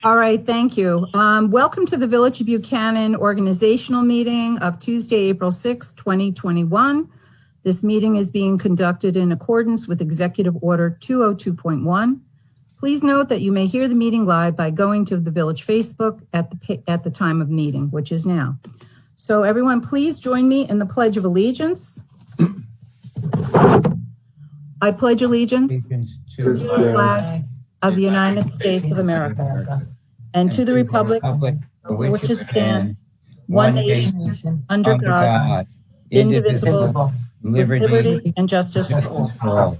All right, thank you. Welcome to the Village of Buchanan organizational meeting of Tuesday, April 6, 2021. This meeting is being conducted in accordance with Executive Order 202.1. Please note that you may hear the meeting live by going to the Village Facebook at the time of meeting, which is now. So everyone, please join me in the Pledge of Allegiance. I pledge allegiance to the flag of the United States of America and to the republic for which it stands, one nation, under God, indivisible, with liberty and justice for all.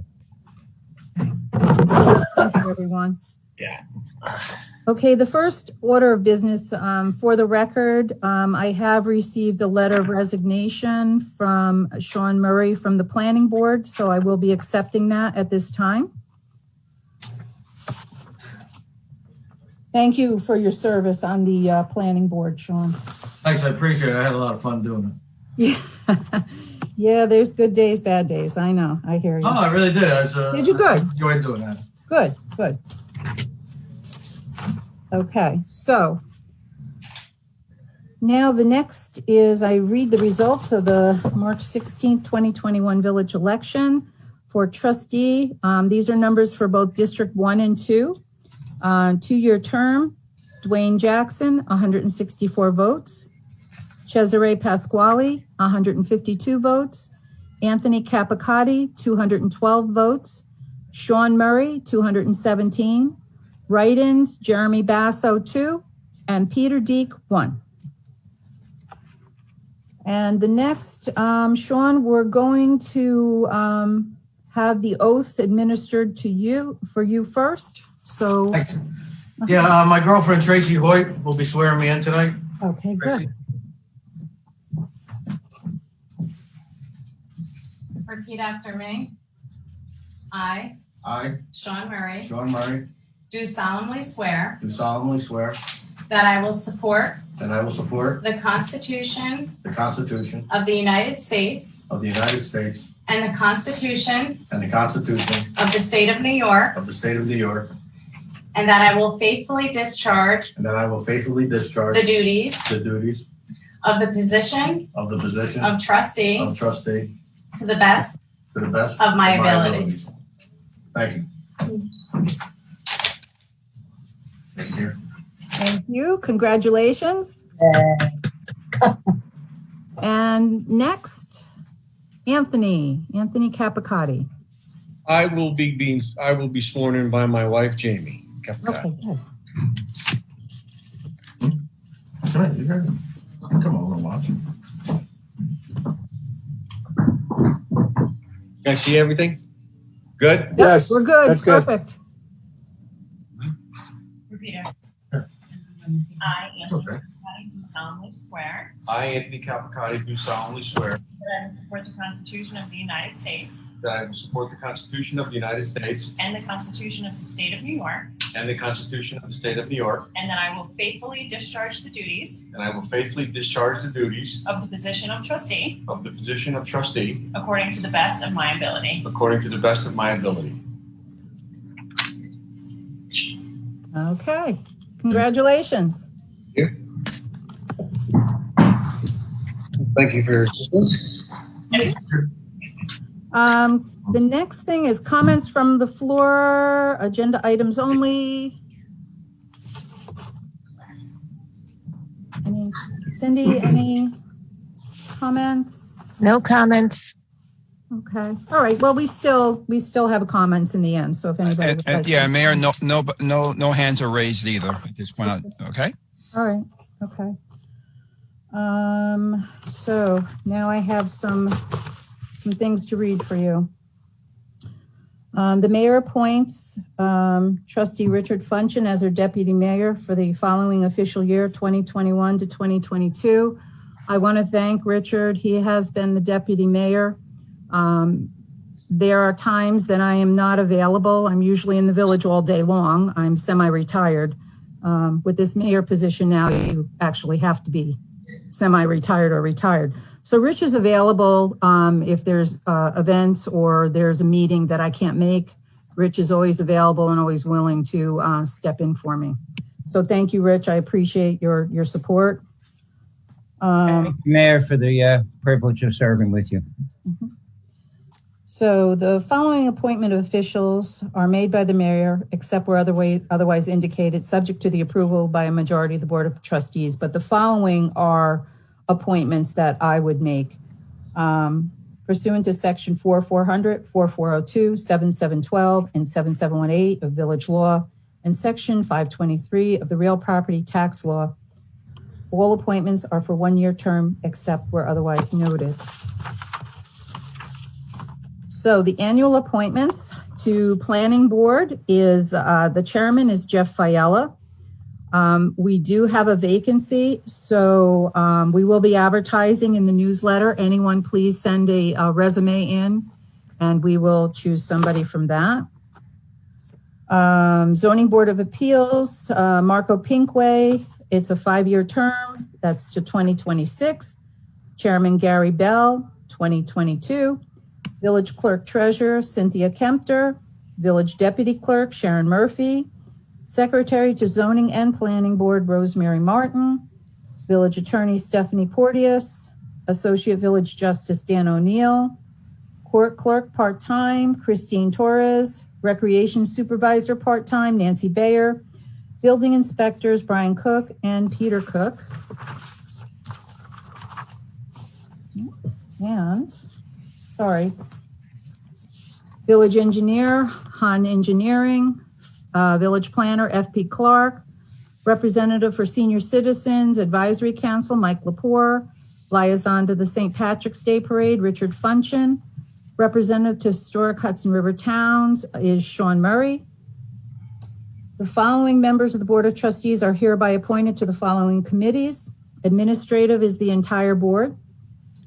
Thank you, everyone. Yeah. Okay, the first order of business, for the record, I have received a letter of resignation from Sean Murray from the Planning Board, so I will be accepting that at this time. Thank you for your service on the Planning Board, Sean. Thanks, I appreciate it. I had a lot of fun doing it. Yeah, yeah. There's good days, bad days. I know. I hear you. Oh, I really did. Did you good? I enjoyed doing that. Good, good. Okay, so now the next is I read the results of the March 16th, 2021 village election for trustee. These are numbers for both District 1 and 2. 2-year term, Dwayne Jackson, 164 votes. Cesare Pasquale, 152 votes. Anthony Capicati, 212 votes. Sean Murray, 217. Write-ins, Jeremy Basso, 2, and Peter Deek, 1. And the next, Sean, we're going to have the oath administered to you, for you first. So, yeah, my girlfriend Tracy Hoyt will be swearing me in tonight. Okay, good. Repeat after me. I, Sean Murray, do solemnly swear that I will support the Constitution of the United States and the Constitution of the State of New York, and that I will faithfully discharge the duties of the position of trustee to the best of my abilities. Thank you. Thank you. Thank you. Congratulations. And next, Anthony Capicati. I will be sworn in by my wife, Jamie Capicati. Okay, good. Come on, you heard him. Come over and watch. Can I see everything? Good? Yes, we're good. That's good. Perfect. Repeat after me. I, Anthony Capicati, do solemnly swear I, Anthony Capicati, do solemnly swear that I will support the Constitution of the United States that I will support the Constitution of the United States and the Constitution of the State of New York, and the Constitution of the State of New York, and that I will faithfully discharge the duties and I will faithfully discharge the duties of the position of trustee according to the best of my ability. Okay. Congratulations. Thank you for your assistance. The next thing is comments from the floor, agenda items only. Cindy, any comments? No comments. Okay. All right. Well, we still have comments in the end. So if anybody would like yeah, to- Mayor, no hands are raised either at this point. Okay. All right. Okay. So now I have some things to read for you. The mayor appoints trustee Richard Funchen as our deputy mayor for the following official year, 2021 to 2022. I want to thank Richard. He has been the deputy mayor. There are times that I am not available. I'm usually in the village all day long. I'm semi-retired. With this mayor position now, you actually have to be semi-retired or retired. So Rich is available if there's events or there's a meeting that I can't make. Rich is always available and always willing to step in for me. So thank you, Rich. I appreciate your support. Thank you, Mayor, for the privilege of serving with you. So the following appointment of officials are made by the mayor, except where otherwise indicated, subject to the approval by a majority of the Board of Trustees. But the following are appointments that I would make. Pursuant to Section 4400, 4402, 7712, and 7718 of Village Law, and Section 523 of the Real Property Tax Law, all appointments are for one-year term, except where otherwise noted. So the annual appointments to Planning Board is, the chairman is Jeff Fiella. We do have a vacancy, so we will be advertising in the newsletter. Anyone please send a resume in, and we will choose somebody from that. Zoning Board of Appeals, Marco Pinkway, it's a 5-year term, that's to 2026. Chairman Gary Bell, 2022. Village Clerk Treasurer Cynthia Kempter, Village Deputy Clerk Sharon Murphy, Secretary to Zoning and Planning Board Rosemary Martin, Village Attorney Stephanie Porteous, Associate Village Justice Dan O'Neill, Court Clerk Part-Time Christine Torres, Recreation Supervisor Part-Time Nancy Bayer, Building Inspectors Brian Cook and Peter Cook. And Village Engineer, Han Engineering, Village Planner, F.P. Clark, Representative for Senior Citizens Advisory Council, Mike Lepore, liaison to the St. Patrick's Day Parade, Richard Funchen, Representative to Historic Hudson River Towns is Sean Murray. The following members of the Board of Trustees are hereby appointed to the following committees. Administrative is the entire board.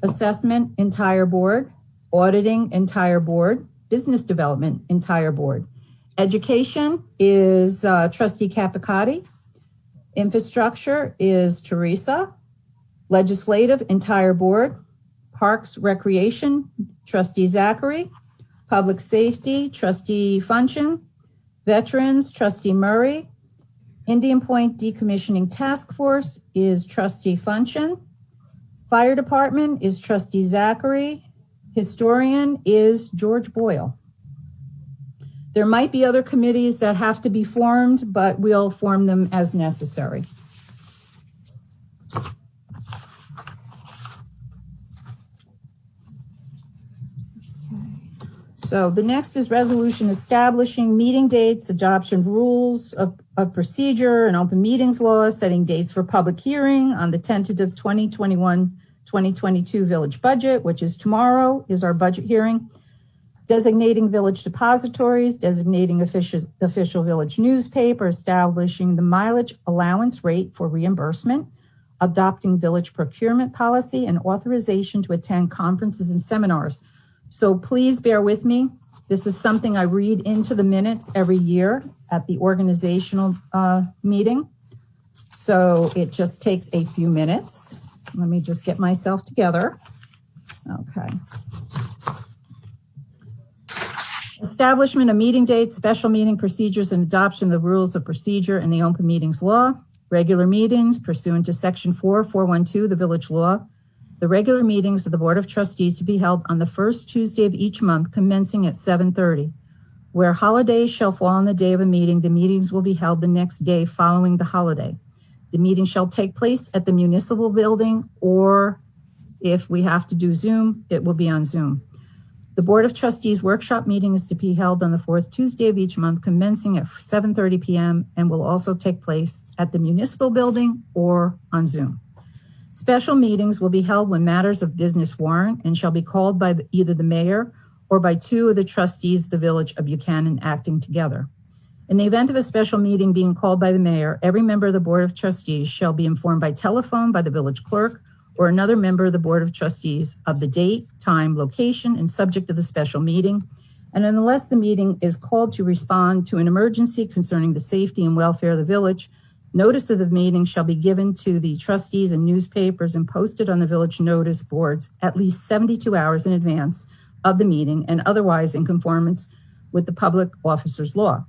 Assessment, entire board. Auditing, entire board. Business development, entire board. Education is Trustee Capicati. Infrastructure is Teresa. Legislative, entire board. Parks, Recreation, Trustee Zachary. Public Safety, Trustee Funchen. Veterans, Trustee Murray. Indian Point Decommissioning Task Force is Trustee Funchen. Fire Department is Trustee Zachary. Historian is George Boyle. There might be other committees that have to be formed, but we'll form them as necessary. So the next is resolution establishing meeting dates, adoption of rules of procedure and open meetings law, setting dates for public hearing on the tentative 2021-2022 village budget, which is tomorrow, is our budget hearing. Designating village depositories, designating official village newspaper, establishing the mileage allowance rate for reimbursement, adopting village procurement policy, and authorization to attend conferences and seminars. So please bear with me. This is something I read into the minutes every year at the organizational meeting. So it just takes a few minutes. Let me just get myself together. Okay. Establishment of meeting dates, special meeting procedures, and adoption of the rules of procedure in the open meetings law. Regular meetings pursuant to Section 4412 of the village law. The regular meetings of the Board of Trustees to be held on the first Tuesday of each month, commencing at 7:30. Where holidays shall fall on the day of a meeting, the meetings will be held the next day following the holiday. The meeting shall take place at the municipal building, or if we have to do Zoom, it will be on Zoom. The Board of Trustees workshop meeting is to be held on the fourth Tuesday of each month, commencing at 7:30 p.m. and will also take place at the municipal building or on Zoom. Special meetings will be held when matters of business warrant and shall be called by either the mayor or by two of the trustees of the village of Buchanan acting together. In the event of a special meeting being called by the mayor, every member of the Board of Trustees shall be informed by telephone by the village clerk or another member of the Board of Trustees of the date, time, location, and subject of the special meeting. And unless the meeting is called to respond to an emergency concerning the safety and welfare of the village, notice of the meeting shall be given to the trustees and newspapers and posted on the village notice boards at least 72 hours in advance of the meeting and otherwise in conformance with the public officers law.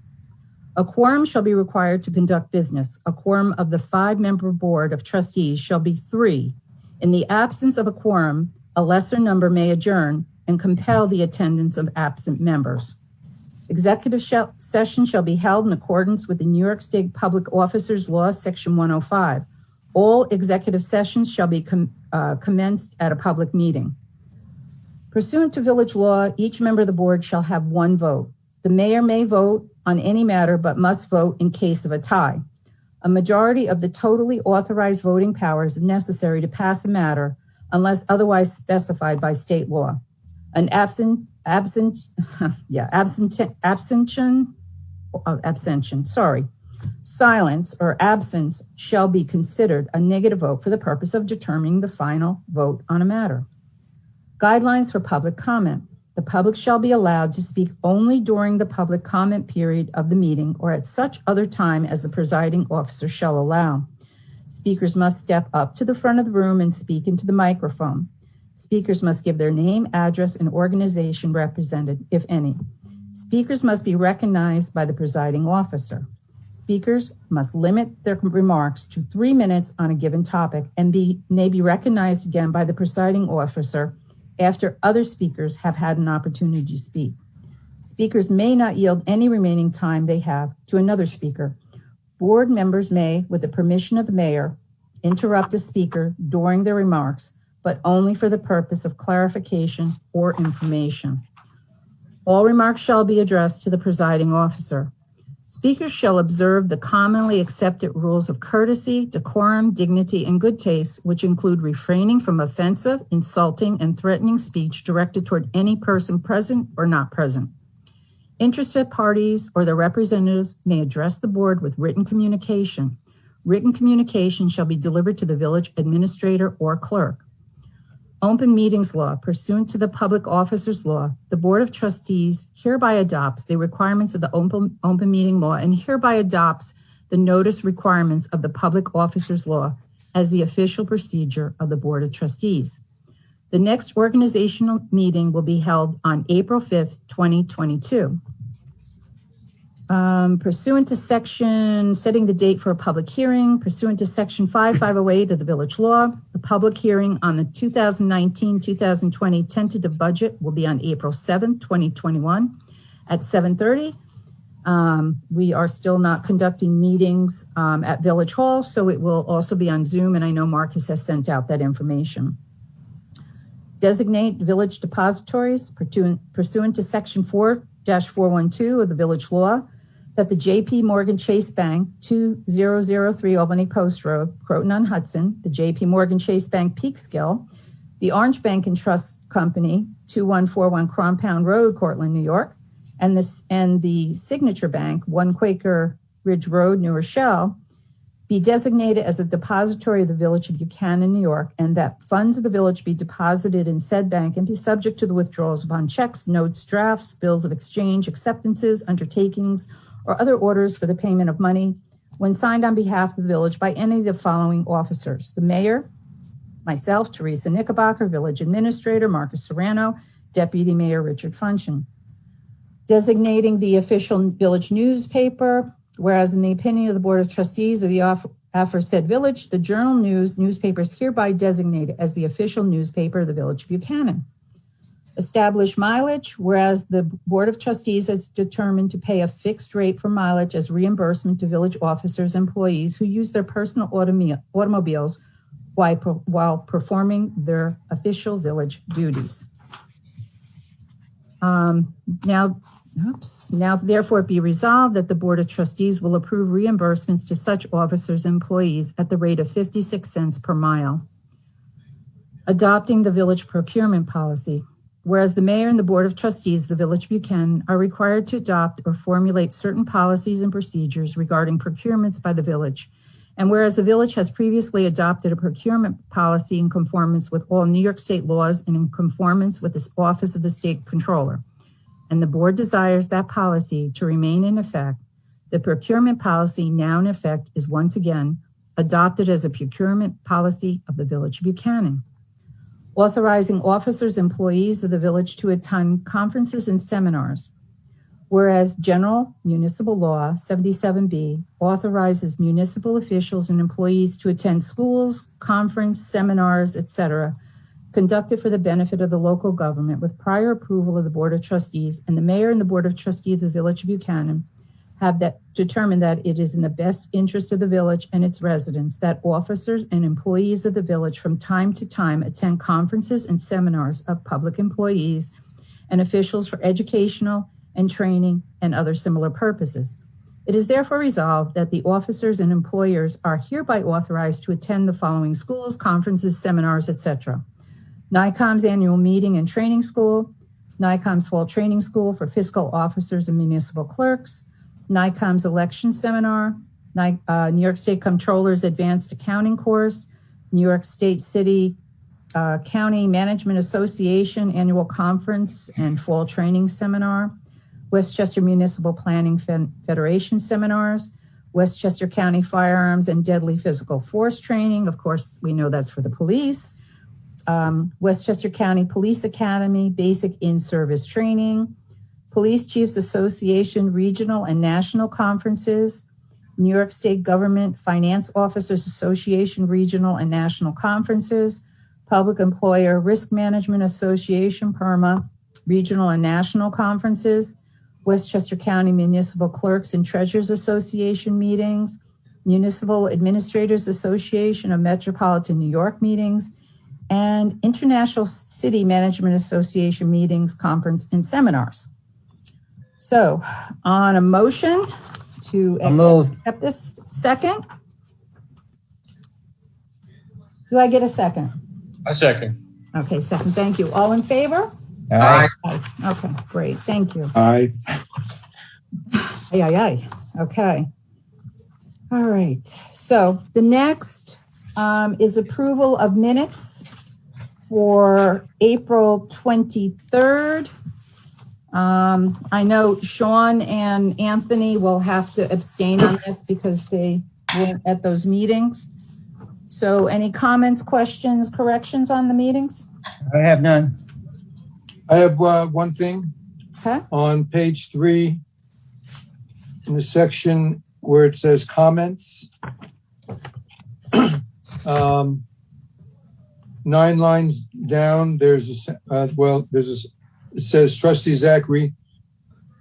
A quorum shall be required to conduct business. A quorum of the 5-member board of trustees shall be 3. In the absence of a quorum, a lesser number may adjourn and compel the attendance of absent members. Executive session shall be held in accordance with the New York State Public Officers Law, Section 105. All executive sessions shall be commenced at a public meeting. Pursuant to village law, each member of the board shall have 1 vote. The mayor may vote on any matter, but must vote in case of a tie. A majority of the totally authorized voting powers is necessary to pass a matter unless otherwise specified by state law. An abstention, silence or absence shall be considered a negative vote for the purpose of determining the final vote on a matter. Guidelines for public comment. The public shall be allowed to speak only during the public comment period of the meeting or at such other time as the presiding officer shall allow. Speakers must step up to the front of the room and speak into the microphone. Speakers must give their name, address, and organization represented, if any. Speakers must be recognized by the presiding officer. Speakers must limit their remarks to 3 minutes on a given topic and may be recognized again by the presiding officer after other speakers have had an opportunity to speak. Speakers may not yield any remaining time they have to another speaker. Board members may, with the permission of the mayor, interrupt a speaker during their remarks, but only for the purpose of clarification or information. All remarks shall be addressed to the presiding officer. Speakers shall observe the commonly accepted rules of courtesy, decorum, dignity, and good taste, which include refraining from offensive, insulting, and threatening speech directed toward any person present or not present. Interested parties or their representatives may address the board with written communication. Written communication shall be delivered to the village administrator or clerk. Open Meetings Law. Pursuant to the Public Officers Law, the Board of Trustees hereby adopts the requirements of the Open Meeting Law and hereby adopts the notice requirements of the Public Officers Law as the official procedure of the Board of Trustees. The next organizational meeting will be held on April 5th, 2022. Pursuant to setting the date for a public hearing, pursuant to Section 5508 of the Village Law, the public hearing on the 2019-2020 tentative budget will be on April 7th, 2021 at 7:30. We are still not conducting meetings at Village Hall, so it will also be on Zoom, and I know Marcus has sent out that information. Designate village depositories pursuant to Section 4-412 of the Village Law, that the J.P. Morgan Chase Bank, 2003 Albany Post Road, Croton-on-Hudson, the J.P. Morgan Chase Bank Peekskill, the Orange Bank and Trust Company, 2141 Compound Road, Cortland, New York, and the Signature Bank, 1 Quaker Ridge Road, New Rochelle, be designated as a depository of the Village of Buchanan, New York, and that funds of the village be deposited in said bank and be subject to the withdrawals upon checks, notes, drafts, bills of exchange, acceptances, undertakings, or other orders for the payment of money when signed on behalf of the village by any of the following officers: the mayor, myself, Teresa Knickerbocker, village administrator, Marcus Serrano, deputy mayor, Richard Funchen. Designating the official village newspaper, whereas in the opinion of the Board of Trustees of the aforesaid village, the Journal News newspaper is hereby designated as the official newspaper of the Village of Buchanan. Establish mileage, whereas the Board of Trustees has determined to pay a fixed rate for mileage as reimbursement to village officers and employees who use their personal automobiles while performing their official village duties. Now, therefore, be resolved that the Board of Trustees will approve reimbursements to such officers and employees at the rate of 56 cents per mile. Adopting the village procurement policy. Whereas the mayor and the Board of Trustees of the Village of Buchanan are required to adopt or formulate certain policies and procedures regarding procurements by the village. And whereas the village has previously adopted a procurement policy in conformance with all New York State laws and in conformance with the Office of the State Controller, and the board desires that policy to remain in effect, the procurement policy now in effect is once again adopted as a procurement policy of the Village of Buchanan. Authorizing officers, employees of the village to attend conferences and seminars. Whereas General Municipal Law 77B authorizes municipal officials and employees to attend schools, conference, seminars, etc., conducted for the benefit of the local government with prior approval of the Board of Trustees, and the mayor and the Board of Trustees of the Village of Buchanan have determined that it is in the best interest of the village and its residents that officers and employees of the village from time to time attend conferences and seminars of public employees and officials for educational and training and other similar purposes. It is therefore resolved that the officers and employers are hereby authorized to attend the following schools, conferences, seminars, etc. NICOM's annual meeting and training school, NICOM's fall training school for fiscal officers and municipal clerks, NICOM's election seminar, New York State Comptroller's advanced accounting course, New York State City County Management Association annual conference and fall training seminar, Westchester Municipal Planning Federation seminars, Westchester County Firearms and Deadly Physical Force training. Of course, we know that's for the police. Westchester County Police Academy basic in-service training, Police Chiefs Association regional and national conferences, New York State Government Finance Officers Association regional and national conferences, Public Employer Risk Management Association PERMA regional and national conferences, Westchester County Municipal Clerks and Treasurers Association meetings, Municipal Administrators Association of Metropolitan New York meetings, and International City Management Association meetings, conference, and seminars. So on a motion to accept this, second? Do I get a second? A second. Okay, second, thank you. All in favor? Aye. Okay, great, thank you. Aye. Aye. Okay. All right, so the next is approval of minutes for April 23rd. I know Sean and Anthony will have to abstain on this because they weren't at those meetings. So any comments, questions, corrections on the meetings? I have none. I have one thing. Okay. On page 3, in the section where it says comments, 9 lines down, it says Trustee Zachary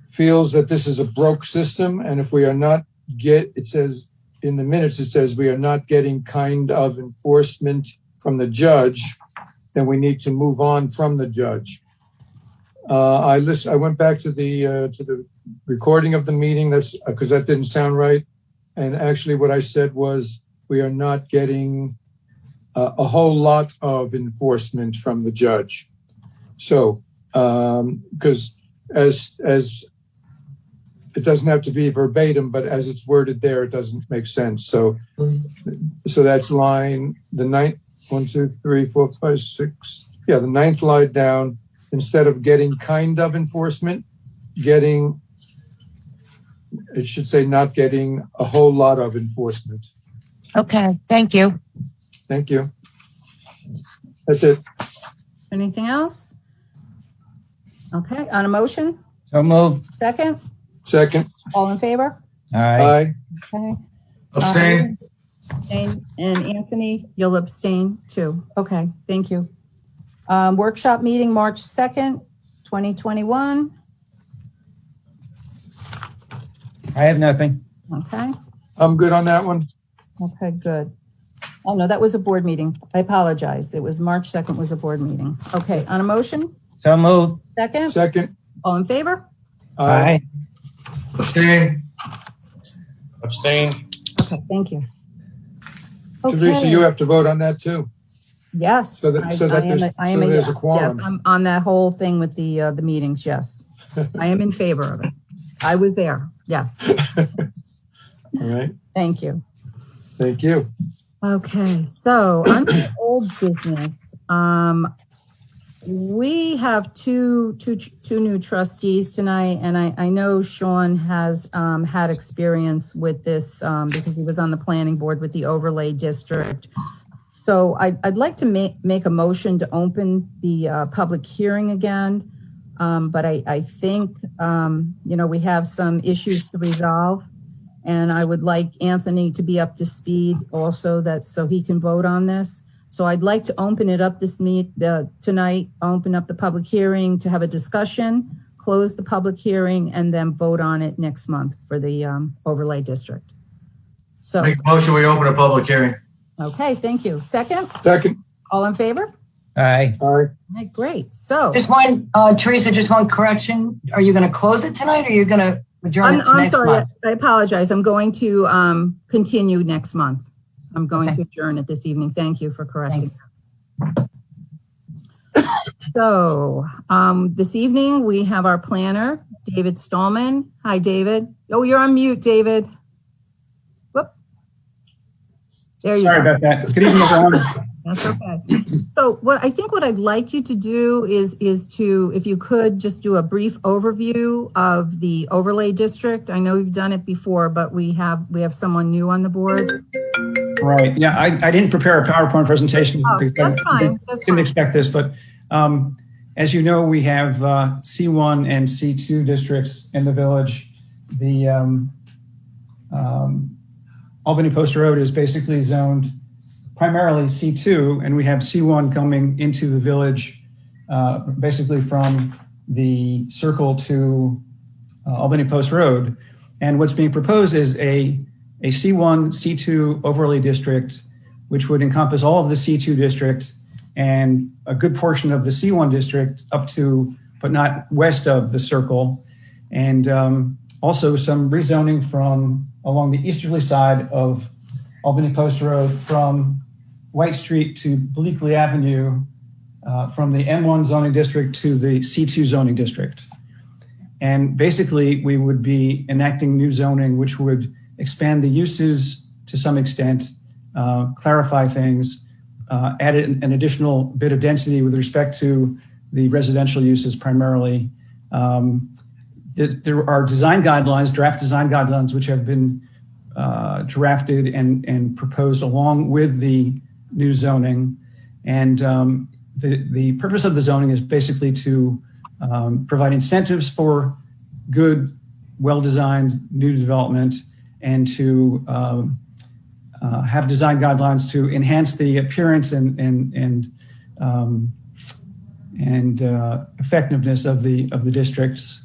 feels that this is a broke system, and if we are not it says in the minutes, it says we are not getting kind of enforcement from the judge, then we need to move on from the judge. I went back to the recording of the meeting, that's because that didn't sound right, and actually what I said was we are not getting a whole lot of enforcement from the judge. So, because as it doesn't have to be verbatim, but as it's worded there, it doesn't make sense. So that's line the 9th, 1, 2, 3, 4, 5, 6. Yeah, the 9th line down. Instead of getting kind of enforcement, it should say not getting a whole lot of enforcement. Okay, thank you. Thank you. That's it. Anything else? Okay, on a motion? So moved. Second? Second. All in favor? Aye. Okay. Abstain. Abstain. And Anthony, you'll abstain too. Okay, thank you. Workshop meeting, March 2nd, 2021. I have nothing. Okay. I'm good on that one. Okay, good. Oh, no, that was a board meeting. I apologize. It was March 2nd was a board meeting. Okay, on a motion? So moved. Second? Second. All in favor? Aye. Abstain. Abstain. Okay, thank you. Teresa, you have to vote on that too. Yes. So that there's a quorum. Yes, I'm on that whole thing with the meetings, yes. I am in favor of it. I was there, yes. All right. Thank you. Thank you. Okay, so on to old business. We have two new trustees tonight, and I know Sean has had experience with this because he was on the planning board with the overlay district. So I'd like to make a motion to open the public hearing again But I think, we have some issues to resolve. And I would like Anthony to be up to speed also so he can vote on this. So I'd like to open it up tonight, open up the public hearing to have a discussion, close the public hearing, and then vote on it next month for the overlay district. So, Make a motion, we open a public hearing. okay, thank you. Second, Second, all in favor? Aye. all right. All right, great. So Just one, Teresa, just one correction. Are you going to close it tonight or are you going to adjourn it to I'm next sorry, month? I apologize. I'm going to continue next month. I'm going Okay. to adjourn it this evening. Thank you for correcting. Thanks. So this evening we have our planner, David Stallman. Hi, David. Oh, you're on mute, David. Whoop. There you Sorry go. about that. Good evening, everyone. That's okay. So what I'd like you to do is to, if you could, just do a brief overview of the overlay district. I know you've done it before, but we have someone new on the board. Right. Yeah, I didn't prepare a PowerPoint presentation. Oh, because that's fine. I That's didn't fine. expect this, but as you know, we have C1 and C2 districts in the village. The Albany Post Road is basically zoned primarily C2, and we have C1 coming into the village basically from the circle to Albany Post Road. And what's being proposed is a C1, C2 overlay district, which would encompass all of the C2 district and a good portion of the C1 district up to, but not west of the circle. And also some rezoning from along the easterly side of Albany Post Road from White Street to Bleakley Avenue, from the M1 zoning district to the C2 zoning district. And basically we would be enacting new zoning, which would expand the uses to some extent, clarify things, add an additional bit of density with respect to the residential uses primarily. There are design guidelines, draft design guidelines, which have been drafted and proposed along with the new zoning. And the purpose of the zoning is basically to provide incentives for good, well-designed new development and to have design guidelines to enhance the appearance and effectiveness of the districts,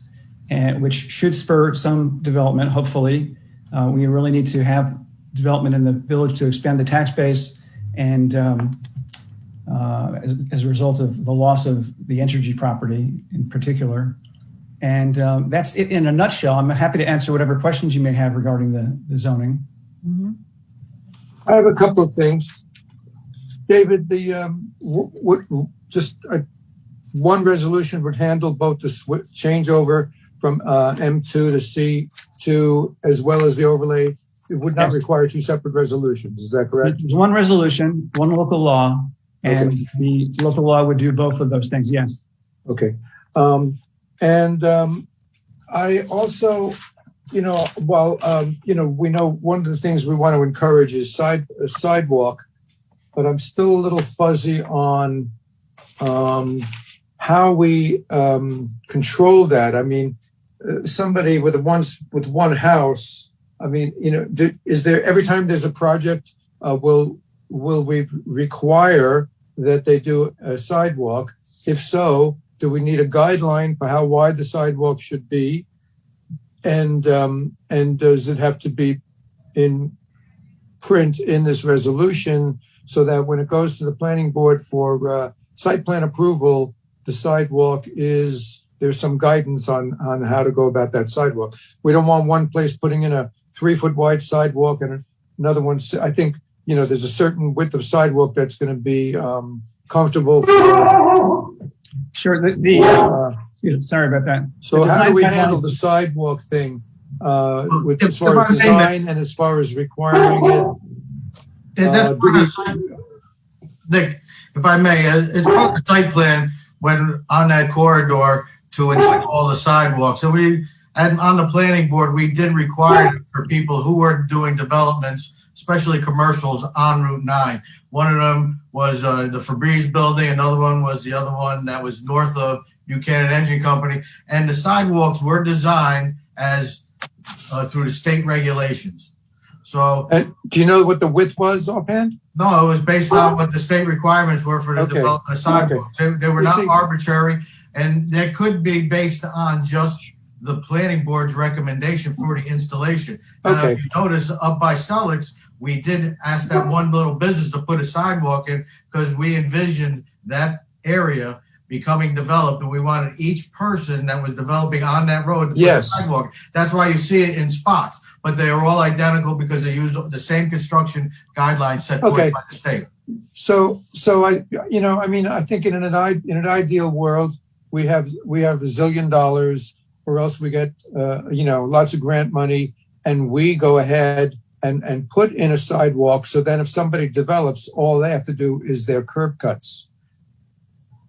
and which should spur some development. Hopefully, we really need to have development in the village to expand the tax base, and as a result of the loss of the Entergy property in particular. And that's it in a nutshell. I'm happy to answer whatever questions you may have regarding the zoning. Mhm. I have a couple of things. David, one resolution would handle both the changeover from M2 to C2 as well as the overlay. It would not require two separate resolutions. Is that correct? There's one resolution, one local law, and the local law would do both of those things. Yes. Okay. I also, we know one of the things we want to encourage is a sidewalk, but I'm still a little fuzzy on how we control that. I mean, somebody with one house, I mean, is there, every time there's a project, will we require that they do a sidewalk? If so, do we need a guideline for how wide the sidewalk should be? And does it have to be in print in this resolution so that when it goes to the planning board for site plan approval, the sidewalk there's some guidance on how to go about that sidewalk. We don't want one place putting in a 3-foot wide sidewalk and another one. I think, there's a certain width of sidewalk that's going to be comfortable for. Sure. Sorry about that. So how do we handle the sidewalk thing as far as design and as far as requiring it? Nick, if I may, it's part of the site plan when on that corridor to install the sidewalk. So on the planning board, we did require it for people who were doing developments, especially commercials on Route 9. One of them was the Febreze building. Another one was the other one that was north of Buchanan Engine Company, and the sidewalks were designed as through the state regulations. So, And do you know what the width was offhand? no, it was based on what the state requirements were for the Okay. development of sidewalks. They were You not see- arbitrary, and they could be based on just the planning board's recommendation for the installation. Okay. If you notice, up by Selleck's, we did ask that one little business to put a sidewalk in because we envisioned that area becoming developed, and we wanted each person that was developing on that road to put a Yes. sidewalk. That's why you see it in spots, but they are all identical because they use the same construction guidelines set forth Okay. by the state. So I think in an ideal world, we have $1 zillion, or else we get, lots of grant money, and we go ahead and put in a sidewalk. So then if somebody develops, all they have to do is their curb cuts,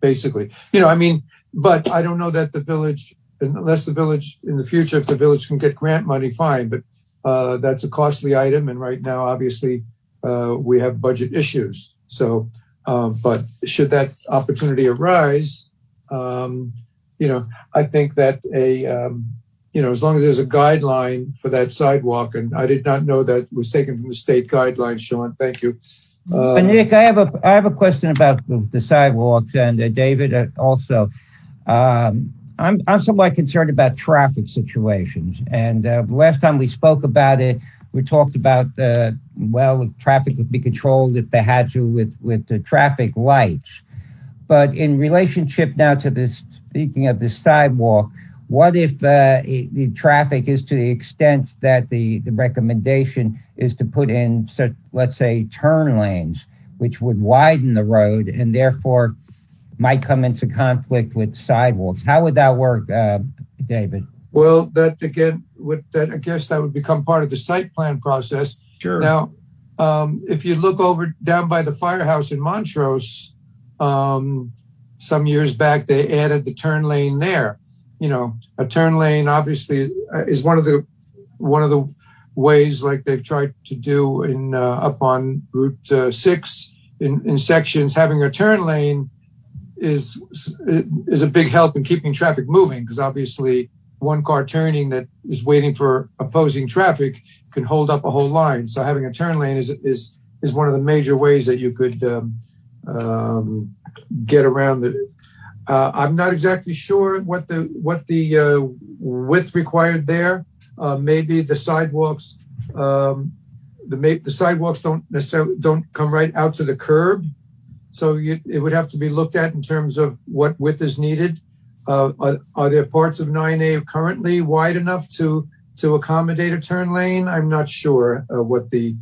basically. But I don't know that the village, unless the village in the future, if the village can get grant money, fine. But that's a costly item. And right now, obviously, we have budget issues. So, but should that opportunity arise, I think that as long as there's a guideline for that sidewalk, and I did not know that was taken from the state guidelines, Sean. Thank you. Nick, I have a question about the sidewalks, and David also. I'm somewhat concerned about traffic situations, and last time we spoke about it, we talked about traffic would be controlled if they had to with the traffic lights. But in relationship now to this, speaking of the sidewalk, what if the traffic is to the extent that the recommendation is to put in, let's say, turn lanes, which would widen the road and therefore might come into conflict with sidewalks? How would that work, David? Well, that again, I guess that would become part of the site plan process. Sure. Now, if you look over down by the firehouse in Montrose, some years back, they added the turn lane there. A turn lane obviously is one of the ways, like they've tried to do in up on Route 6 in sections. Having a turn lane is a big help in keeping traffic moving, because obviously one car turning that is waiting for opposing traffic can hold up a whole line. So having a turn lane is one of the major ways that you could get around it. I'm not exactly sure what the width required there. Maybe the sidewalks, the sidewalks don't come right out to the curb, so it would have to be looked at in terms of what width is needed. Are there parts of 9A currently wide enough to accommodate a turn lane? I'm not sure what I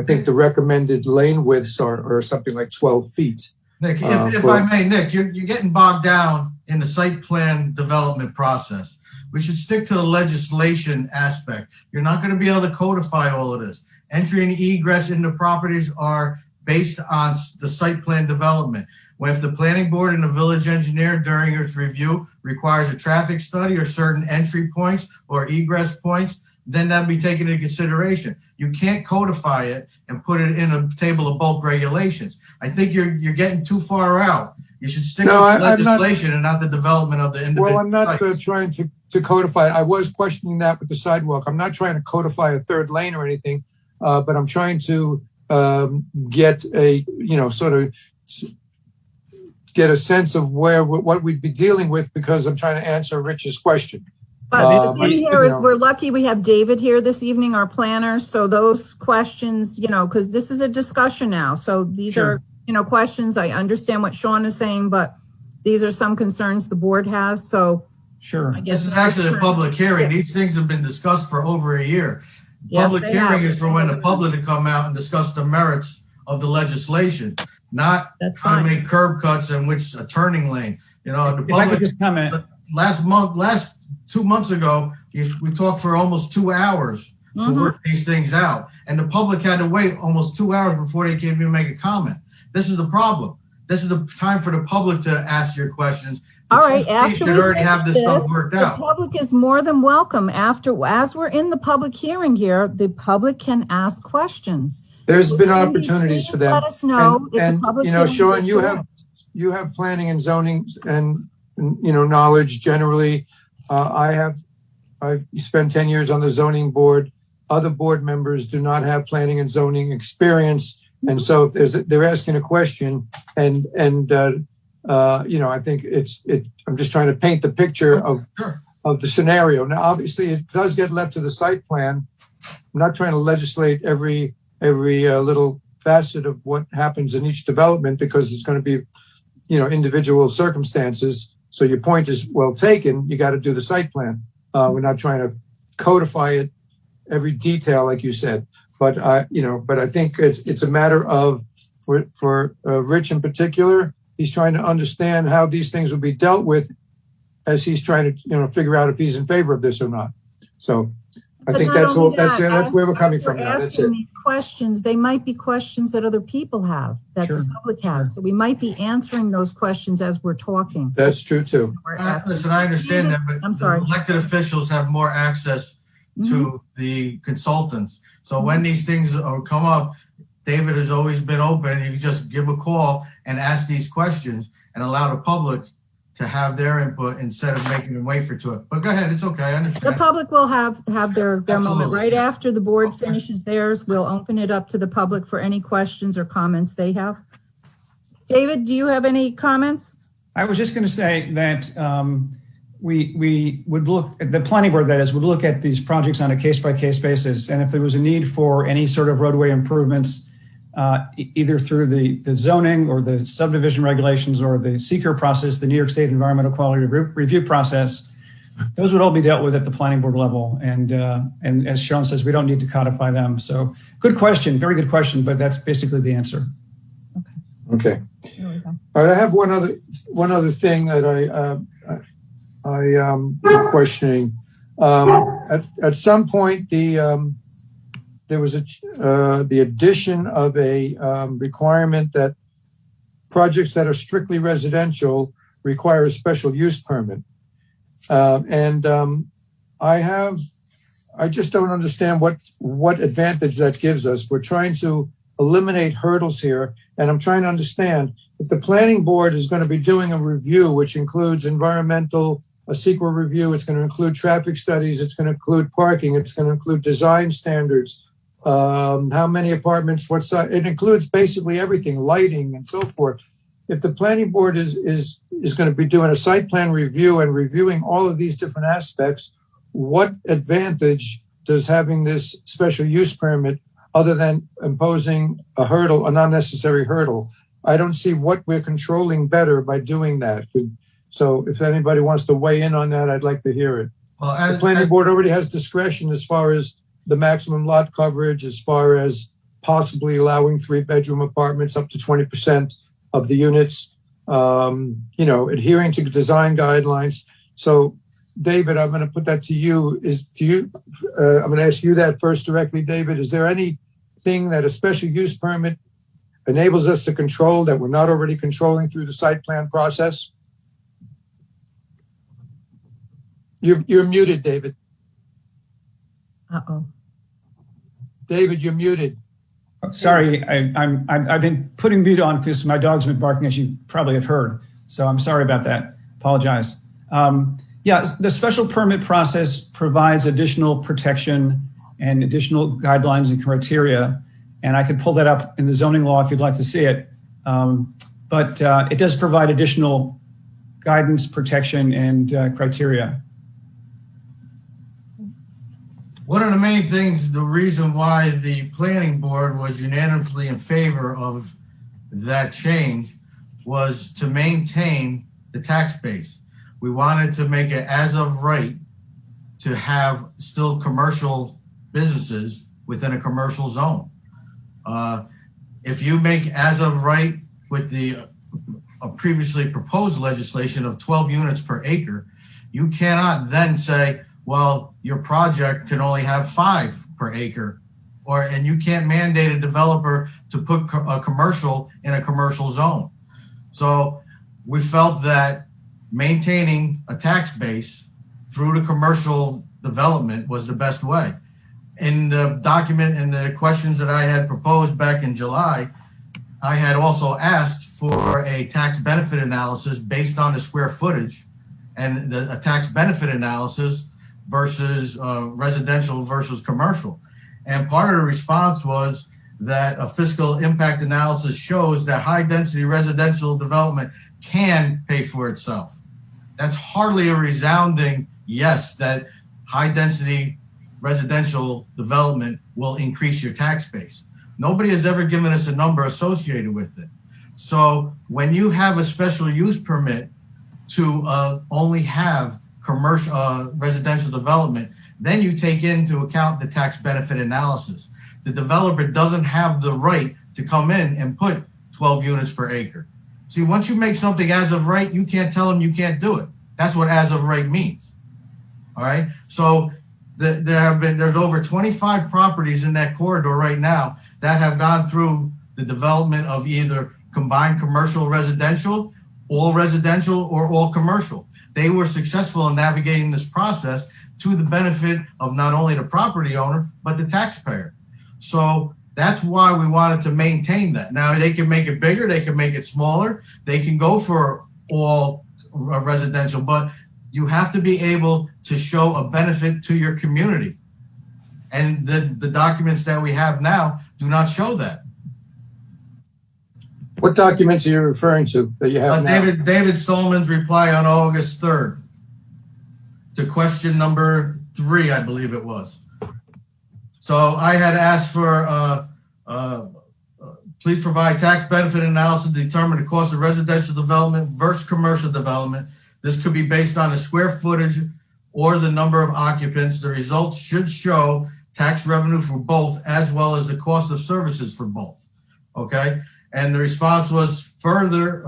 think the recommended lane widths are something like 12 feet. Nick, if I may, Nick, you're getting bogged down in the site plan development process. We should stick to the legislation aspect. You're not going to be able to codify all of this. Entry and egress into properties are based on the site plan development. When if the planning board and the village engineer during its review requires a traffic study or certain entry points or egress points, then that'd be taken into consideration. You can't codify it and put it in a table of bulk regulations. I think you're getting too far out. You should stick with legislation and not the development of the individual. Well, I'm not sites. trying to codify it. I was questioning that with the sidewalk. I'm not trying to codify a third lane or anything, but I'm trying to get a get a sense of what we'd be dealing with, because I'm trying to answer Rich's question. But the thing here is we're lucky we have David here this evening, our planner. So those questions, because this is a discussion now. So these are, questions. I understand what Sean is saying, but these are some concerns the board has. So Sure. I guess This is actually a public hearing. These things have been discussed for over a year. Yes, Public they hearing have. is for when the public to come out and discuss the merits of the legislation, not That's how to fine. make curb cuts and which a turning lane. The If I could public, just comment, last 2 months ago, we talked for almost 2 hours to work these things out. And the public had to wait almost 2 hours before they could even make a comment. This is the problem. This is the time for the public to ask your questions. All right, You after should we already have this finish stuff this, worked the out. public is more than welcome. As we're in the public hearing here, the public can ask questions. There's been Wendy, opportunities please for them. Let us know. It's a And public hearing. Sean, you have planning and zoning and knowledge generally. I've spent 10 years on the zoning board. Other board members do not have planning and zoning experience. And so if they're asking a question and I think I'm just trying to paint the picture of the scenario. Now, obviously it does get left to the site plan. I'm not trying to legislate every little facet of what happens in each development, because it's going to be, individual circumstances. So your point is well taken. You got to do the site plan. We're not trying to codify it, every detail, like you said. But I think it's a matter of, for Rich in particular, he's trying to understand how these things will be dealt with as he's trying to, figure out if he's in favor of this or not. So I think that's where we're coming from now. That's it. These questions, they might be questions that other people have, that the public has. So we might be answering those questions as we're talking. That's true too. Listen, I understand that, but I'm sorry. The elected officials have more access to the consultants. So when these things come up, David has always been open. You can just give a call and ask these questions and allow the public to have their input instead of making them wait for it. But go ahead, it's okay, I understand. The public will have their moment. Absolutely. Right after the board finishes theirs, we'll open it up to the public for any questions or comments they have. David, do you have any comments? I was just going to say that we would look at the planning board, that is, would look at these projects on a case-by-case basis. And if there was a need for any sort of roadway improvements, either through the zoning or the subdivision regulations or the seeker process, the New York State Environmental Quality Review process, those would all be dealt with at the planning board level. And as Sharon says, we don't need to codify them. So good question, very good question, but that's basically the answer. Okay. All right, I have one other thing that I am questioning. At some point, there was the addition of a requirement that projects that are strictly residential require a special use permit. I just don't understand what advantage that gives us. We're trying to eliminate hurdles here, and I'm trying to understand if the planning board is going to be doing a review, which includes a CEQA review, it's going to include traffic studies, it's going to include parking, it's going to include design standards, how many apartments, what size, it includes basically everything, lighting and so forth. If the planning board is going to be doing a site plan review and reviewing all of these different aspects, what advantage does having this special use permit other than imposing a hurdle, an unnecessary hurdle? I don't see what we're controlling better by doing that. So if anybody wants to weigh in on that, I'd like to hear it. Well, the planning board already has discretion as far as the maximum lot coverage, as far as possibly allowing 3-bedroom apartments up to 20% of the units, adhering to design guidelines. So, David, I'm going to put that to you. I'm going to ask you that first directly, David. Is there anything that a special use permit enables us to control that we're not already controlling through the site plan process? You're muted, David. Uh-oh. David, you're muted. Sorry, I've been putting mute on because my dog's been barking, as you probably have heard. So I'm sorry about that. Apologize. The special permit process provides additional protection and additional guidelines and criteria. And I could pull that up in the zoning law if you'd like to see it. But it does provide additional guidance, protection, and criteria. One of the main things, the reason why the planning board was unanimously in favor of that change was to maintain the tax base. We wanted to make it as of right to have still commercial businesses within a commercial zone. If you make as of right with the previously proposed legislation of 12 units per acre, you cannot then say, well, your project can only have 5 per acre, and you can't mandate a developer to put a commercial in a commercial zone. So we felt that maintaining a tax base through the commercial development was the best way. In the document and the questions that I had proposed back in July, I had also asked for a tax benefit analysis based on the square footage and a tax benefit analysis versus residential versus commercial. And part of the response was that a fiscal impact analysis shows that high density residential development can pay for itself. That's hardly a resounding yes, that high density residential development will increase your tax base. Nobody has ever given us a number associated with it. So when you have a special use permit to only have commercial residential development, then you take into account the tax benefit analysis. The developer doesn't have the right to come in and put 12 units per acre. See, once you make something as of right, you can't tell them you can't do it. That's what as of right means. All right. So there's over 25 properties in that corridor right now that have gone through the development of either combined commercial residential, or all commercial. They were successful in navigating this process to the benefit of not only the property owner, but the taxpayer. So that's why we wanted to maintain that. Now they can make it bigger, they can make it smaller, they can go for all residential, but you have to be able to show a benefit to your community. And the documents that we have now do not show that. What documents are you referring to that you have now? David Stolman's reply on August 3rd to question number 3, I believe it was. So I had asked for, please provide tax benefit analysis to determine the cost of residential development versus commercial development. This could be based on the square footage or the number of occupants. The results should show tax revenue for both, as well as the cost of services for both. Okay. And the response was further,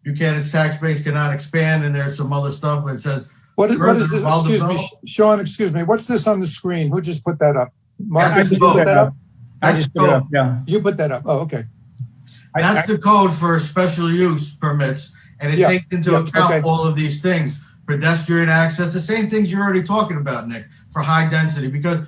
Buchanan's tax base cannot expand, and there's some other stuff, but it says, what is this? Excuse me, Sean, excuse me. What's this on the screen? Who just put that up? Marcus, did you put that up? I just put it up, yeah. You put that up. Oh, okay. That's the code for special use permits, and it takes into account all of these things. Pedestrian access, the same things you're already talking about, Nick, for high density, because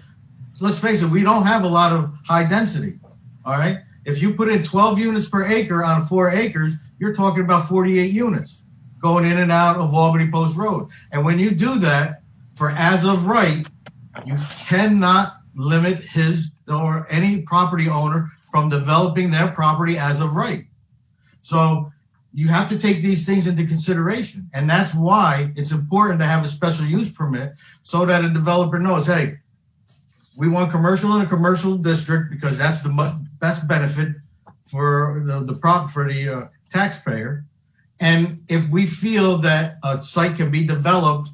let's face it, we don't have a lot of high density, all right? If you put in 12 units per acre on 4 acres, you're talking about 48 units going in and out of Albany Post Road. And when you do that for as of right, you cannot limit his or any property owner from developing their property as of right. So you have to take these things into consideration. And that's why it's important to have a special use permit so that a developer knows, hey, we want commercial in a commercial district because that's the best benefit for the taxpayer. And if we feel that a site can be developed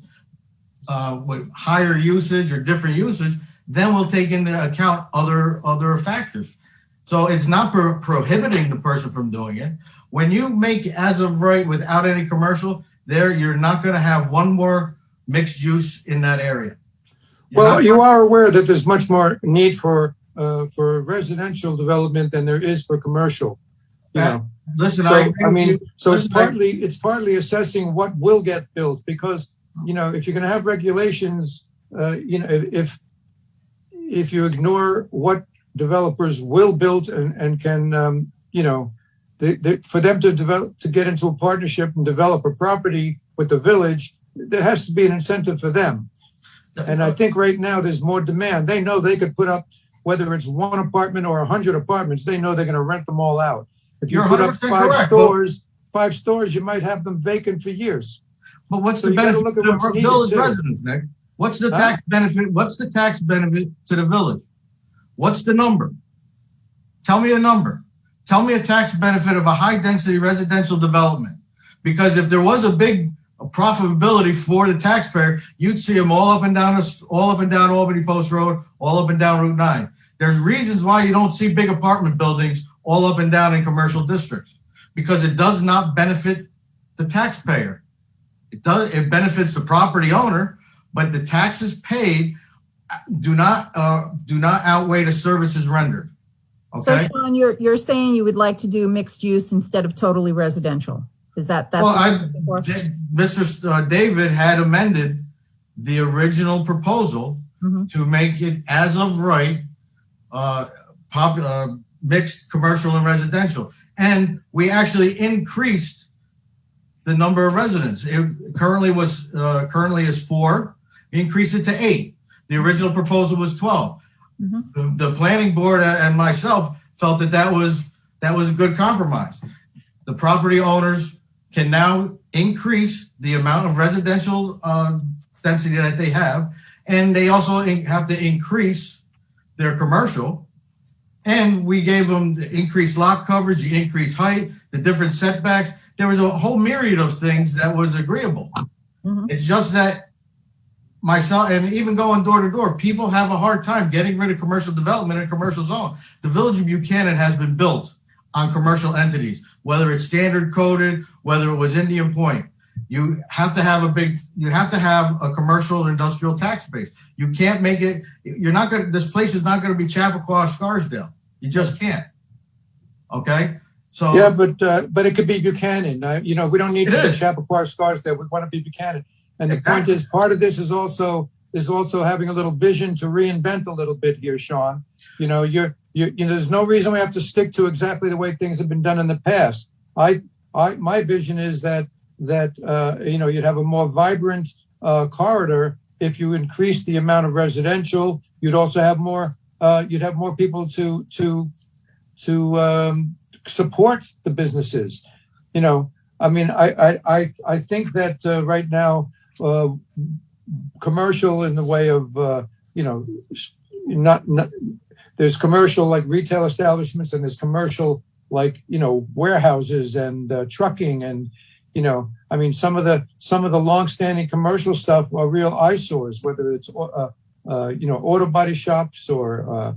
with higher usage or different usage, then we'll take into account other factors. So it's not prohibiting the person from doing it. When you make as of right without any commercial, you're not going to have one more mixed use in that area. Well, you are aware that there's much more need for residential development than there is for commercial. You know. Listen, so it's partly assessing what will get built, because if you're going to have regulations, if you ignore what developers will build and can, for them to get into a partnership and develop a property with the village, there has to be an incentive for them. And I think right now there's more demand. They know they could put up, whether it's 1 apartment or 100 apartments, they know they're going to rent them all out. If you put up 5 stores, you might have them vacant for years. But what's the benefit to the village residents, Nick? What's the tax benefit? What's the tax benefit to the village? What's the number? Tell me a number. Tell me a tax benefit of a high density residential development. Because if there was a big profitability for the taxpayer, you'd see them all up and down Albany Post Road, all up and down Route 9. There's reasons why you don't see big apartment buildings all up and down in commercial districts, because it does not benefit the taxpayer. It benefits the property owner, but the taxes paid do not outweigh the services rendered. Okay. So Sean, you're saying you would like to do mixed use instead of totally residential. Is that's Mr. David had amended the original proposal to make it as of right, mixed commercial and residential. And we actually increased the number of residents. It currently is 4. Increase it to 8. The original proposal was 12. The planning board and myself felt that was a good compromise. The property owners can now increase the amount of residential density that they have, and they also have to increase their commercial. And we gave them the increased lot coverage, the increased height, the different setbacks. There was a whole myriad of things that was agreeable. It's just that myself, and even going door to door, people have a hard time getting rid of commercial development in a commercial zone. The village of Buchanan has been built on commercial entities, whether it's standard coded, whether it was Indian Point. You have to have a commercial industrial tax base. You can't make it, this place is not going to be Chappaqua, Scarsdale. You just can't. Okay? So yeah, but it could be Buchanan. We don't need to be Chappaqua, Scarsdale. We want to be Buchanan. And the point is, part of this is also having a little vision to reinvent a little bit here, Sean. There's no reason we have to stick to exactly the way things have been done in the past. My vision is that you'd have a more vibrant corridor if you increase the amount of residential. You'd also have more. You'd have more people to support the businesses. I think that right now, commercial in the way of there's commercial like retail establishments, and there's commercial like warehouses and trucking, and some of the long-standing commercial stuff are real eyesores, whether it's auto body shops or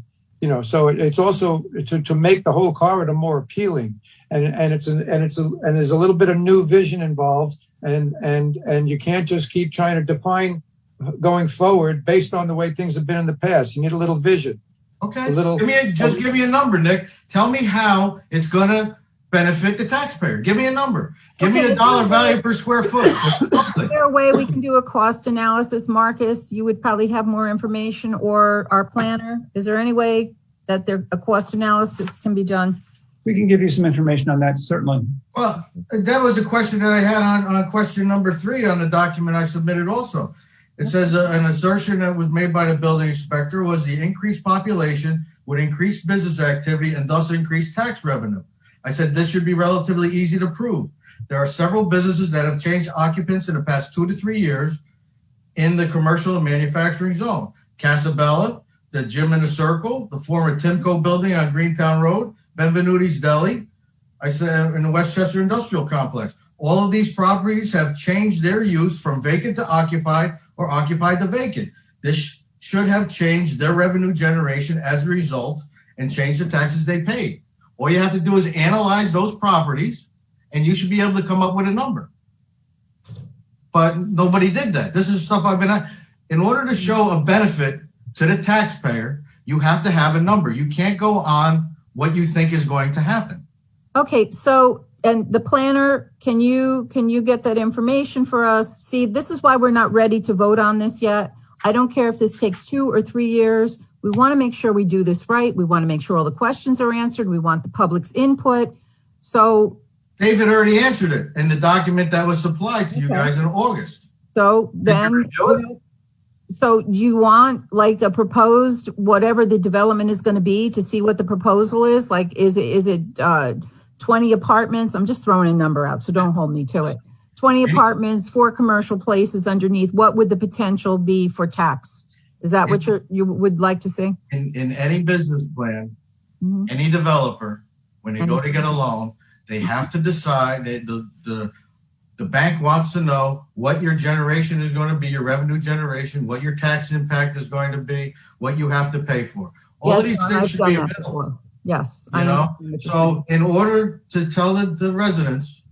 so it's also to make the whole corridor more appealing, and there's a little bit of new vision involved, and you can't just keep trying to define going forward based on the way things have been in the past. You need a little vision. Okay. Give me a number, Nick. Tell me how it's going to benefit the taxpayer. Give me a number. Give me the dollar value per square foot. Is there a way we can do a cost analysis, Marcus? You would probably have more information, or our planner. Is there any way that a cost analysis can be done? We can give you some information on that, certainly. Well, that was a question that I had on question number 3 on the document I submitted also. It says an assertion that was made by the building inspector was the increased population would increase business activity and thus increase tax revenue. I said this should be relatively easy to prove. There are several businesses that have changed occupants in the past 2 to 3 years in the commercial and manufacturing zone. Casabella, the Gym in the Circle, the former Timco building on Greentown Road, Benvenuti's Deli, I said in the Westchester Industrial Complex. All of these properties have changed their use from vacant to occupied or occupied to vacant. This should have changed their revenue generation as a result and change the taxes they paid. All you have to do is analyze those properties and you should be able to come up with a number. But nobody did that. This is stuff I've been at. In order to show a benefit to the taxpayer, you have to have a number. You can't go on what you think is going to happen. Okay, so, and the planner, can you get that information for us? See, this is why we're not ready to vote on this yet. I don't care if this takes 2 or 3 years. We want to make sure we do this right. We want to make sure all the questions are answered. We want the public's input. So David already answered it in the document that was supplied to you guys in August. So then, so do you want like a proposed, whatever the development is going to be, to see what the proposal is? Like, is it 20 apartments? I'm just throwing a number out, so don't hold me to it. 20 apartments, 4 commercial places underneath. What would the potential be for tax? Is that what you would like to see? In any business plan, any developer, when they go to get a loan, they have to decide that the bank wants to know what your generation is going to be, your revenue generation, what your tax impact is going to be, what you have to pay for. All of these things should be available. Yes. You know? So in order to tell the residents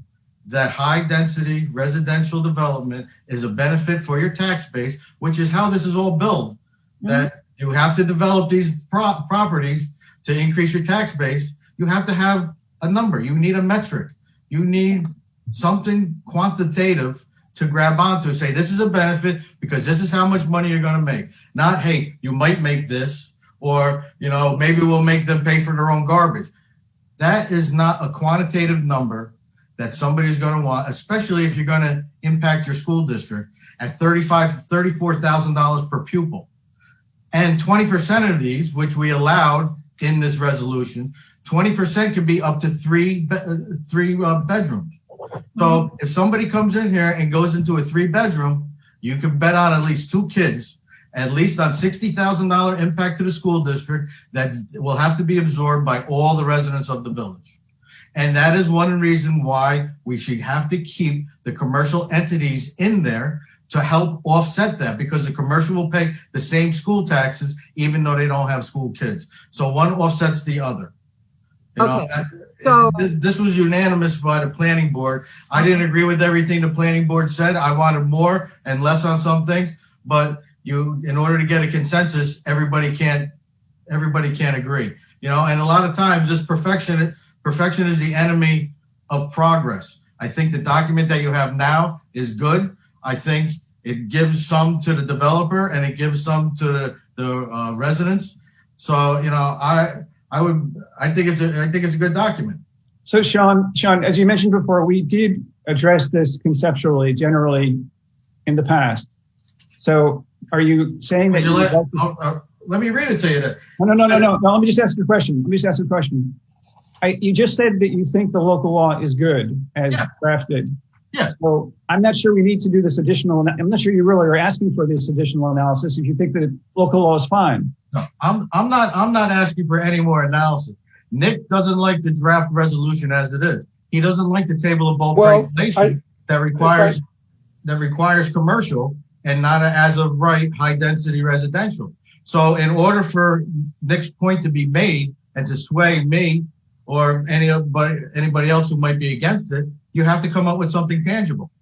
that high density residential development is a benefit for your tax base, which is how this is all built, that you have to develop these properties to increase your tax base, you have to have a number. You need a metric. You need something quantitative to grab onto, say this is a benefit because this is how much money you're going to make. Not, hey, you might make this, or, you know, maybe we'll make them pay for their own garbage. That is not a quantitative number that somebody's going to want, especially if you're going to impact your school district at $35,000 to $34,000 per pupil. And 20% of these, which we allowed in this resolution, 20% could be up to three bedrooms. So if somebody comes in here and goes into a 3-bedroom, you can bet on at least 2 kids, at least on $60,000 impact to the school district that will have to be absorbed by all the residents of the village. And that is one reason why we should have to keep the commercial entities in there to help offset that, because the commercial will pay the same school taxes even though they don't have school kids. So one offsets the other. You know, So this was unanimous by the planning board. I didn't agree with everything the planning board said. I wanted more and less on some things, but in order to get a consensus, everybody can't agree. You know, and a lot of times this perfection is the enemy of progress. I think the document that you have now is good. I think it gives some to the developer and it gives some to the residents. So, you know, I think it's a good document. So Sean, as you mentioned before, we did address this conceptually, generally in the past. So are you saying that let me read it to you then. No. Let me just ask you a question. You just said that you think the local law is good as drafted. Yes. So I'm not sure we need to do this additional. I'm not sure you really are asking for this additional analysis if you think that local law is fine. No, I'm not asking for any more analysis. Nick doesn't like the draft resolution as it is. He doesn't like the table of bulk regulation that requires commercial and not as of right high density residential. So in order for Nick's point to be made and to sway me or anybody else who might be against it, you have to come up with something tangible.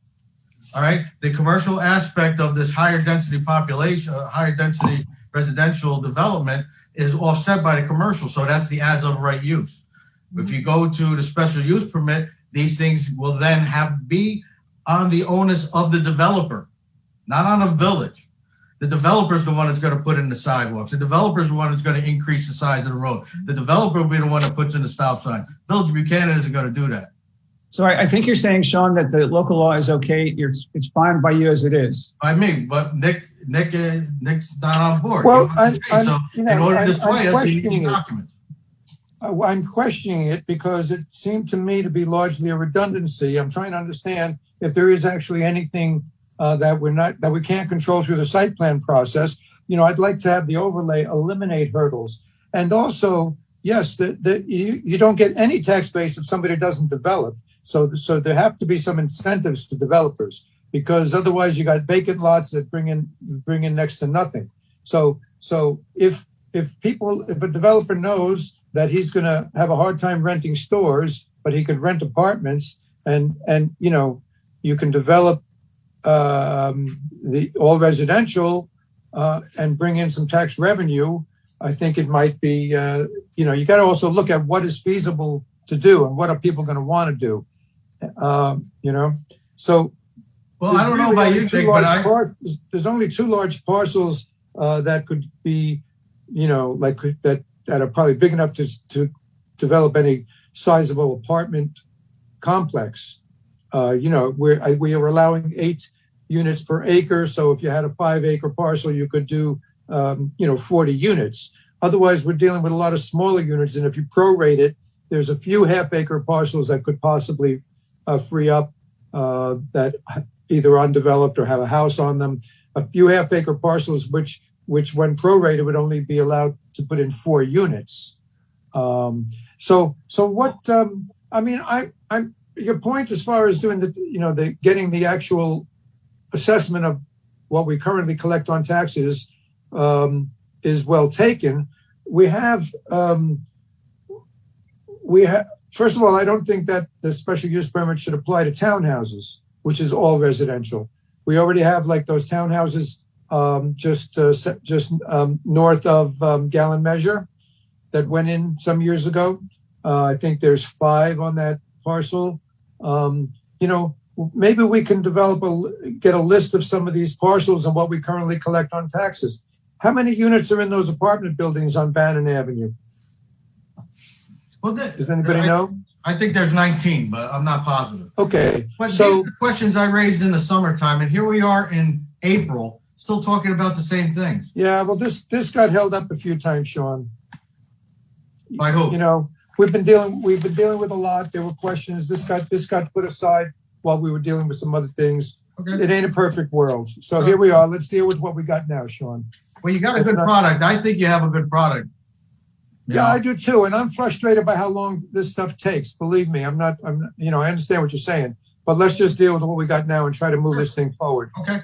All right. The commercial aspect of this higher density population, higher density residential development is offset by the commercial. So that's the as of right use. If you go to the special use permit, these things will then be on the onus of the developer, not on a village. The developer is the one that's going to put in the sidewalks. The developer is the one that's going to increase the size of the road. The developer will be the one that puts in the stop sign. Village of Buchanan isn't going to do that. So I think you're saying, Sean, that the local law is okay. It's fine by you as it is. By me, but Nick's not on board. Well, in order to sway us, he needs documents. I'm questioning it because it seemed to me to be largely a redundancy. I'm trying to understand if there is actually anything that we can't control through the site plan process. You know, I'd like to have the overlay eliminate hurdles, and also, yes, you don't get any tax base if somebody doesn't develop. So there have to be some incentives to developers, because otherwise you got vacant lots that bring in next to nothing. So if a developer knows that he's going to have a hard time renting stores, but he could rent apartments, and you know, you can develop the all residential and bring in some tax revenue, I think it might be, you know, you got to also look at what is feasible to do and what are people going to want to do, you know. So, well, I don't know about you, Nick, but there's only 2 large parcels that could be, you know, like that are probably big enough to develop any sizable apartment complex. You know, we are allowing 8 units per acre. So if you had a 5-acre parcel, you could do, you know, 40 units. Otherwise, we're dealing with a lot of smaller units. And if you prorate it, there's a few half-acre parcels that could possibly free up that either undeveloped or have a house on them. A few half-acre parcels, which when prorated would only be allowed to put in 4 units. So what? I mean, I'm your point as far as doing getting the actual assessment of what we currently collect on taxes is well taken. We have, first of all, I don't think that the special use permit should apply to townhouses, which is all residential. We already have like those townhouses just north of Gallon Measure that went in some years ago. I think there's 5 on that parcel. You know, maybe we can get a list of some of these parcels and what we currently collect on taxes. How many units are in those apartment buildings on Bannon Avenue? Well, does anybody know? I think there's 19, but I'm not positive. Okay, But these so are the questions I raised in the summertime, and here we are in April, still talking about the same things. yeah, well, this got held up a few times, Sean. By who? You know, we've been dealing with a lot. There were questions. This got put aside while we were dealing with some other things. Okay. It ain't a perfect world. So here we are. Let's deal with what we got now, Sean. Well, you got a good product. I think you have a good product. Yeah, I do too. And I'm frustrated by how long this stuff takes. Believe me, I understand what you're saying, but let's just deal with what we got now and try to move this thing forward. Okay.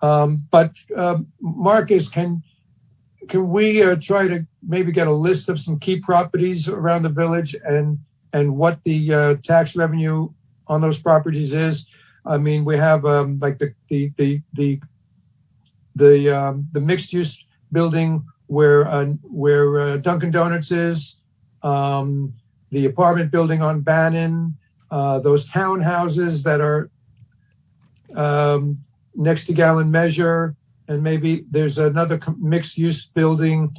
But Marcus, can we try to maybe get a list of some key properties around the village and what the tax revenue on those properties is? I mean, we have like the mixed use building where Dunkin' Donuts is, the apartment building on Bannon, those townhouses that are next to Gallon Measure, and maybe there's another mixed use building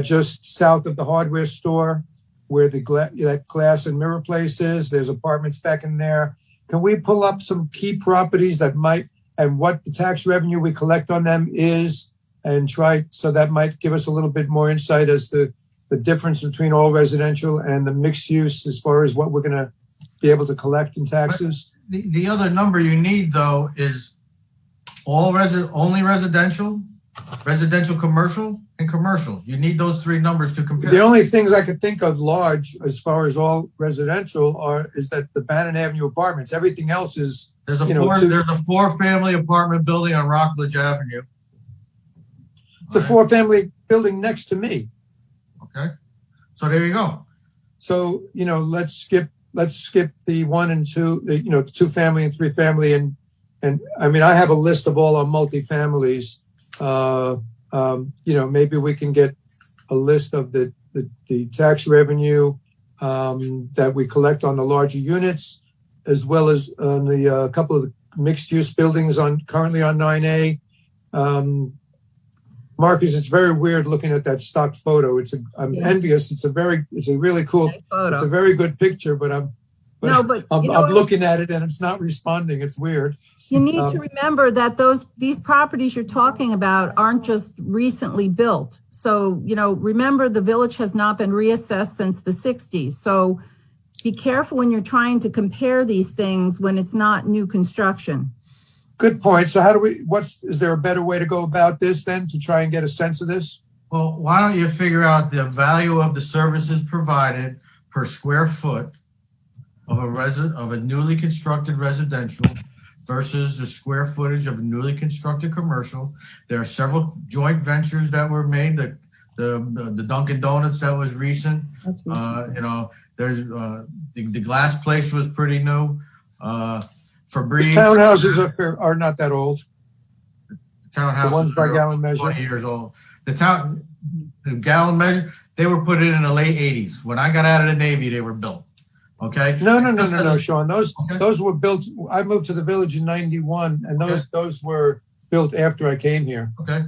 just south of the hardware store where that glass and mirror place is. There's apartments back in there. Can we pull up some key properties that might, and what the tax revenue we collect on them is, and try, so that might give us a little bit more insight as to the difference between all residential and the mixed use as far as what we're going to be able to collect in taxes? The other number you need though is only residential, commercial, and commercial. You need those three numbers to compare. The only things I could think of large as far as all residential is that the Bannon Avenue apartments. Everything else is there's a 4-family apartment building on Rockledge Avenue. It's a 4-family building next to me. Okay, so there you go. So let's skip the 1 and 2, the 2-family and 3-family, and I mean I have a list of all our multifamilies. Maybe we can get a list of the tax revenue that we collect on the larger units, as well as on the couple of mixed use buildings currently on 9A. Marcus, it's very weird looking at that stock photo. I'm envious. It's a really cool, nice photo. It's a very good picture, but I'm looking at it and it's not responding. It's weird. You need to remember that these properties you're talking about aren't just recently built. So, remember the village has not been reassessed since the 60s. So be careful when you're trying to compare these things when it's not new construction. Good point. So is there a better way to go about this then to try and get a sense of this? Well, why don't you figure out the value of the services provided per square foot of a newly constructed residential versus the square footage of a newly constructed commercial. There are several joint ventures that were made. The Dunkin' Donuts that was recent. That's recent. There's the glass place was pretty new. Febreze. Townhouses are not that old. Townhouses, the ones by Gallon Measure, 20 years old. The Gallon Measure, they were put in the late 80s. When I got out of the Navy, they were built. Okay. No, Sean. Those were built. I moved to the village in '91, and those were built after I came here. Okay.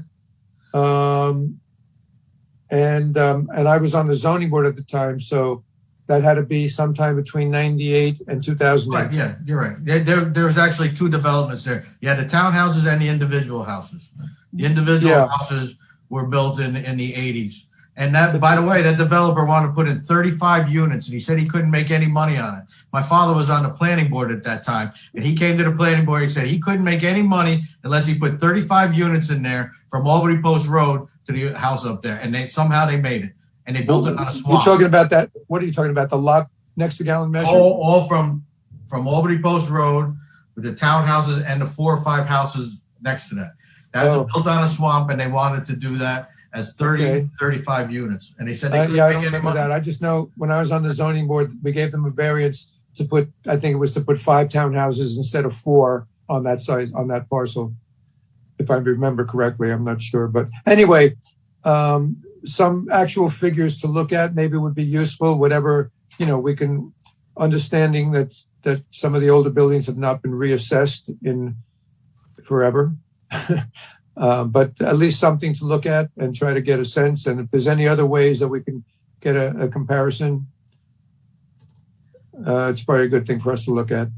And I was on the zoning board at the time, so that had to be sometime between '98 and 2008. Right. Yeah, you're right. There was actually two developments there. You had the townhouses and the individual houses. The individual houses were built in the 80s. And that, by the way, that developer wanted to put in 35 units, and he said he couldn't make any money on it. My father was on the planning board at that time, and he came to the planning board. He said he couldn't make any money unless he put 35 units in there from Albany Post Road to the house up there. And somehow they made it, and they built it on a swamp. You're talking about that? What are you talking about? The lot next to Gallon Measure? All from Albany Post Road with the townhouses and the 4 or 5 houses next to that. That's built on a swamp, and they wanted to do that as 35 units. And they said they couldn't I make don't any remember money. that. I just know when I was on the zoning board, we gave them a variance to put, I think it was to put 5 townhouses instead of 4 on that site, on that parcel. If I remember correctly, I'm not sure. But anyway, some actual figures to look at maybe would be useful, whatever, we can, understanding that some of the older buildings have not been reassessed in forever. But at least something to look at and try to get a sense. And if there's any other ways that we can get a comparison, it's probably a good thing for us to look at.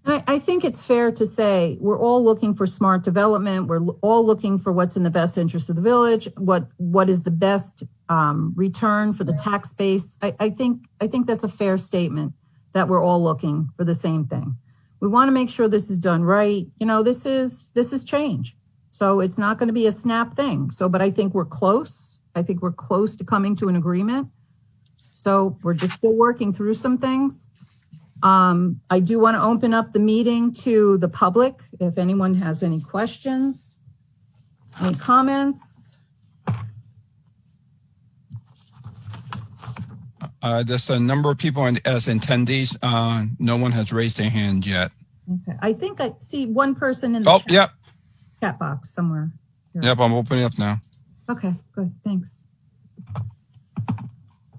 And I think it's fair to say we're all looking for smart development. We're all looking for what's in the best interest of the village, what is the best return for the tax base. I think that's a fair statement that we're all looking for the same thing. We want to make sure this is done right. You know, this is change. So it's not going to be a snap thing. So, but I think we're close. I think we're close to coming to an agreement. So we're just still working through some things. I do want to open up the meeting to the public. If anyone has any questions, any comments. There's a number of people as attendees. No one has raised their hand yet. Okay. I think I see one person in the chat box somewhere. Here. Yep, I'm opening up now. Okay, good. Thanks.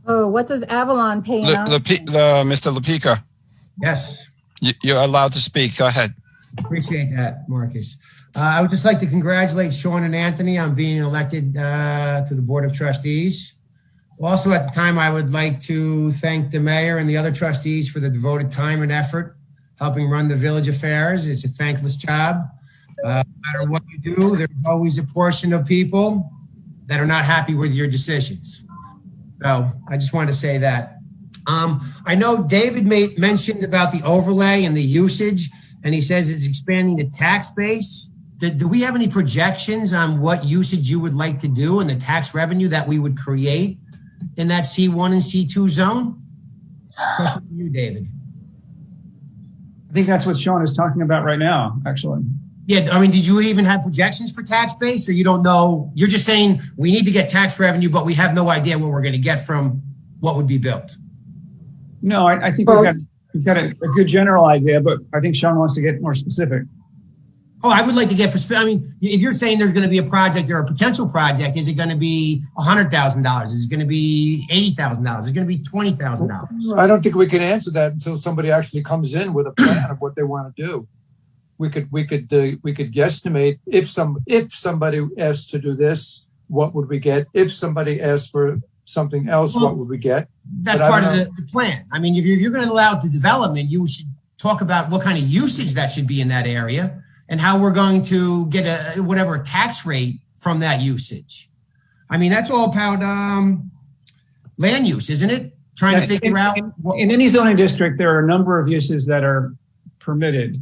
Oh, what does Avalon pay out? Mr. Lepica. Yes. You're allowed to speak. Go ahead. Appreciate that, Marcus. I would just like to congratulate Sean and Anthony on being elected to the Board of Trustees. Also, at the time, I would like to thank the mayor and the other trustees for the devoted time and effort helping run the village affairs. It's a thankless job. No matter what you do, there's always a portion of people that are not happy with your decisions. So I just wanted to say that. I know David mentioned about the overlay and the usage, and he says it's expanding the tax base. Do we have any projections on what usage you would like to do and the tax revenue that we would create in that C1 and C2 zone? Question for you, David. I think that's what Sean is talking about right now, actually. Yeah, I mean, did you even have projections for tax base, or you don't know? You're just saying we need to get tax revenue, but we have no idea what we're going to get from what would be built. No, I think we've got a good general idea, but I think Sean wants to get more specific. Oh, I would like to get, I mean, if you're saying there's going to be a project or a potential project, is it going to be $100,000? Is it going to be $80,000? Is it going to be $20,000? I don't think we can answer that until somebody actually comes in with a plan of what they want to do. We could guesstimate if somebody asked to do this, what would we get? If somebody asked for something else, what would we get? That's part of the plan. I mean, if you're going to allow the development, you should talk about what kind of usage that should be in that area and how we're going to get whatever tax rate from that usage. I mean, that's all about land use, isn't it? Trying to figure out. In any zoning district, there are a number of uses that are permitted,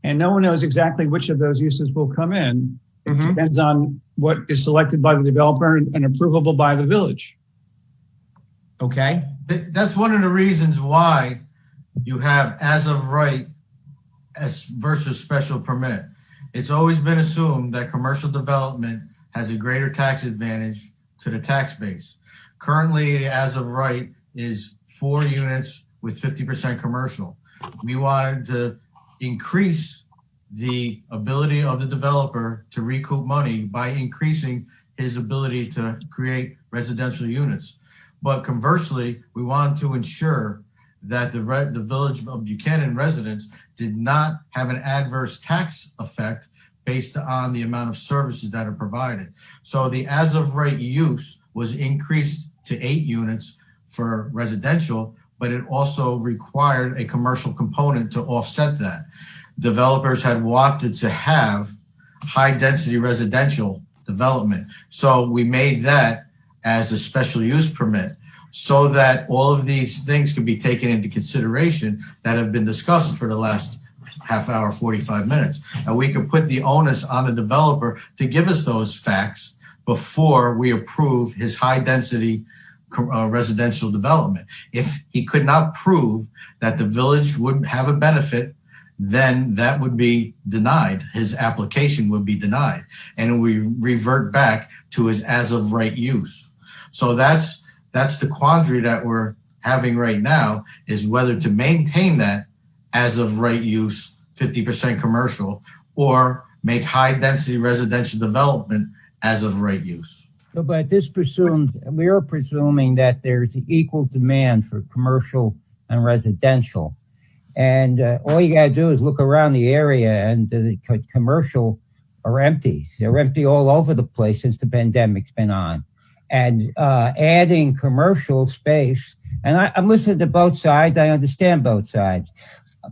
and no one knows exactly which of those uses will come in. It depends on what is selected by the developer and approvable by the village. Okay. That's one of the reasons why you have as of right versus special permit. It's always been assumed that commercial development has a greater tax advantage to the tax base. Currently, as of right is 4 units with 50% commercial. We wanted to increase the ability of the developer to recoup money by increasing his ability to create residential units. But conversely, we wanted to ensure that the village of Buchanan residents did not have an adverse tax effect based on the amount of services that are provided. So the as of right use was increased to 8 units for residential, but it also required a commercial component to offset that. Developers had wanted to have high density residential development. So we made that as a special use permit so that all of these things could be taken into consideration that have been discussed for the last half hour, 45 minutes. And we could put the onus on the developer to give us those facts before we approve his high density residential development. If he could not prove that the village would have a benefit, then that would be denied. His application would be denied, and we revert back to his as of right use. So that's the quandary that we're having right now, is whether to maintain that as of right use, 50% commercial, or make high density residential development as of right use. So, but this we are presuming that there's equal demand for commercial and residential. And all you got to do is look around the area, and the commercial are empty. They're empty all over the place since the pandemic's been on. and adding commercial space. And I'm listening to both sides. I understand both sides.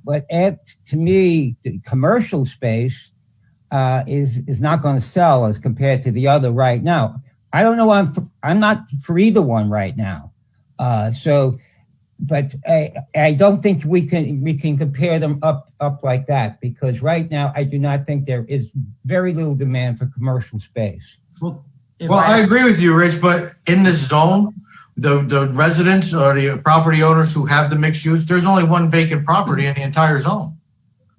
But to me, the commercial space is not going to sell as compared to the other right now. I don't know. I'm not for either one right now. But I don't think we can compare them up like that, because right now I do not think there is very little demand for commercial space. Well, I agree with you, Rich, but in this zone, the residents or the property owners who have the mixed use, there's only one vacant property in the entire zone.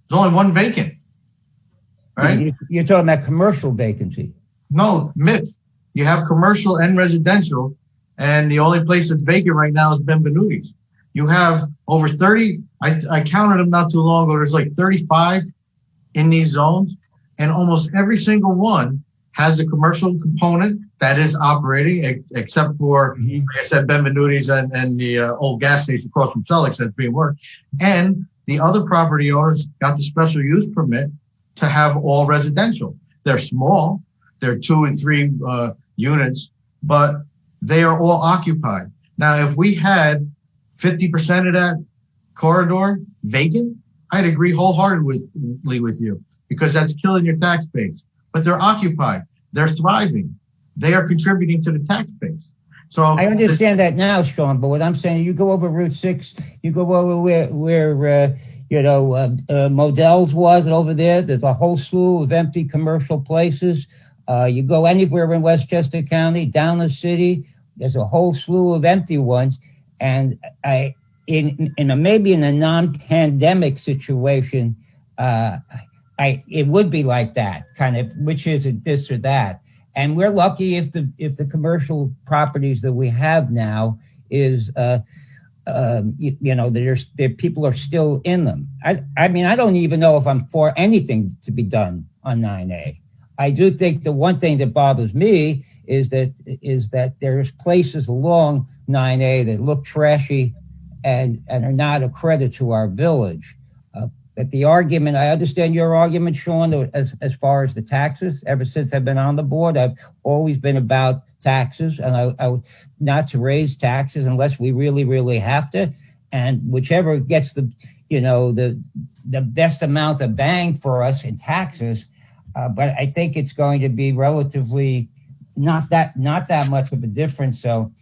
There's only one vacant, right? You're talking about commercial vacancy. No, mixed. You have commercial and residential, and the only place that's vacant right now is Benvenuti's. You have over 30, I counted them not too long ago, there's like 35 in these zones, and almost every single one has a commercial component that is operating, except for, like I said, Benvenuti's and the old gas station across from Celix that's being worked. And the other property owners got the special use permit to have all residential. They're small, they're 2 and 3 units, but they are all occupied. Now, if we had 50% of that corridor vacant, I'd agree wholeheartedly with you, because that's killing your tax base. But they're occupied. They're thriving. They are contributing to the tax base. So I understand that now, Sean, but what I'm saying, you go over Route 6, you go over where Modell's was, and over there's a whole slew of empty commercial places. You go anywhere in Westchester County, down the city, there's a whole slew of empty ones. And maybe in a non-pandemic situation, it would be like that, kind of, which is it this or that. And we're lucky if the commercial properties that we have now is, people are still in them. I mean, I don't even know if I'm for anything to be done on 9A. I do think the one thing that bothers me is that there's places along 9A that look trashy and are not a credit to our village. But the argument, I understand your argument, Sean, as far as the taxes. Ever since I've been on the board, I've always been about taxes, and I not to raise taxes unless we really, really have to. And whichever gets the best amount of bang for us in taxes. But I think it's going to be relatively not that much of a difference. So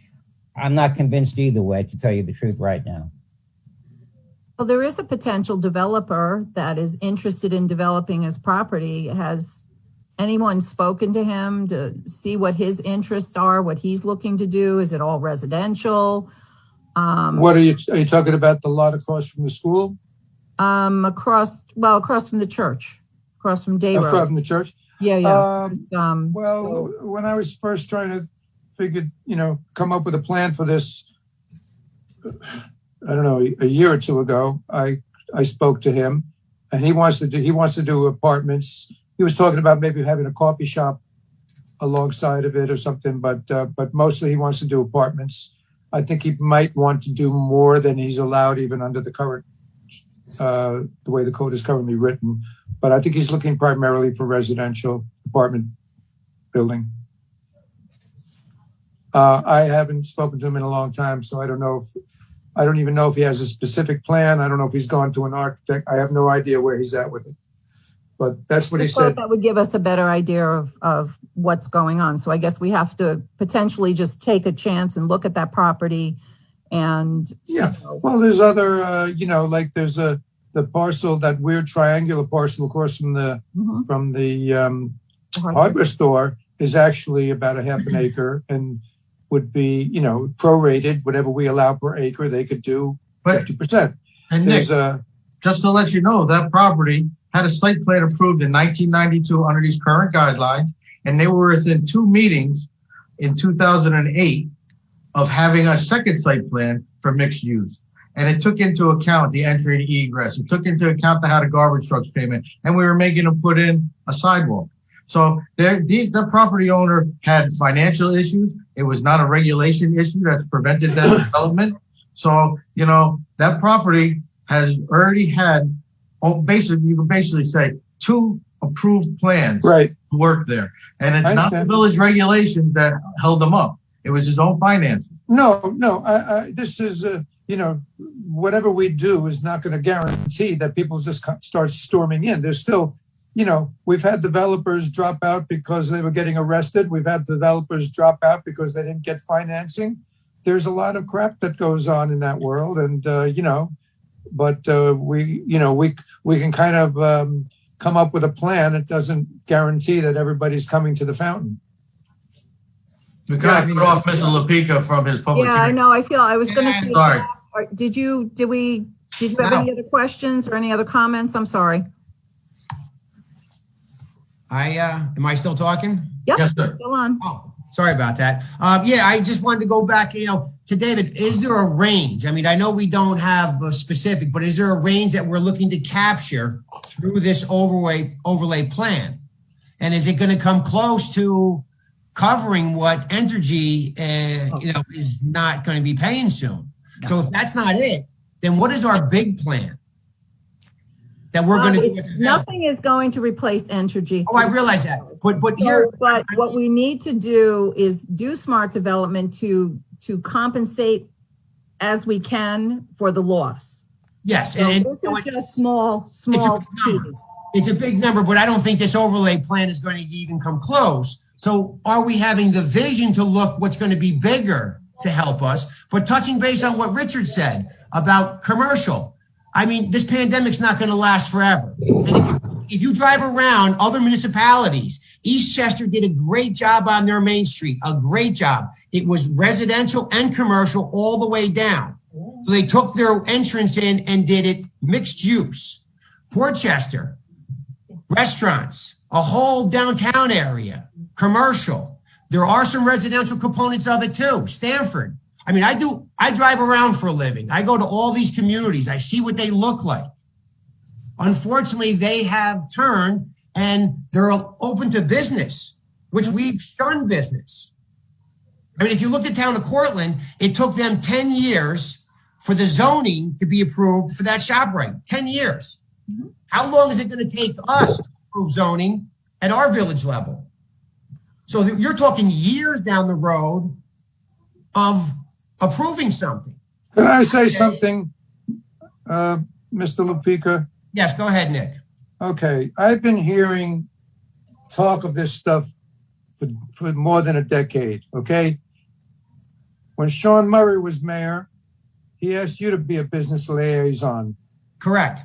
I'm not convinced either way, to tell you the truth right now. Well, there is a potential developer that is interested in developing his property. Has anyone spoken to him to see what his interests are, what he's looking to do? Is it all residential? What are you talking about? The lot across from the school? Across from the church, across from Day Road. Across from the church? Yeah. When I was first trying to come up with a plan for this, I don't know, a year or two ago, I spoke to him, and he wants to do apartments. He was talking about maybe having a coffee shop alongside of it or something, but mostly he wants to do apartments. I think he might want to do more than he's allowed, even under the current, the way the code is currently written. But I think he's looking primarily for residential apartment building. I haven't spoken to him in a long time, so I don't even know if he has a specific plan. I don't know if he's gone to an architect. I have no idea where he's at with it. But that's what he said. That would give us a better idea of what's going on. So I guess we have to potentially just take a chance and look at that property. And well, there's other, like there's the parcel, that weird triangular parcel across from the hardware store is actually about a half an acre and would be, prorated. Whatever we allow per acre, they could do 50%. And Nick, just to let you know, that property had a site plan approved in 1992 under these current guidelines, and they were within 2 meetings in 2008 of having a second site plan for mixed use. And it took into account the entry and egress. It took into account how the garbage trucks came in, and we were making them put in a sidewalk. So the property owner had financial issues. It was not a regulation issue that's prevented that development. So, that property has already had, you can basically say 2 approved plans to work there. And it's not the village regulations that held them up. It was his own finances. No, this is, whatever we do is not going to guarantee that people just start storming in. There's still, we've had developers drop out because they were getting arrested. We've had developers drop out because they didn't get financing. There's a lot of crap that goes on in that world. And, we can kind of come up with a plan. It doesn't guarantee that everybody's coming to the fountain. We kind of cut off Mr. LaPica from his public Yeah, I hearing. know. I was going to say, Sorry. did you have any other questions or any other comments? I'm sorry. Am I still talking? Yep, Yes, sir. still on. Oh, sorry about that. I just wanted to go back, to David. Is there a range? I mean, I know we don't have a specific, but is there a range that we're looking to capture through this overlay plan? And is it going to come close to covering what Entergy, is not going to be paying soon? So if that's not it, then what is our big plan that we're going to do? Nothing is going to replace Entergy. Oh, I realize that. But what we need to do is do smart development to compensate as we can for the loss. yes, So and this is just small pieces. it's a big number, but I don't think this overlay plan is going to even come close. So are we having the vision to look what's going to be bigger to help us? But touching base on what Richard said about commercial, I mean, this pandemic's not going to last forever. And if you drive around other municipalities, Eastchester did a great job on their main street, a great job. It was residential and commercial all the way down. So they took their entrance in and did it mixed use. Portchester, restaurants, a whole downtown area, commercial. There are some residential components of it too. Stanford. I mean, I drive around for a living. I go to all these communities. I see what they look like. Unfortunately, they have turned and they're open to business, which we've shunned business. I mean, if you look at town of Cortland, it took them 10 years for the zoning to be approved for that ShopRite. 10 years. How long is it going to take us to approve zoning at our village level? So you're talking years down the road of approving something. Can I say something, Mr. LaPica? Yes, go ahead, Nick. Okay, I've been hearing talk of this stuff for more than a decade, okay? When Sean Murray was mayor, he asked you to be a business liaison. Correct.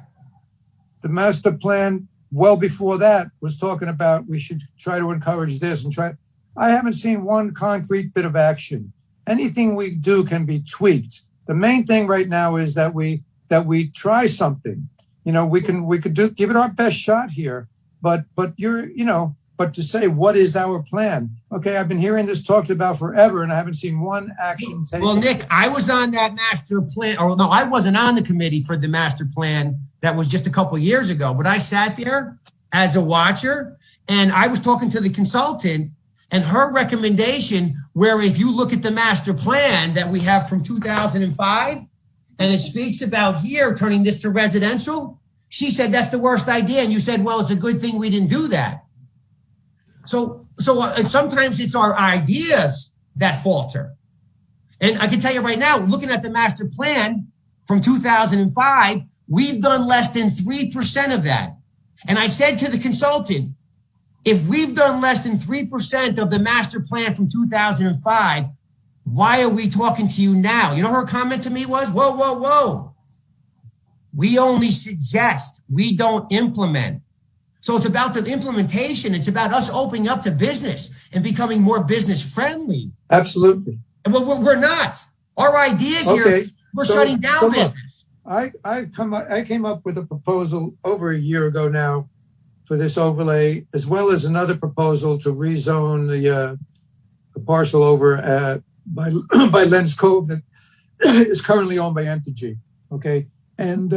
The master plan, well before that, was talking about we should try to encourage this and try. I haven't seen one concrete bit of action. Anything we do can be tweaked. The main thing right now is that we try something. We could give it our best shot here, but to say what is our plan? Okay, I've been hearing this talked about forever, and I haven't seen one action taken. Well, Nick, I was on that master plan, or no, I wasn't on the committee for the master plan. That was just a couple of years ago, but I sat there as a watcher, and I was talking to the consultant, and her recommendation, where if you look at the master plan that we have from 2005, and it speaks about here turning this to residential, she said that's the worst idea. And you said, well, it's a good thing we didn't do that. So sometimes it's our ideas that falter. And I can tell you right now, looking at the master plan from 2005, we've done less than 3% of that. And I said to the consultant, if we've done less than 3% of the master plan from 2005, why are we talking to you now? You know, her comment to me was, whoa, whoa, whoa. We only suggest, we don't implement. So it's about the implementation. It's about us opening up to business and becoming more business friendly. Absolutely. And we're not. Our ideas here, we're shutting down business. I came up with a proposal over a year ago now for this overlay, as well as another proposal to rezone the parcel over by Lens Cove that is currently owned by Entergy. Okay, and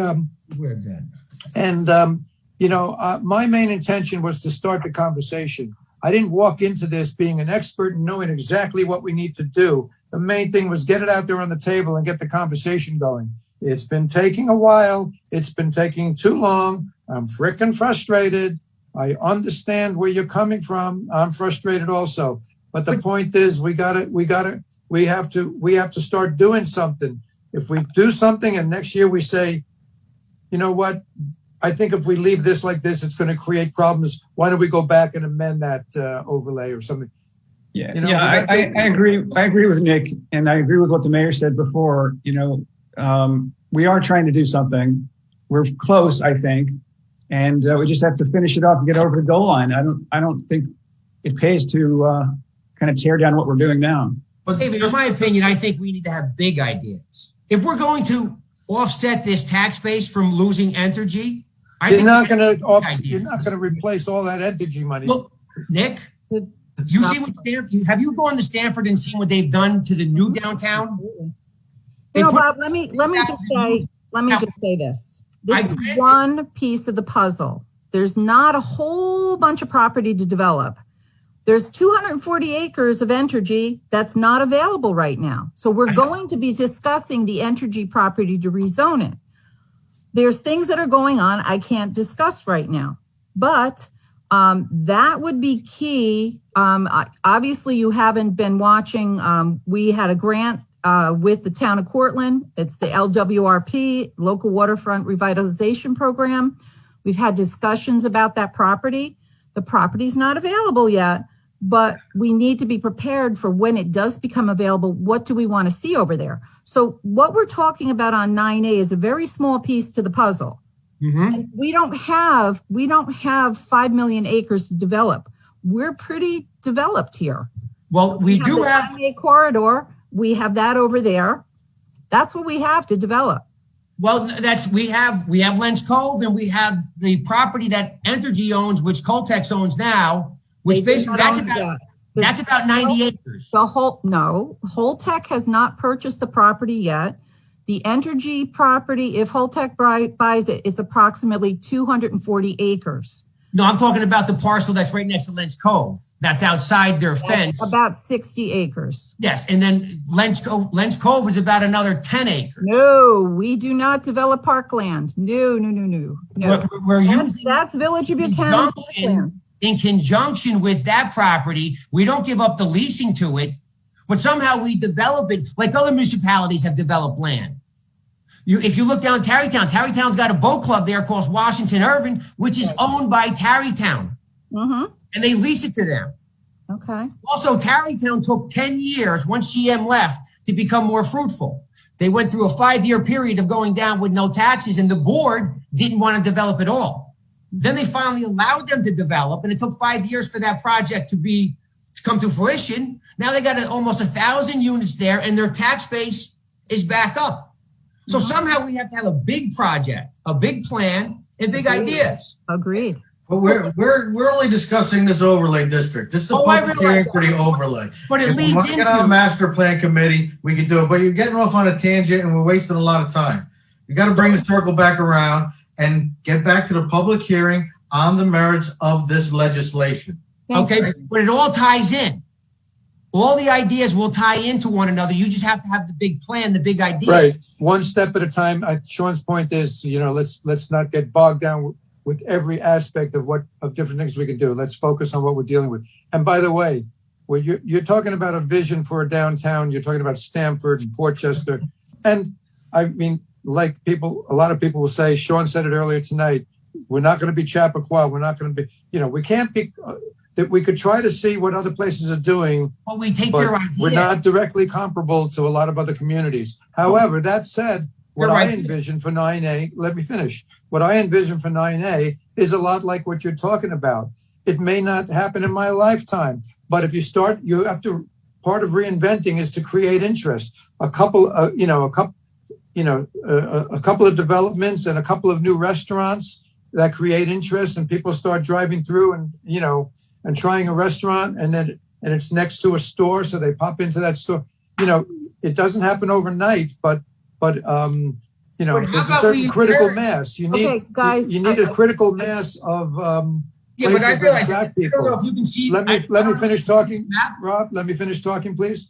my main intention was to start the conversation. I didn't walk into this being an expert and knowing exactly what we need to do. The main thing was get it out there on the table and get the conversation going. It's been taking a while. It's been taking too long. I'm freaking frustrated. I understand where you're coming from. I'm frustrated also. But the point is, we gotta we have to start doing something. If we do something and next year we say, you know what, I think if we leave this like this, it's going to create problems. Why don't we go back and amend that overlay or something? Yeah, You know, I agree. I agree with Nick, and I agree with what the mayor said before. You know, we are trying to do something. We're close, I think, and we just have to finish it off and get over the goal line. I don't think it pays to kind of tear down what we're doing now. But David, in my opinion, I think we need to have big ideas. If we're going to offset this tax base from losing Entergy, you're not going to replace all that Entergy money. Look, Nick, you see what have you gone to Stanford and seen what they've done to the new downtown? You know, Bob, let me just say this. This is one piece of the puzzle. There's not a whole bunch of property to develop. There's 240 acres of Entergy that's not available right now. So we're going to be discussing the Entergy property to rezone it. There's things that are going on I can't discuss right now, but that would be key. Obviously, you haven't been watching. We had a grant with the town of Cortland. It's the LWRP, Local Waterfront Revitalization Program. We've had discussions about that property. The property's not available yet, but we need to be prepared for when it does become available. What do we want to see over there? So what we're talking about on 9A is a very small piece to the puzzle. Mm-hmm. We don't have 5 million acres to develop. We're pretty developed here. Well, we do have 9A corridor. We have that over there. That's what we have to develop. Well, we have Lens Cove, and we have the property that Entergy owns, which Coltex owns now, which basically that's about 90 acres. Holtec has not purchased the property yet. The Entergy property, if Holtec buys it, it's approximately 240 acres. No, I'm talking about the parcel that's right next to Lens Cove. That's outside their fence. About 60 acres. Yes, and then Lens Cove is about another 10 acres. No, we do not develop parkland. No. We're using that's Village of Buchanan. In conjunction with that property, we don't give up the leasing to it, but somehow we develop it like other municipalities have developed land. If you look down Tarrytown, Tarrytown's got a boat club there called Washington Irving, which is owned by Tarrytown. Mm-hmm. And they lease it to them. Okay. Also, Tarrytown took 10 years once GM left to become more fruitful. They went through a 5-year period of going down with no taxes, and the board didn't want to develop at all. Then they finally allowed them to develop, and it took 5 years for that project to come to fruition. Now they got almost 1,000 units there, and their tax base is back up. So somehow we have to have a big project, a big plan, and big ideas. Agreed. But we're only discussing this overlay district. This is the public hearing for the overlay. But it leads into get on a master plan committee, we can do it. But you're getting off on a tangent, and we're wasting a lot of time. You got to bring the circle back around and get back to the public hearing on the merits of this legislation. Okay, but it all ties in. All the ideas will tie into one another. You just have to have the big plan, the big idea. Right, one step at a time. Sean's point is, let's not get bogged down with every aspect of different things we can do. Let's focus on what we're dealing with. And by the way, when you're talking about a vision for a downtown, you're talking about Stamford and Portchester, and I mean, like a lot of people will say, Sean said it earlier tonight, we're not going to be Chappaqua. We're not going to be, we can't be. That we could try to see what other places are doing, but their idea. We're not directly comparable to a lot of other communities. However, that said, what I envision for 9A, let me finish. What I envision for 9A is a lot like what you're talking about. It may not happen in my lifetime, but if you start, you have to. Part of reinventing is to create interest. A couple of developments and a couple of new restaurants that create interest, and people start driving through and trying a restaurant, and it's next to a store, so they pop into that store. It doesn't happen overnight, but there's a certain critical mass. You need a critical mass of but I realize I don't know if you can see. Let me finish talking, Rob. Let me finish talking, please.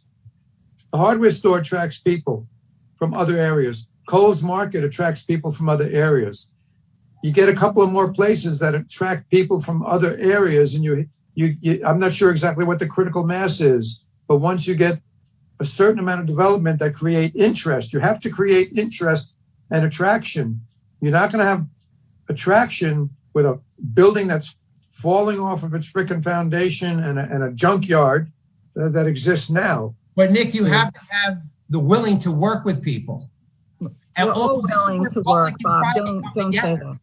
The hardware store attracts people from other areas. Kohl's Market attracts people from other areas. You get a couple of more places that attract people from other areas, and I'm not sure exactly what the critical mass is, but once you get a certain amount of development that create interest. You have to create interest and attraction. You're not going to have attraction with a building that's falling off of its frickin' foundation and a junkyard that exists now. But Nick, you have to have the willing to work with people. We're all willing to work, Bob. Don't say that.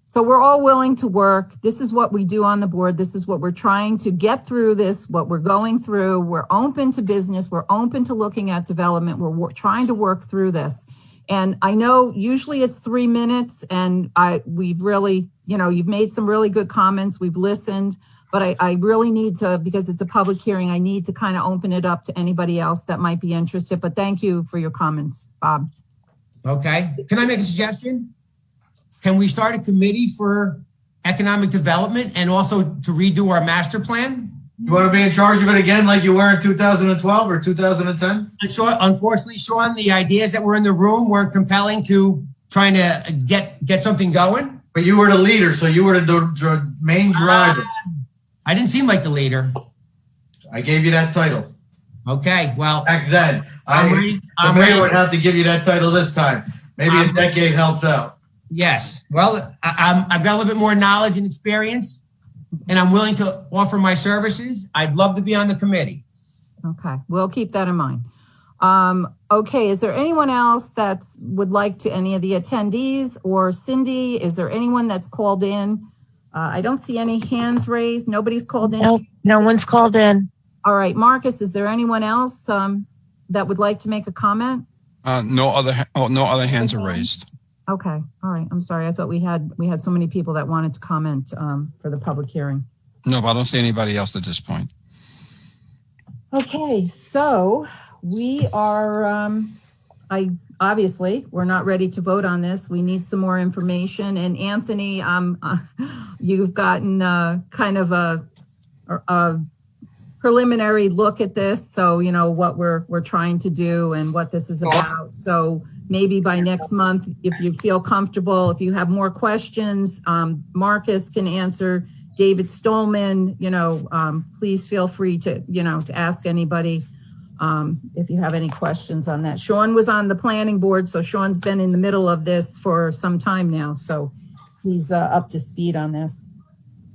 So we're all willing to work. This is what we do on the board. This is what we're trying to get through this, what we're going through. We're open to business. We're open to looking at development. We're trying to work through this. And I know usually it's 3 minutes, and we've really, you've made some really good comments. We've listened, but I really need to, because it's a public hearing, I need to kind of open it up to anybody else that might be interested. But thank you for your comments, Bob. Okay. Can I make a suggestion? Can we start a committee for economic development and also to redo our master plan? You want to be in charge of it again like you were in 2012 or 2010? And so, unfortunately, Sean, the ideas that were in the room were compelling to trying to get something going. But you were the leader, so you were the main driver. I didn't seem like the leader. I gave you that title. Okay, well. Back then. The mayor would have to give you that title this time. Maybe a decade helps out. Yes. Well, I've got a little bit more knowledge and experience, and I'm willing to offer my services. I'd love to be on the committee. Okay, we'll keep that in mind. Okay, is there anyone else that would like to, any of the attendees or Cindy, is there anyone that's called in? I don't see any hands raised. Nobody's called in. No one's called in. All right, Marcus, is there anyone else that would like to make a comment? No other hands are raised. Okay, all right. I'm sorry. I thought we had so many people that wanted to comment for the public hearing. No, but I don't see anybody else at this point. Okay, so we are, obviously, we're not ready to vote on this. We need some more information. And Anthony, you've gotten kind of a preliminary look at this. So, what we're trying to do and what this is about. So maybe by next month, if you feel comfortable, if you have more questions, Marcus can answer. David Stolman, please feel free to, to ask anybody if you have any questions on that. Sean was on the planning board, so Sean's been in the middle of this for some time now, so he's up to speed on this.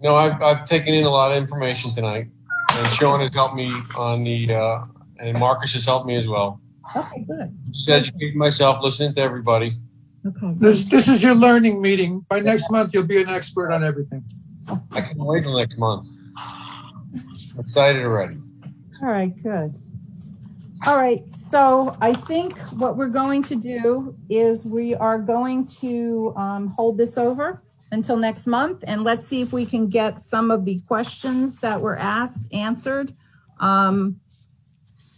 No, I've taken in a lot of information tonight, and Sean has helped me on and Marcus has helped me as well. Okay, good. Just educating myself, listening to everybody. Okay. This is your learning meeting. By next month, you'll be an expert on everything. I can't wait till next month. I'm excited already. All right, good. All right, so I think what we're going to do is we are going to hold this over until next month, and let's see if we can get some of the questions that were asked answered.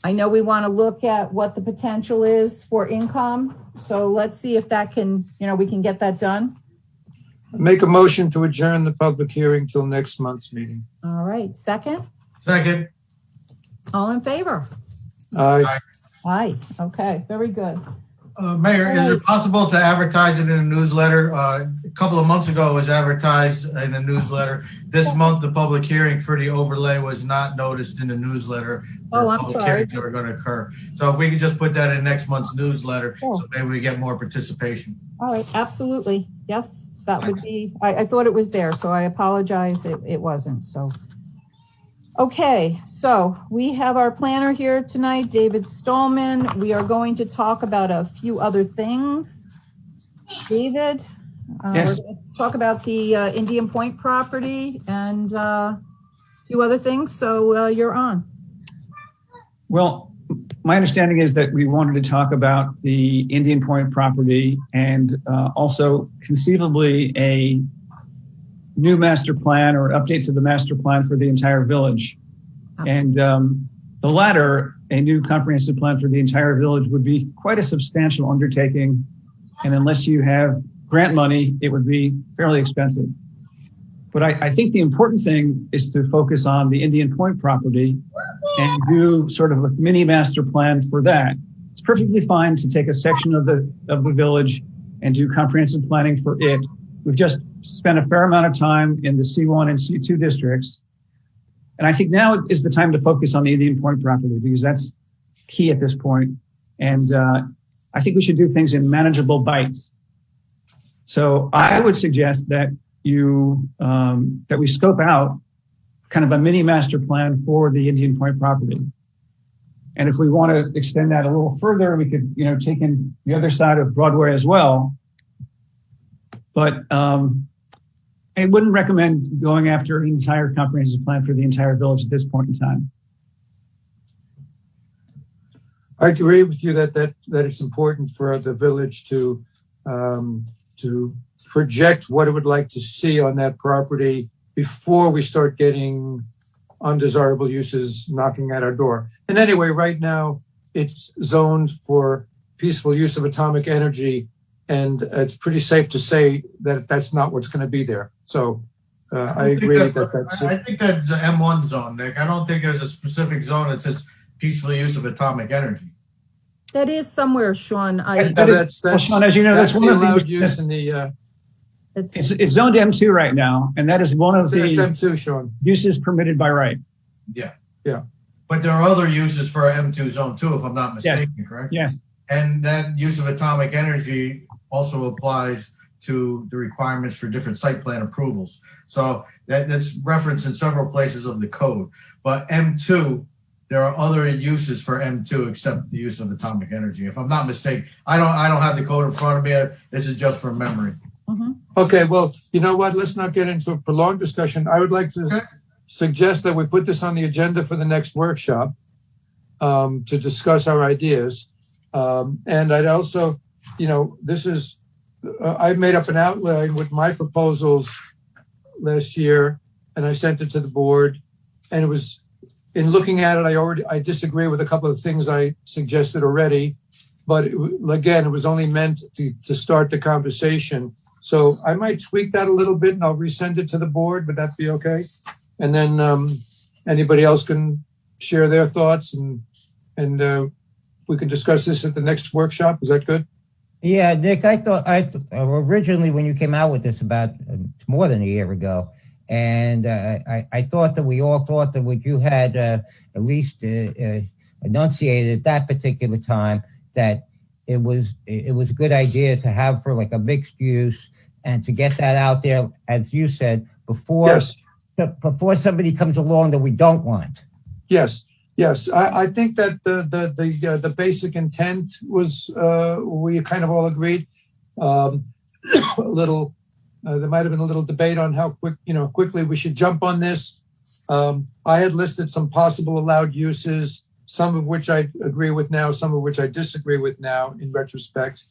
I know we want to look at what the potential is for income, so let's see if that can, we can get that done. Make a motion to adjourn the public hearing till next month's meeting. All right, second? Second. All in favor? Aye. Aye, okay, very good. Mayor, is it possible to advertise it in a newsletter? A couple of months ago, it was advertised in a newsletter. This month, the public hearing for the overlay was not noticed in the newsletter. Oh, I'm public sorry. hearings that are going to occur. So if we could just put that in next month's newsletter, Sure. so maybe we get more participation. All right, absolutely. Yes, that would be, I thought it was there, so I apologize. It wasn't, so. Okay, so we have our planner here tonight, David Stolman. We are going to talk about a few other things. David, Yes. we're going to talk about the Indian Point property and a few other things, so you're on. Well, my understanding is that we wanted to talk about the Indian Point property and also conceivably a new master plan or update to the master plan for the entire village. And the latter, a new comprehensive plan for the entire village, would be quite a substantial undertaking. And unless you have grant money, it would be fairly expensive. But I think the important thing is to focus on the Indian Point property and do sort of a mini master plan for that. It's perfectly fine to take a section of the village and do comprehensive planning for it. We've just spent a fair amount of time in the C1 and C2 districts. And I think now is the time to focus on the Indian Point property because that's key at this point. And I think we should do things in manageable bites. So I would suggest that that we scope out kind of a mini master plan for the Indian Point property. And if we want to extend that a little further, we could, take in the other side of Broadway as well. But I wouldn't recommend going after an entire comprehensive plan for the entire village at this point in time. I agree with you that it's important for the village to project what it would like to see on that property before we start getting undesirable uses knocking at our door. And anyway, right now it's zoned for peaceful use of atomic energy, and it's pretty safe to say that that's not what's going to be there. So I agree that that's. I think that's the M1 zone, Nick. I don't think there's a specific zone that says peaceful use of atomic energy. That is somewhere, Sean. Sean, as you know, that's one of the use in the. It's zoned M2 right now, and that is one of the M2, Sean. Uses permitted by right. Yeah. Yeah. But there are other uses for M2 zone too, if I'm not mistaken, Yes. correct? Yes. And that use of atomic energy also applies to the requirements for different site plan approvals. So that's referenced in several places of the code. But M2, there are other uses for M2 except the use of atomic energy. If I'm not mistaken, I don't have the code in front of me. This is just from memory. Mm-hmm. Okay, well, you know what? Let's not get into a prolonged discussion. I would like to suggest that we put this on the agenda for the next workshop to discuss our ideas. And I'd also, this is, I made up an outline with my proposals last year, and I sent it to the board. And it was, in looking at it, I disagree with a couple of things I suggested already. But again, it was only meant to start the conversation. So I might tweak that a little bit and I'll resend it to the board. Would that be okay? And then anybody else can share their thoughts and we can discuss this at the next workshop. Is that good? Yeah, Nick, I thought originally when you came out with this about more than a year ago, and I thought that we all thought that what you had at least enunciated at that particular time, that it was a good idea to have for like a mixed use and to get that out there, as you said, before somebody comes along that we don't want. Yes. I think that the basic intent was we kind of all agreed. A little, there might have been a little debate on how quickly we should jump on this. I had listed some possible allowed uses, some of which I agree with now, some of which I disagree with now in retrospect.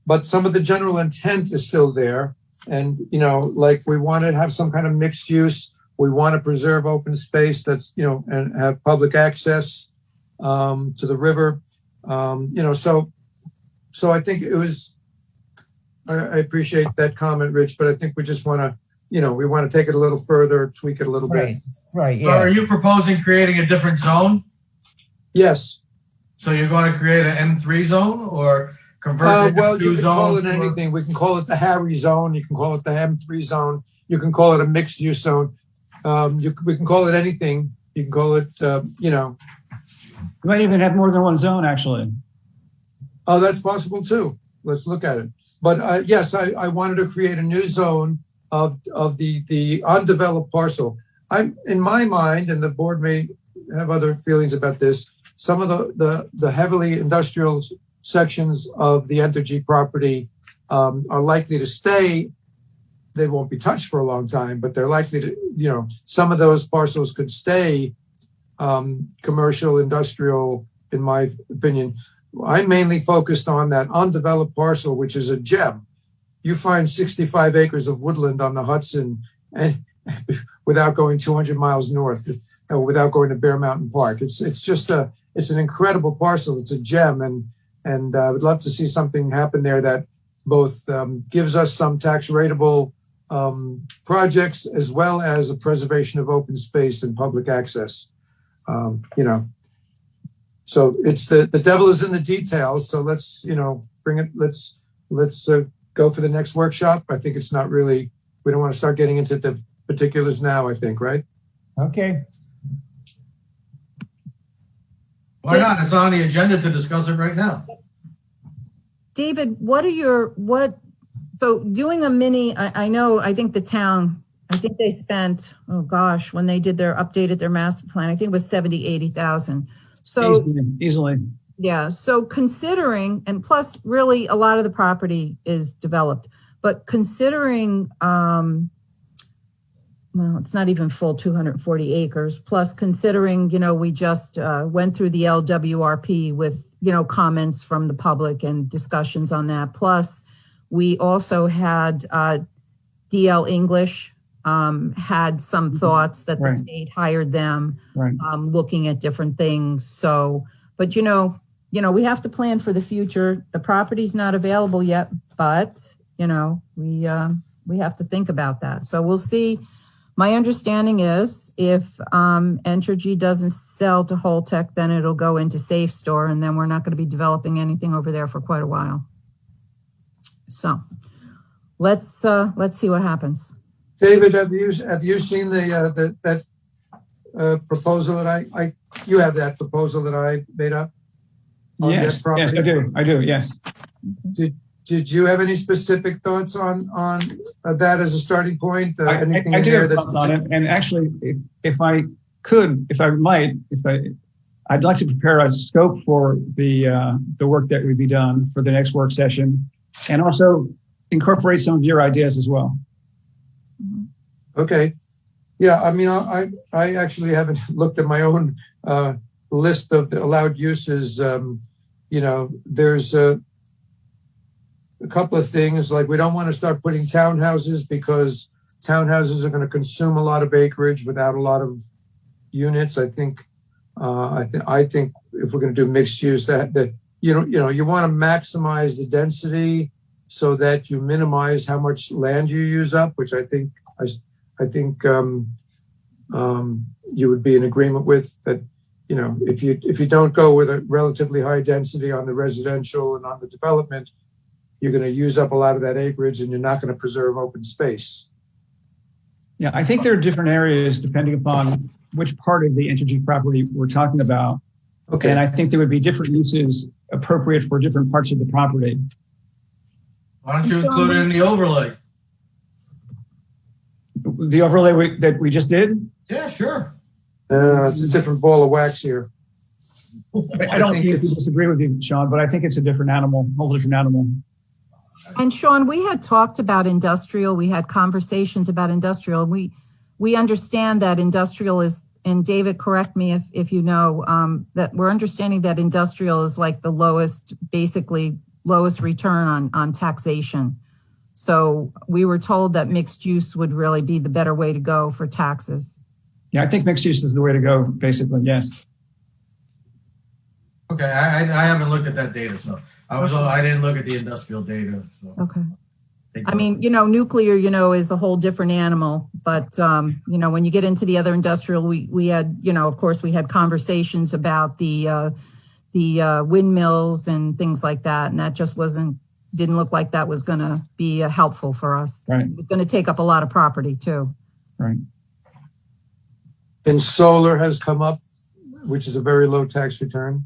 But some of the general intent is still there. And, like we want to have some kind of mixed use. We want to preserve open space that's, and have public access to the river. So I think it was, I appreciate that comment, Rich, but I think we just want to, we want to take it a little further, tweak it a little bit. Right, yeah. So are you proposing creating a different zone? Yes. So you're going to create an M3 zone or convert it to well, you M2 can zone? call it anything. We can call it the Harry zone. You can call it the M3 zone. You can call it a mixed use zone. We can call it anything. You can call it, You might even have more than one zone, actually. Oh, that's possible too. Let's look at it. But yes, I wanted to create a new zone of the undeveloped parcel. I'm in my mind, and the board may have other feelings about this. Some of the heavily industrial sections of the Entergy property are likely to stay. They won't be touched for a long time, but they're likely to, some of those parcels could stay commercial, industrial, in my opinion. I'm mainly focused on that undeveloped parcel, which is a gem. You find 65 acres of woodland on the Hudson and without going 200 miles north, without going to Bear Mountain Park. It's an incredible parcel. It's a gem. And I would love to see something happen there that both gives us some tax rateable projects as well as a preservation of open space and public access. So it's the devil is in the details. So let's, bring it. Let's go for the next workshop. I think it's not really, we don't want to start getting into the particulars now, I think, right? Okay. Why not? It's on the agenda to discuss it right now. David, so doing a mini, I think the town, I think they spent, oh gosh, when they updated their master plan, I think it was 70, 80,000. So Easily. yeah, so considering, and plus really a lot of the property is developed, but considering, well, it's not even full 240 acres, plus considering, we just went through the LWRP with, comments from the public and discussions on that. Plus, we also had DL English had some thoughts that the state hired them, looking at different things. So, but we have to plan for the future. The property's not available yet, but we have to think about that. So we'll see. My understanding is if Entergy doesn't sell to Holtec, then it'll go into Safe Store, and then we're not going to be developing anything over there for quite a while. So let's see what happens. David, have you seen that proposal that you have that proposal that I made up? Yes, I do. Yes. Did you have any specific thoughts on that as a starting point? Anything I in do there have that's thoughts on it. And actually, if I might, I'd like to prepare a scope for the work that would be done for the next work session, and also incorporate some of your ideas as well. Okay. Yeah, I mean, I actually haven't looked at my own list of the allowed uses. There's a couple of things, like we don't want to start putting townhouses because townhouses are going to consume a lot of acreage without a lot of units. I think if we're going to do mixed use, that you want to maximize the density so that you minimize how much land you use up, which I think you would be in agreement with that. If you don't go with a relatively high density on the residential and on the development, you're going to use up a lot of that acreage and you're not going to preserve open space. Yeah, I think there are different areas depending upon which part of the Entergy property we're talking about. Okay. And I think there would be different uses appropriate for different parts of the property. Why don't you include it in the overlay? The overlay that we just did? Yeah, sure. It's a different ball of wax here. I don't think you disagree with you, Sean, but I think it's a different animal, whole different animal. And Sean, we had talked about industrial. We had conversations about industrial. We understand that industrial is, and David, correct me if you know, that we're understanding that industrial is like the lowest return on taxation. So we were told that mixed use would really be the better way to go for taxes. Yeah, I think mixed use is the way to go, basically, yes. Okay, I haven't looked at that data, so I didn't look at the industrial data. So. Okay. I mean, nuclear, is a whole different animal, but when you get into the other industrial, we had, of course, we had conversations about the windmills and things like that, and that just didn't look like that was going to be helpful for us. Right. It was going to take up a lot of property too. Right. And solar has come up, which is a very low tax return.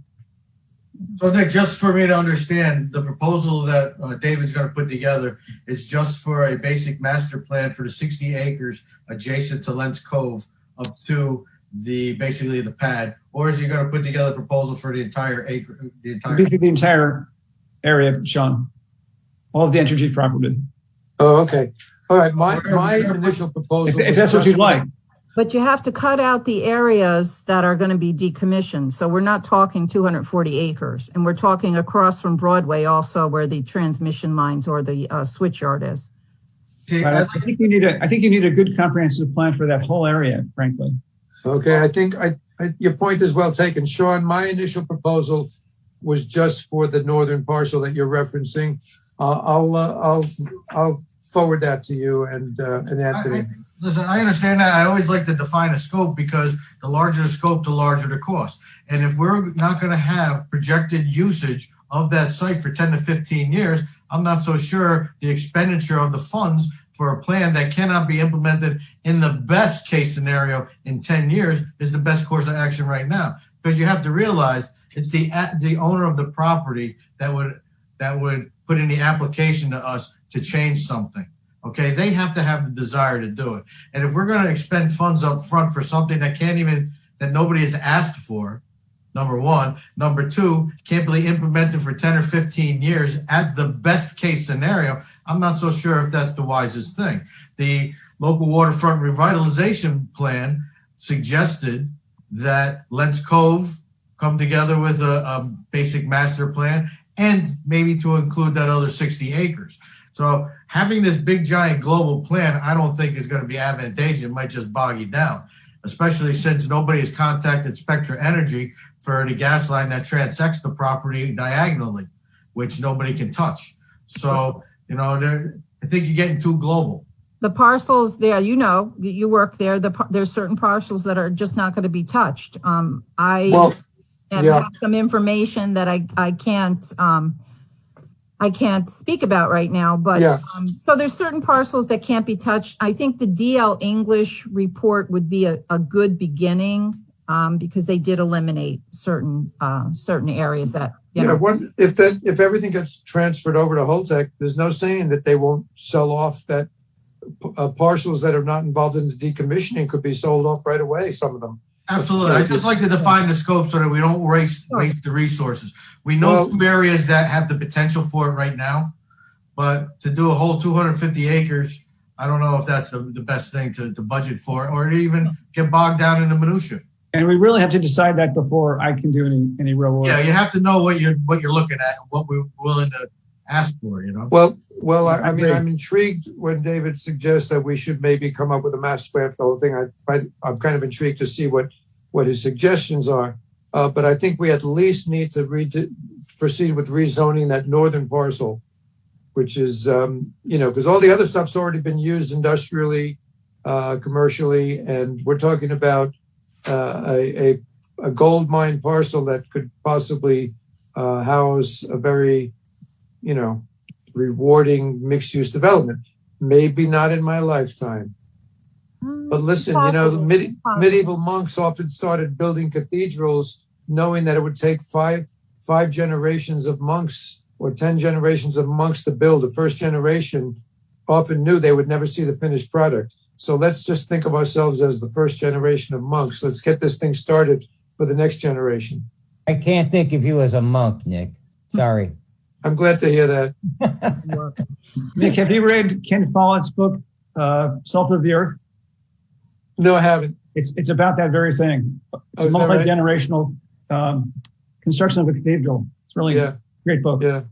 So Nick, just for me to understand, the proposal that David's going to put together is just for a basic master plan for the 60 acres adjacent to Lentz Cove up to basically the pad, or is he going to put together a proposal for the entire acre? The entire area, Sean. All of the Entergy property. Oh, okay. All right. My initial proposal. If that's what you'd like. But you have to cut out the areas that are going to be decommissioned. So we're not talking 240 acres, and we're talking across from Broadway also where the transmission lines or the switch yard is. I think you need a good comprehensive plan for that whole area, frankly. Okay, I think your point is well taken, Sean. My initial proposal was just for the northern parcel that you're referencing. I'll forward that to you and Anthony. Listen, I understand that. I always like to define a scope because the larger the scope, the larger the cost. And if we're not going to have projected usage of that site for 10 to 15 years, I'm not so sure the expenditure of the funds for a plan that cannot be implemented in the best case scenario in 10 years is the best course of action right now. Because you have to realize It's the owner of the property that would put in the application to us to change something. Okay, they have to have the desire to do it. And if we're going to expend funds up front for something that nobody has asked for, number one. Number two, can't be implemented for 10 or 15 years at the best case scenario, I'm not so sure if that's the wisest thing. The local waterfront revitalization plan suggested that Lents Cove come together with a basic master plan and maybe to include that other 60 acres. So having this big giant global plan, I don't think is going to be advantageous. It might just bog you down, especially since nobody has contacted Spectra Energy for the gas line that transects the property diagonally, which nobody can touch. So, you know, I think you're getting too global. The parcels there, you know, you work there, there's certain parcels that are just not going to be touched. I have some information that I can't speak about right now, but so there's certain parcels that can't be touched. I think the DL English report would be a good beginning because they did eliminate certain areas that, you know. If everything gets transferred over to Holtec, there's no saying that they won't sell off that parcels that are not involved in the decommissioning could be sold off right away, some of them. Absolutely. I just like to define the scope so that we don't waste the resources. We know two areas that have the potential for it right now, but to do a whole 250 acres, I don't know if that's the best thing to budget for, or to even get bogged down in the minutia. And we really have to decide that before I can do any real work. Yeah, you have to know what you're looking at and what we're willing to ask for, you know? Well, I mean, I'm intrigued when David suggests that we should maybe come up with a master plan for the whole thing. I'm kind of intrigued to see what his suggestions are. But I think we at least need to proceed with rezoning that northern parcel, which is, because all the other stuff's already been used industrially, commercially, and we're talking about a gold mine parcel that could possibly house a very, rewarding mixed-use development. Maybe not in my lifetime. But listen, medieval monks often started building cathedrals knowing that it would take five generations of monks or 10 generations of monks to build. The first generation often knew they would never see the finished product. So let's just think of ourselves as the first generation of monks. Let's get this thing started for the next generation. I can't think of you as a monk, Nick. Sorry. I'm glad to hear that. Nick, have you read Ken Follett's book, Salt of the Earth? No, I haven't. It's about that very thing. It's a multi-generational construction of a cathedral. It's really a great book. Yeah.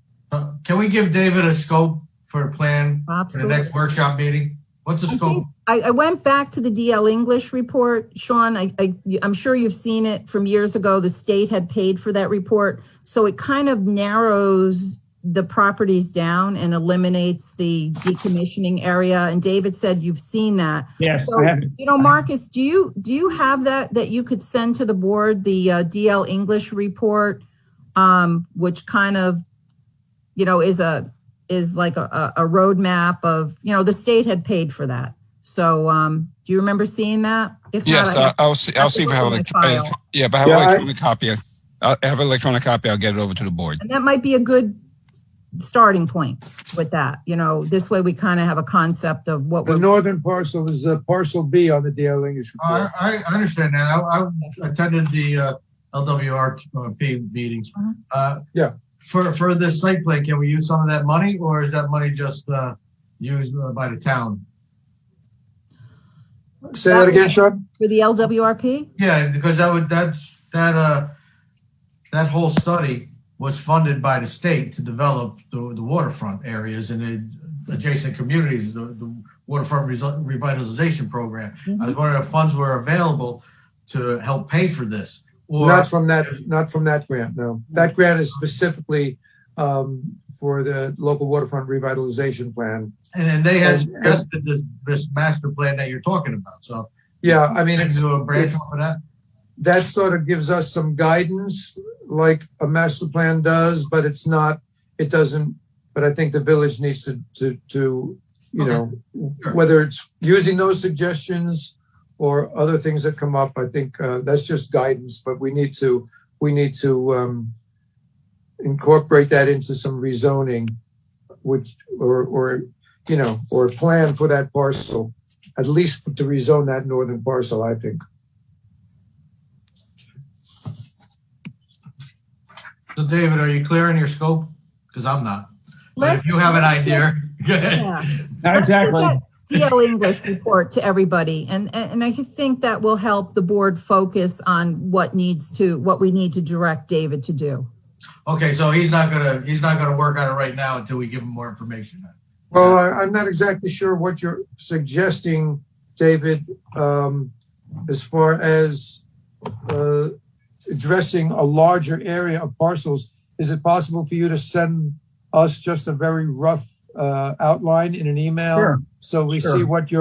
Can we give David a scope for a plan for the next workshop meeting? What's the scope? I went back to the DL English report, Sean. I'm sure you've seen it from years ago. The state had paid for that report. So it kind of narrows the properties down and eliminates the decommissioning area. And David said you've seen that. Yes, so, I have. Marcus, do you have that you could send to the board, the DL English report, which kind of, is like a roadmap of, the state had paid for that. So do you remember seeing that? If yes, not, I'll see if I have an electronic copy. I have an electronic copy. I'll get it over to the board. And that might be a good starting point with that. This way we kind of have a concept of what the northern parcel is parcel B on the DL English report. I understand that. I attended the LWRP meetings. For this site plan, can we use some of that money, or is that money just used by the town? Say that again, Sean. For the LWRP? Yeah, because that whole study was funded by the state to develop the waterfront areas and the adjacent communities, the waterfront revitalization program. Mm-hmm. I was wondering if funds were available to help pay for this. Or not from that grant. No, that grant is specifically for the local waterfront revitalization plan. And they had suggested this master plan that you're talking about. So yeah, I mean, it's do a branch off of that. That sort of gives us some guidance, like a master plan does, but it doesn't. But I think the village needs to whether it's using those suggestions or other things that come up. I think that's just guidance, but we need to we need to incorporate that into some rezoning, which, or a plan for that parcel, at least to rezone that northern parcel, I think. So David, are you clear in your scope? Because I'm not. But if you have an idea, go ahead. Yeah. Not exactly. DL English report to everybody. And I think that will help the board focus on what we need to direct David to do. Okay, so he's not gonna work on it right now until we give him more information. Well, I'm not exactly sure what you're suggesting, David, as far as addressing a larger area of parcels. Is it possible for you to send us just a very rough outline in an email? Sure. So we see what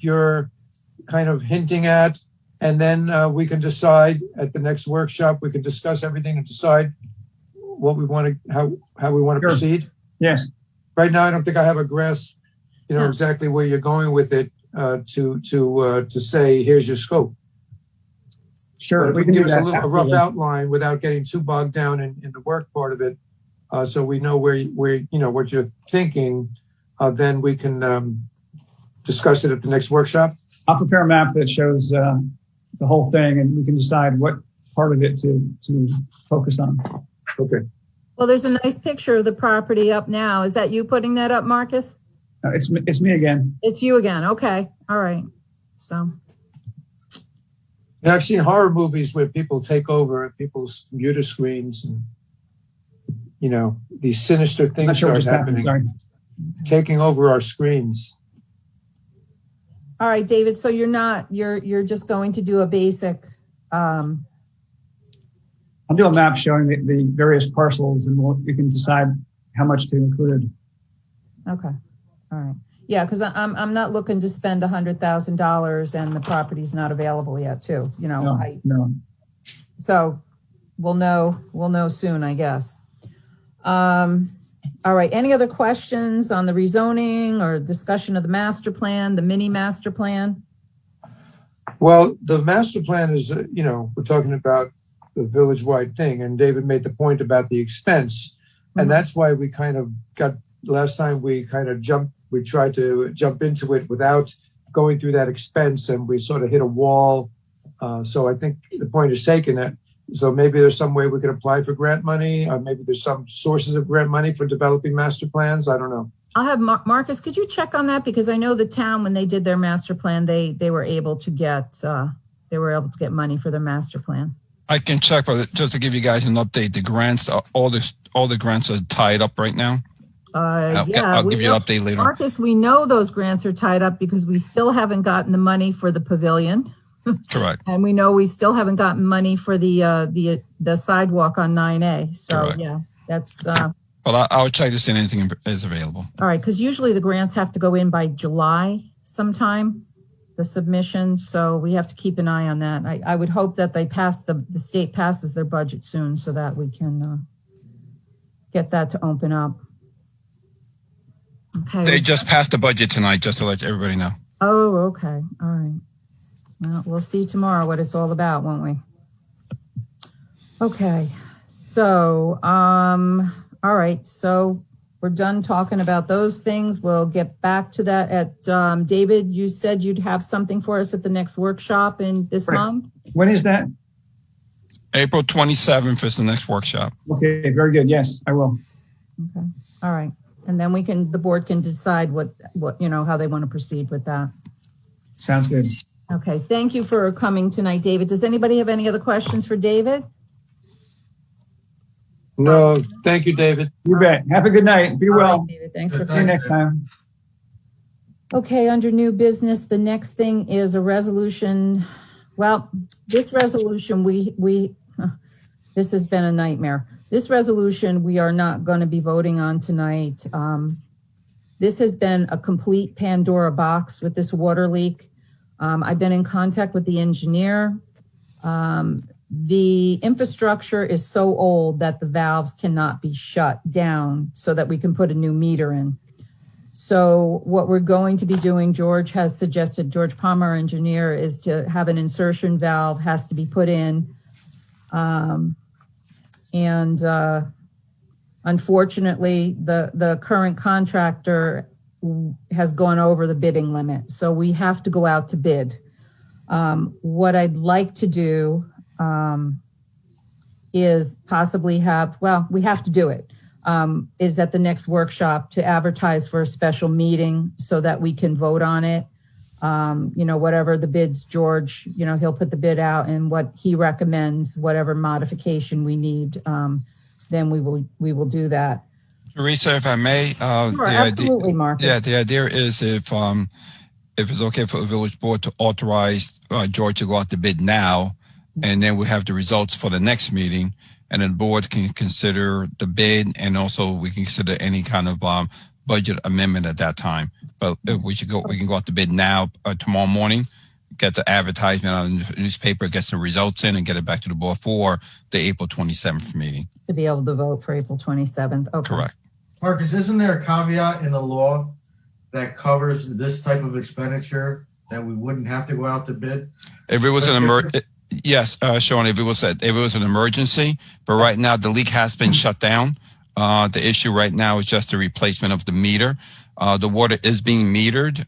you're kind of hinting at, and then we can decide at the next workshop. We can discuss everything and decide what we want to, how we want to proceed. Yes. Right now, I don't think I have a grasp, exactly where you're going with it to say, here's your scope. Sure. But if we can give us a rough outline without getting too bogged down in the work part of it, so we know where what you're thinking, then we can discuss it at the next workshop. I'll prepare a map that shows the whole thing, and we can decide what part of it to focus on. Okay. Well, there's a nice picture of the property up now. Is that you putting that up, Marcus? It's me again. It's you again. Okay. All right. So. And I've seen horror movies where people take over people's computer screens and, these sinister things start happening, taking over our screens. All right, David. So you're just going to do a basic. I'll do a map showing the various parcels, and we can decide how much to include. Okay. All right. Yeah, because I'm not looking to spend $100,000 and the property's not available yet, too. No. So we'll know soon, I guess. All right. Any other questions on the rezoning or discussion of the master plan, the mini master plan? Well, the master plan is, we're talking about the village-wide thing, and David made the point about the expense, and that's why we kind of last time we tried to jump into it without going through that expense, and we sort of hit a wall. So I think the point is taken. So maybe there's some way we could apply for grant money, or maybe there's some sources of grant money for developing master plans. I don't know. I'll have Marcus. Could you check on that? Because I know the town, when they did their master plan, they were able to get money for their master plan. I can check, but just to give you guys an update, the grants, all the grants are tied up right now. I'll give you an update later. Marcus, we know those grants are tied up because we still haven't gotten the money for the pavilion. Correct. And we know we still haven't gotten money for the sidewalk on 9A. So correct. Yeah, that's. Well, I'll check to see if anything is available. All right, because usually the grants have to go in by July sometime, the submission. So we have to keep an eye on that. I would hope that they pass the state passes their budget soon so that we can get that to open up. Okay. They just passed the budget tonight, just to let everybody know. Oh, okay. All right. Well, we'll see tomorrow what it's all about, won't we? Okay. So, all right. So we're done talking about those things. We'll get back to that at, David, you said you'd have something for us at the next workshop in this month? When is that? April 27th is the next workshop. Okay, very good. Yes, I will. Okay. All right. And then the board can decide what, how they want to proceed with that. Sounds good. Okay. Thank you for coming tonight, David. Does anybody have any other questions for David? No, thank you, David. You bet. Have a good night. Be well. Right, David. Thanks for See you next time. Okay, under new business, the next thing is a resolution. Well, this resolution, this has been a nightmare. This resolution, we are not going to be voting on tonight. This has been a complete Pandora box with this water leak. I've been in contact with the engineer. The infrastructure is so old that the valves cannot be shut down so that we can put a new meter in. So what we're going to be doing, George has suggested, George Palmer, our engineer, is to have an insertion valve has to be put in And unfortunately, the current contractor has gone over the bidding limit. So we have to go out to bid. What I'd like to do is possibly we have to do it, is at the next workshop to advertise for a special meeting so that we can vote on it. Whatever the bids, George, he'll put the bid out, and what he recommends, whatever modification we need, then we will do that. Teresa, if I may, Sure, absolutely, Marcus. Yeah, the idea is if it's okay for the village board to authorize George to go out to bid now, and then we have the results for the next meeting, and then the board can consider the bid, and also we can consider any kind of budget amendment at that time. But we can go out to bid now, tomorrow morning, get the advertisement on the newspaper, get some results in, and get it back to the board for the April 27th meeting. To be able to vote for April 27th. Okay. Correct. Marcus, isn't there a caveat in the law that covers this type of expenditure that we wouldn't have to go out to bid? If it was yes, Sean, if it was an emergency, but right now the leak has been shut down. The issue right now is just the replacement of the meter. The water is being metered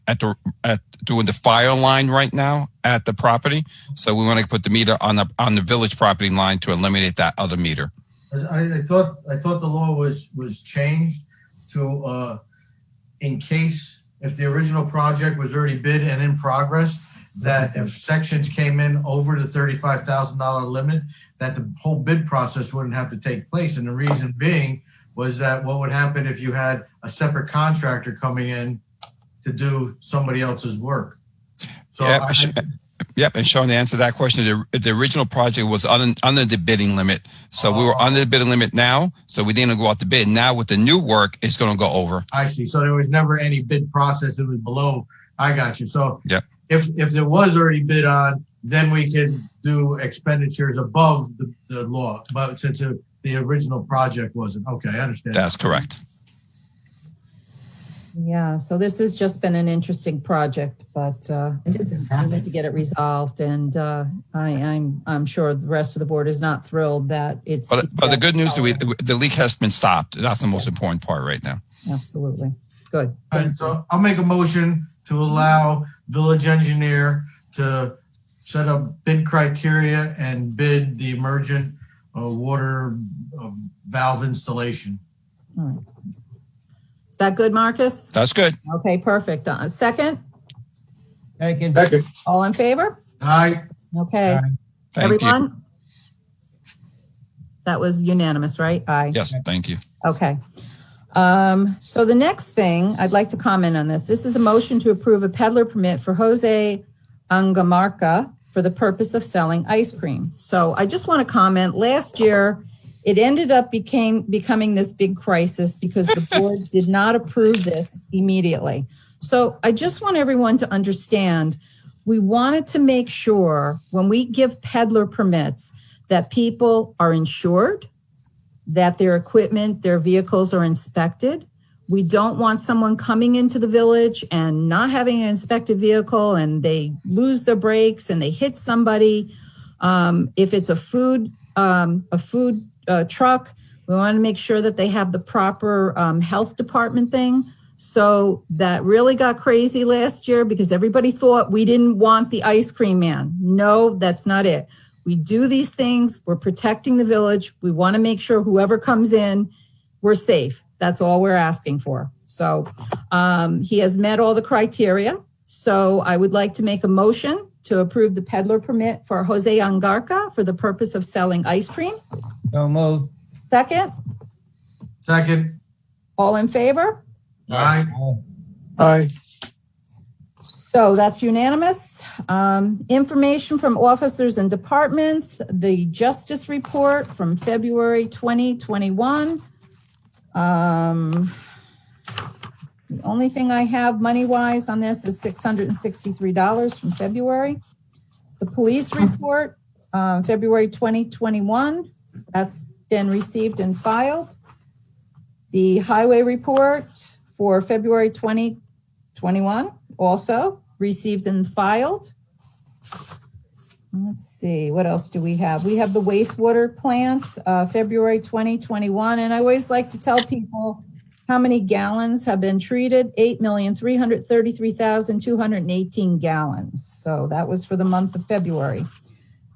doing the fire line right now at the property. So we want to put the meter on the village property line to eliminate that other meter. I thought the law was changed to in case if the original project was already bid and in progress, that if sections came in over the $35,000 limit, that the whole bid process wouldn't have to take place. And the reason being was that what would happen if you had a separate contractor coming in to do somebody else's work? So Yep, and Sean, to answer that question, the original project was under the bidding limit. So we were under the bidding limit now, so we didn't go out to bid. Now with the new work, it's going to go over. I see. So there was never any bid process. It was below. I got you. So yep. If there was already bid on, then we could do expenditures above the law. But since the original project wasn't. Okay, I understand. That's correct. Yeah, so this has just been an interesting project, but we need to get it resolved, and I'm sure the rest of the board is not thrilled that it's. But the good news is the leak has been stopped. That's the most important part right now. Absolutely, good. All right, so I'll make a motion to allow village engineer to set up bid criteria and bid the emergent water valve installation. All right. Is that good, Marcus? That's good. Okay, perfect. Second? Second. All in favor? Aye. Okay. Thank Everyone? you. That was unanimous, right? Aye. Yes, thank you. Okay. So the next thing, I'd like to comment on this. This is a motion to approve a peddler permit for Jose Angamarca for the purpose of selling ice cream. So I just want to comment, last year, it ended up becoming this big crisis because the board did not approve this immediately. So I just want everyone to understand, we wanted to make sure when we give peddler permits that people are insured, that their equipment, their vehicles are inspected. We don't want someone coming into the village and not having an inspected vehicle and they lose their brakes and they hit somebody. If it's a food truck, we want to make sure that they have the proper health department thing. So that really got crazy last year because everybody thought we didn't want the ice cream man. No, that's not it. We do these things. We're protecting the village. We want to make sure whoever comes in, we're safe. That's all we're asking for. So he has met all the criteria. So I would like to make a motion to approve the peddler permit for Jose Angarca for the purpose of selling ice cream. So moved. Second? Second. All in favor? Aye. Aye. So that's unanimous. Information from officers and departments, the justice report from February 2021. The only thing I have money-wise on this is $663 from February. The police report, February 2021, that's been received and filed. The highway report for February 2021, also received and filed. Let's see, what else do we have? We have the wastewater plant, February 2021. And I always like to tell people how many gallons have been treated, 8,333,218 gallons. So that was for the month of February.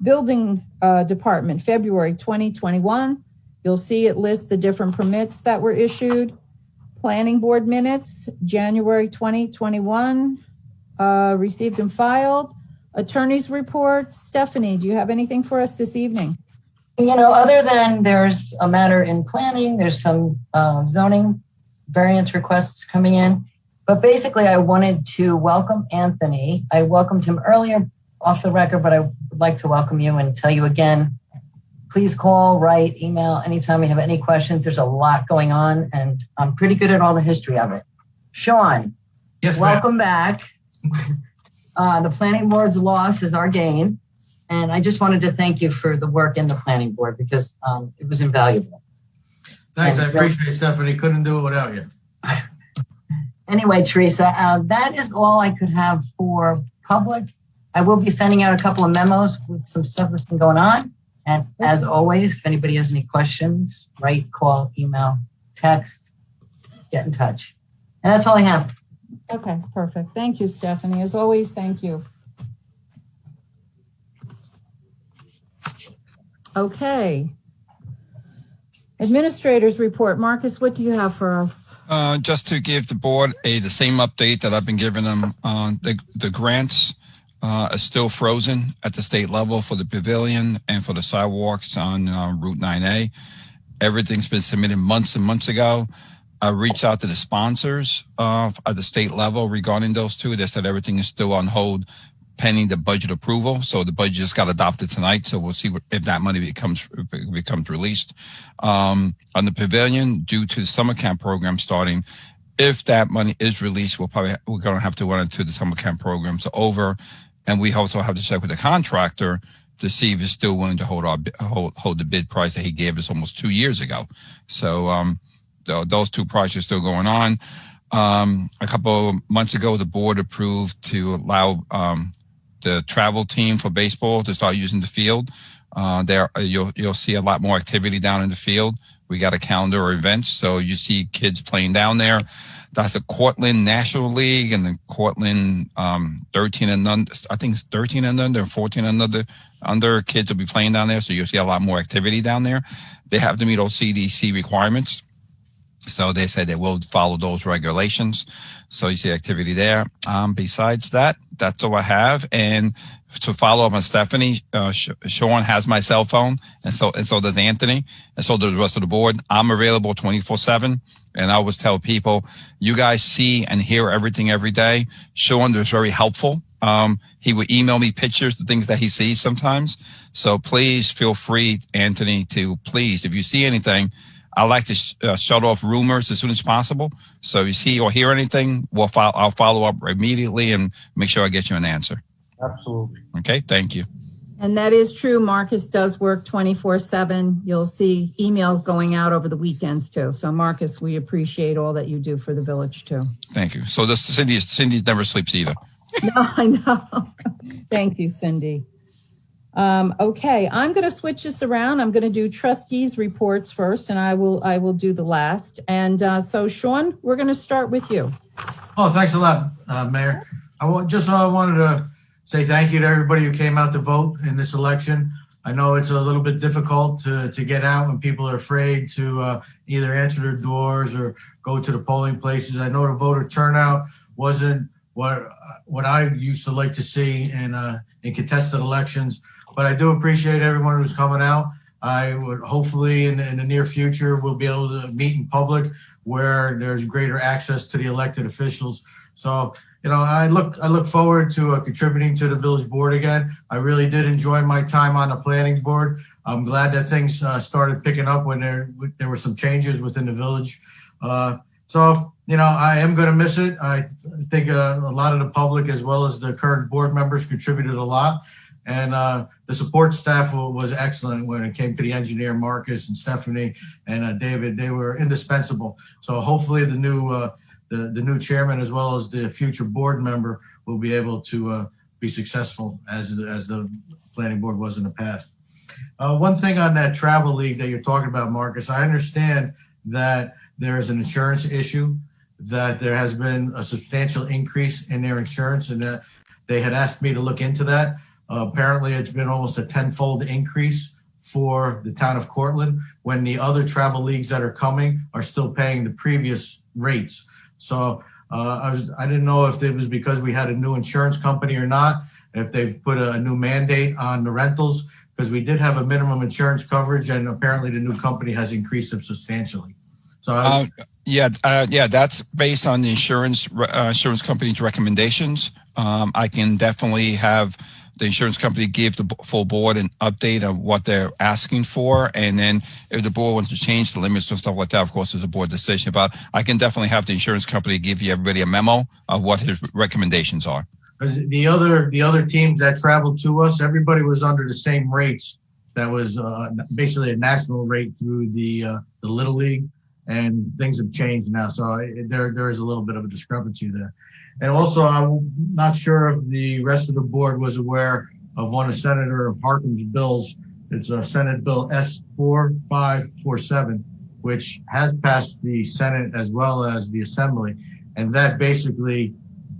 Building Department, February 2021. You'll see it lists the different permits that were issued. Planning Board minutes, January 2021, received and filed. Attorney's report. Stephanie, do you have anything for us this evening? Other than there's a matter in planning, there's some zoning variance requests coming in. But basically, I wanted to welcome Anthony. I welcomed him earlier off the record, but I would like to welcome you and tell you again, please call, write, email anytime you have any questions. There's a lot going on, and I'm pretty good at all the history of it. Sean, Yes, welcome back. The planning board's loss is our gain. And I just wanted to thank you for the work in the planning board because it was invaluable. Thanks, I appreciate it, Stephanie. Couldn't do it without you. Anyway, Teresa, that is all I could have for public. I will be sending out a couple of memos with some stuff that's been going on. And as always, if anybody has any questions, write, call, email, text, get in touch. And that's all I have. Okay, perfect. Thank you, Stephanie. As always, thank you. Okay. Administrators report. Marcus, what do you have for us? Just to give the board the same update that I've been giving them. The grants are still frozen at the state level for the pavilion and for the sidewalks on Route 9A. Everything's been submitted months and months ago. I reached out to the sponsors at the state level regarding those two. They said everything is still on hold pending the budget approval. So the budget just got adopted tonight. So we'll see if that money becomes released. On the pavilion, due to the summer camp program starting, if that money is released, we're going to have to run into the summer camp programs over. And we also have to check with the contractor to see if he's still willing to hold the bid price that he gave us almost 2 years ago. So those two projects are still going on. A couple of months ago, the board approved to allow the travel team for baseball to start using the field. There, you'll see a lot more activity down in the field. We got a calendar of events, so you see kids playing down there. That's the Cortland National League and the Cortland 13 and under. I think it's 13 and under, 14 and under kids will be playing down there. So you'll see a lot more activity down there. They have to meet all CDC requirements. So they said they will follow those regulations. So you see activity there. Besides that, that's all I have. And to follow up on Stephanie, Sean has my cell phone, and so does Anthony, and so does the rest of the board. I'm available 24/7. And I always tell people, you guys see and hear everything every day. Sean is very helpful. He would email me pictures, the things that he sees sometimes. So please feel free, Anthony, to please, if you see anything, I like to shut off rumors as soon as possible. So if you see or hear anything, I'll follow up immediately and make sure I get you an answer. Absolutely. Okay, thank you. And that is true. Marcus does work 24/7. You'll see emails going out over the weekends too. So Marcus, we appreciate all that you do for the village too. Thank you. So Cindy never sleeps either. No, I know. Thank you, Cindy. Okay, I'm going to switch this around. I'm going to do trustees reports first, and I will do the last. And so, Sean, we're going to start with you. Oh, thanks a lot, Mayor. I wanted to say thank you to everybody who came out to vote in this election. I know it's a little bit difficult to get out when people are afraid to either answer their doors or go to the polling places. I know the voter turnout wasn't what I used to like to see in contested elections. But I do appreciate everyone who's coming out. I would hopefully in the near future, we'll be able to meet in public where there's greater access to the elected officials. So, I look forward to contributing to the village board again. I really did enjoy my time on the planning board. I'm glad that things started picking up when there were some changes within the village. So, I am going to miss it. I think a lot of the public as well as the current board members contributed a lot. And the support staff was excellent when it came to the engineer, Marcus and Stephanie and David. They were indispensable. So hopefully the new chairman as well as the future board member will be able to be successful as the planning board was in the past. One thing on that travel league that you're talking about, Marcus, I understand that there is an insurance issue, that there has been a substantial increase in their insurance, and that they had asked me to look into that. Apparently, it's been almost a 10-fold increase for the town of Cortland, when the other travel leagues that are coming are still paying the previous rates. So I didn't know if it was because we had a new insurance company or not, if they've put a new mandate on the rentals, because we did have a minimum insurance coverage, and apparently the new company has increased it substantially. So yeah, that's based on the insurance company's recommendations. I can definitely have the insurance company give the full board an update of what they're asking for, and then if the board wants to change the limits and stuff like that, of course, it's a board decision. But I can definitely have the insurance company give everybody a memo of what his recommendations are. The other teams that traveled to us, everybody was under the same rates. That was basically a national rate through the Little League, and things have changed now. So there is a little bit of a discrepancy there. And also, I'm not sure if the rest of the board was aware of one of Senator Harkin's bills. It's Senate Bill S4547, which has passed the Senate as well as the Assembly. And that basically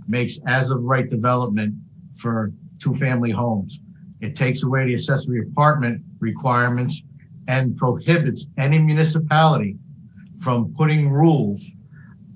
makes as of right development for two-family homes. It takes away the accessory apartment requirements and prohibits any municipality from putting rules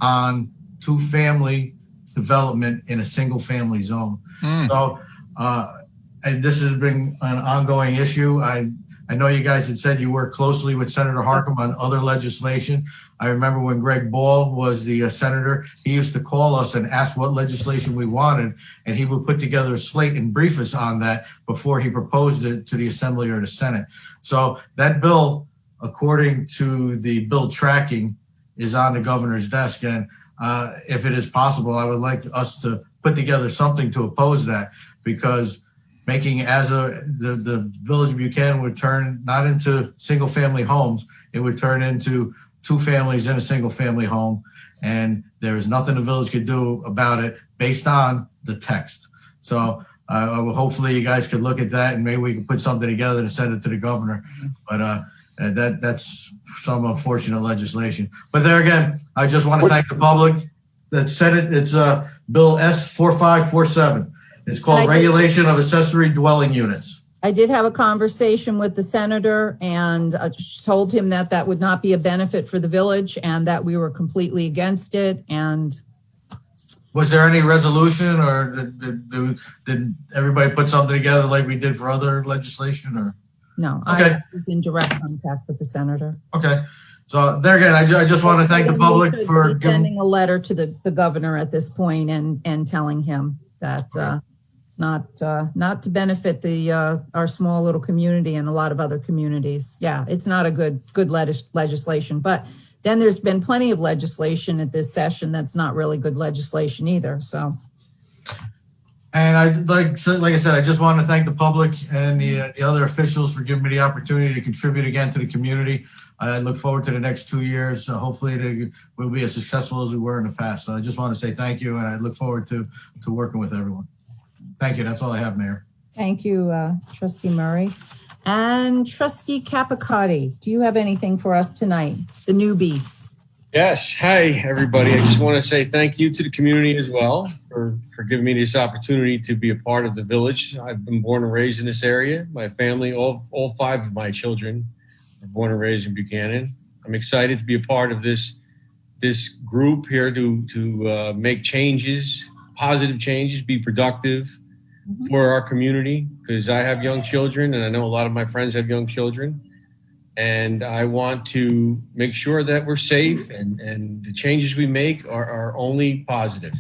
on two-family development in a single-family zone. So, and this has been an ongoing issue. I know you guys had said you worked closely with Senator Harkin on other legislation. I remember when Greg Ball was the senator, he used to call us and ask what legislation we wanted, and he would put together a slate and brief us on that before he proposed it to the Assembly or the Senate. So that bill, according to the bill tracking, is on the governor's desk. And if it is possible, I would like us to put together something to oppose that, because making the village of Buchanan would turn not into single family homes, it would turn into two families in a single family home. And there is nothing the village could do about it based on the text. So hopefully you guys could look at that, and maybe we can put something together to send it to the governor. But that's some unfortunate legislation. But there again, I just want to thank the public that said it. It's Bill S4547. It's called Regulation of Accessory Dwelling Units. I did have a conversation with the senator, and told him that that would not be a benefit for the village and that we were completely against it. And was there any resolution, or did everybody put something together like we did for other legislation? Or no, okay. I was in direct contact with the senator. Okay. So there again, I just want to thank the public for sending a letter to the governor at this point and telling him that it's not to benefit our small little community and a lot of other communities. Yeah, it's not a good legislation. But then there's been plenty of legislation at this session that's not really good legislation either. So. And I like I said, I just want to thank the public and the other officials for giving me the opportunity to contribute again to the community. I look forward to the next 2 years. Hopefully we'll be as successful as we were in the past. So I just want to say thank you, and I look forward to working with everyone. Thank you. That's all I have, Mayor. Thank you, Trustee Murray. And Trustee Capicotti, do you have anything for us tonight? The newbie. Yes. Hi, everybody. I just want to say thank you to the community as well for giving me this opportunity to be a part of the village. I've been born and raised in this area. My family, all 5 of my children were born and raised in Buchanan. I'm excited to be a part of this group here to make changes, positive changes, be productive for our community, because I have young children, and I know a lot of my friends have young children. And I want to make sure that we're safe, and the changes we make are only positive.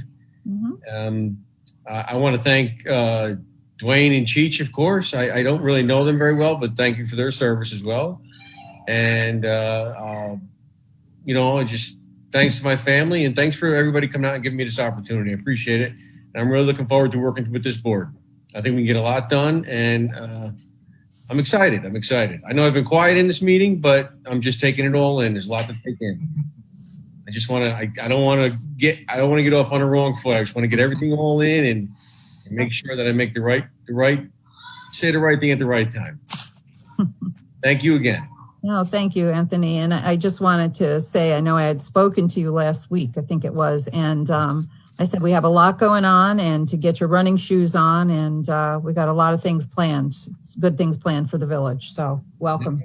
I want to thank Dwayne and Cheech, of course. I don't really know them very well, but thank you for their service as well. And, just thanks to my family, and thanks for everybody coming out and giving me this opportunity. I appreciate it. And I'm really looking forward to working with this board. I think we can get a lot done, and I'm excited. I know I've been quiet in this meeting, but I'm just taking it all in. There's a lot to take in. I don't want to get off on the wrong foot. I just want to get everything all in and make sure that I make say the right thing at the right time. Thank you again. No, thank you, Anthony. And I just wanted to say, I know I had spoken to you last week, I think it was, and I said we have a lot going on and to get your running shoes on, and we got a lot of things planned, good things planned for the village. So welcome.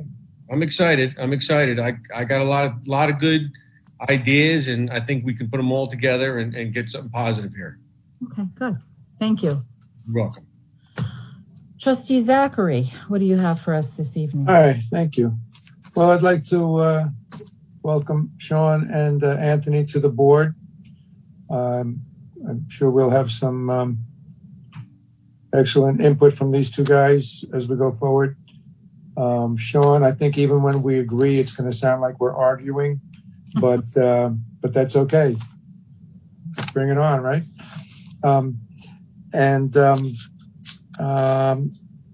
I'm excited. I got a lot of good ideas, and I think we can put them all together and get something positive here. Okay, good. Thank you. You're welcome. Trustee Zachary, what do you have for us this evening? All right, thank you. Well, I'd like to welcome Sean and Anthony to the board. I'm sure we'll have some excellent input from these two guys as we go forward. Sean, I think even when we agree, it's going to sound like we're arguing, but that's okay. Bring it on, right?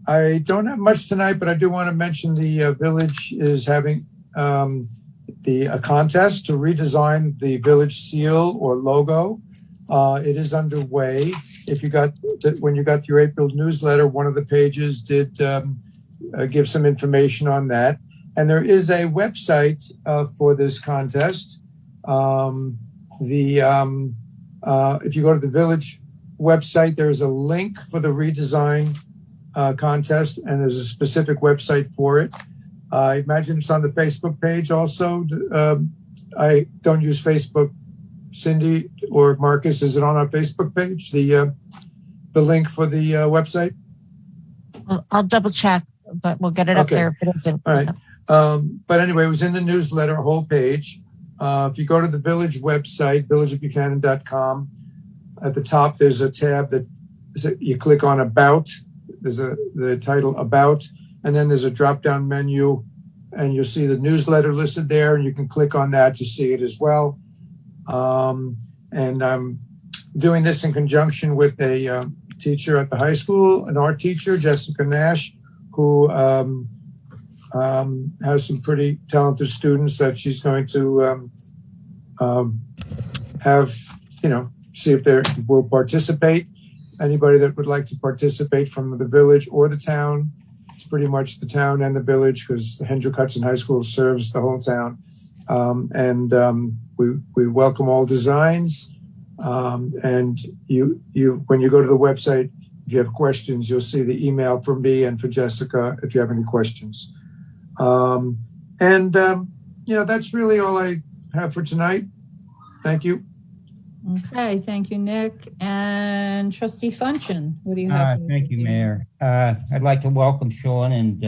I don't have much tonight, but I do want to mention the village is having a contest to redesign the village seal or logo. It is underway. If you when you got your April newsletter, one of the pages did give some information on that. And there is a website for this contest. If you go to the village website, there's a link for the redesign contest, and there's a specific website for it. I imagine it's on the Facebook page also. I don't use Facebook. Cindy or Marcus, is it on our Facebook page, the link for the website? I'll double check, but we'll get it up there if it isn't. All right. But anyway, it was in the newsletter, a whole page. If you go to the village website, villageofbuchanan.com, at the top, there's a tab that you click on About. There's the title About, and then there's a drop-down menu, and you'll see the newsletter listed there, and you can click on that to see it as well. And I'm doing this in conjunction with a teacher at the high school, an art teacher, Jessica Nash, who has some pretty talented students that she's going to have, see if they will participate. Anybody that would like to participate from the village or the town, it's pretty much the town and the village because the Hendrick Hudson High School serves the whole town. We welcome all designs. And you when you go to the website, if you have questions, you'll see the email from me and for Jessica if you have any questions. That's really all I have for tonight. Thank you. Okay, thank you, Nick. And Trustee Funchin, what do you have? Thank you, Mayor. I'd like to welcome Sean and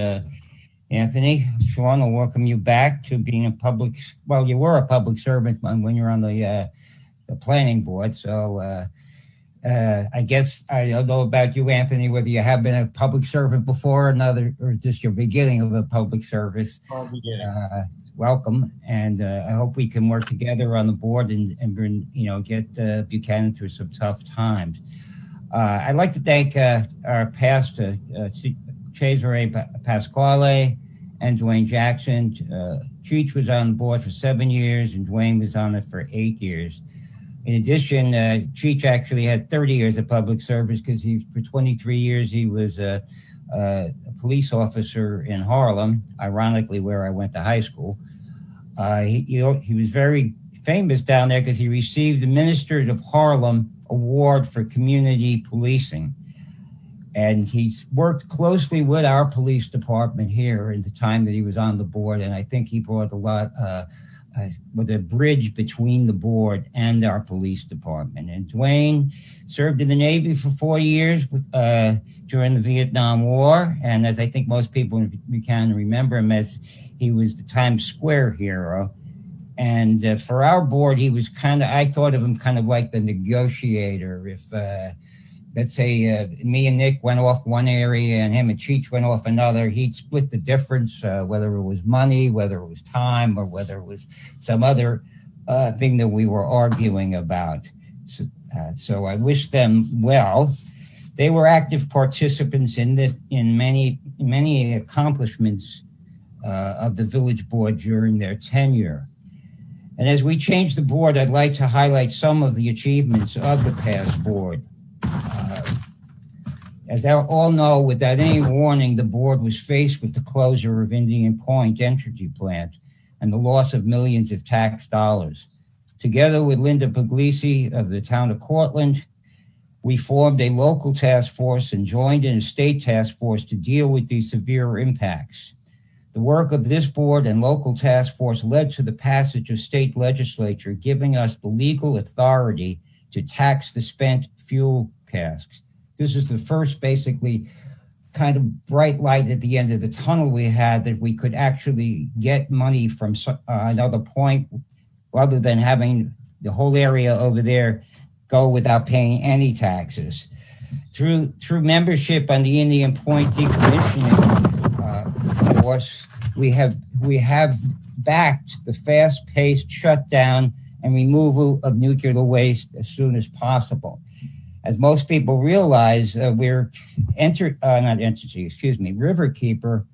Anthony. Sean, I'll welcome you back to being you were a public servant when you're on the planning board. So I guess I don't know about you, Anthony, whether you have been a public servant before or just your beginning of a public service. Welcome. And I hope we can work together on the board and get Buchanan through some tough times. I'd like to thank our past Cesare Pasquale and Dwayne Jackson. Cheech was on the board for 7 years and Dwayne was on it for 8 years. In addition, Cheech actually had 30 years of public service because for 23 years he was a police officer in Harlem, ironically where I went to high school. He was very famous down there because he received the Minister of Harlem Award for community policing. And he's worked closely with our police department here in the time that he was on the board. And I think he brought a lot with a bridge between the board and our police department. And Dwayne served in the Navy for 4 years during the Vietnam War. And as I think most people in Buchanan remember him as, he was the Times Square hero. And for our board, he was I thought of him kind of like the negotiator. If, let's say me and Nick went off one area and him and Cheech went off another, he'd split the difference, whether it was money, whether it was time, or whether it was some other thing that we were arguing about. So I wish them well. They were active participants in many accomplishments of the village board during their tenure. And as we change the board, I'd like to highlight some of the achievements of the past board. As all know, without any warning, the board was faced with the closure of Indian Point Energy Plant and the loss of millions of tax dollars. Together with Linda Puglisi of the town of Cortland, we formed a local task force and joined in a state task force to deal with these severe impacts. The work of this board and local task force led to the passage of state legislature, giving us the legal authority to tax the spent fuel casks. This is the first basically kind of bright light at the end of the tunnel we had, that we could actually get money from another point rather than having the whole area over there go without paying any taxes. Through membership on the Indian Point decommissioning force, we have backed the fast-paced shutdown and removal of nuclear waste as soon as possible. As most people realize, Riverkeeper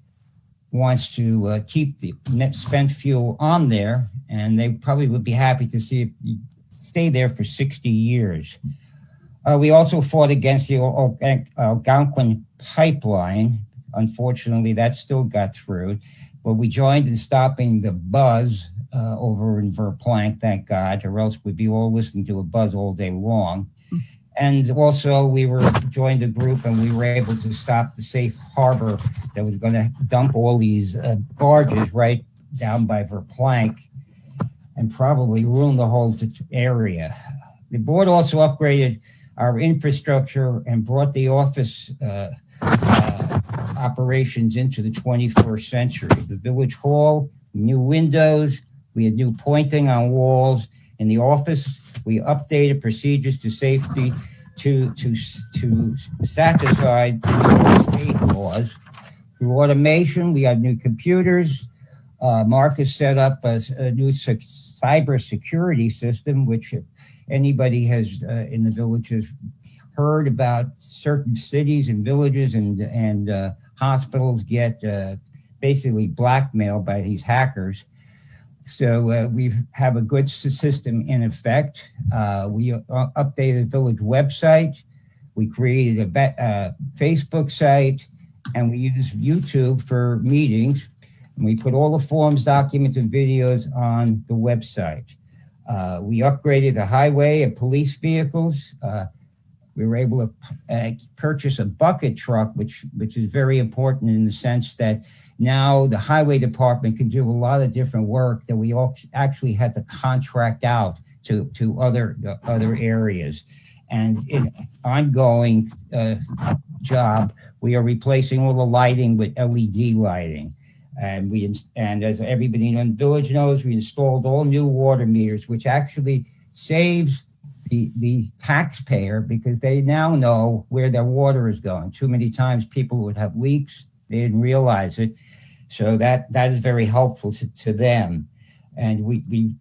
wants to keep the net spent fuel on there, and they probably would be happy to see it stay there for 60 years. We also fought against the Algonquin pipeline. Unfortunately, that still got through, but we joined in stopping the buzz over in Verplank, thank God, or else we'd be all listening to a buzz all day long. And also we joined a group and we were able to stop the safe harbor that was going to dump all these barges right down by Verplank and probably ruin the whole area. The board also upgraded our infrastructure and brought the office operations into the 21st century. The village hall, new windows, we had new pointing on walls. In the office, we updated procedures to safety to satisfy state laws. Through automation, we have new computers. Marcus set up a new cyber security system, which if anybody has in the village has heard about, certain cities and villages and hospitals get basically blackmailed by these hackers. So we have a good system in effect. We updated the village website. We created a Facebook site, and we use YouTube for meetings. And we put all the forms, documents, and videos on the website. We upgraded the highway and police vehicles. We were able to purchase a bucket truck, which is very important in the sense that now the highway department can do a lot of different work that we all actually had to contract out to other areas. And in ongoing job, we are replacing all the lighting with LED lighting. And as everybody in the village knows, we installed all new water meters, which actually saves the taxpayer because they now know where their water is going. Too many times people would have leaks, they didn't realize it. So that is very helpful to them. And we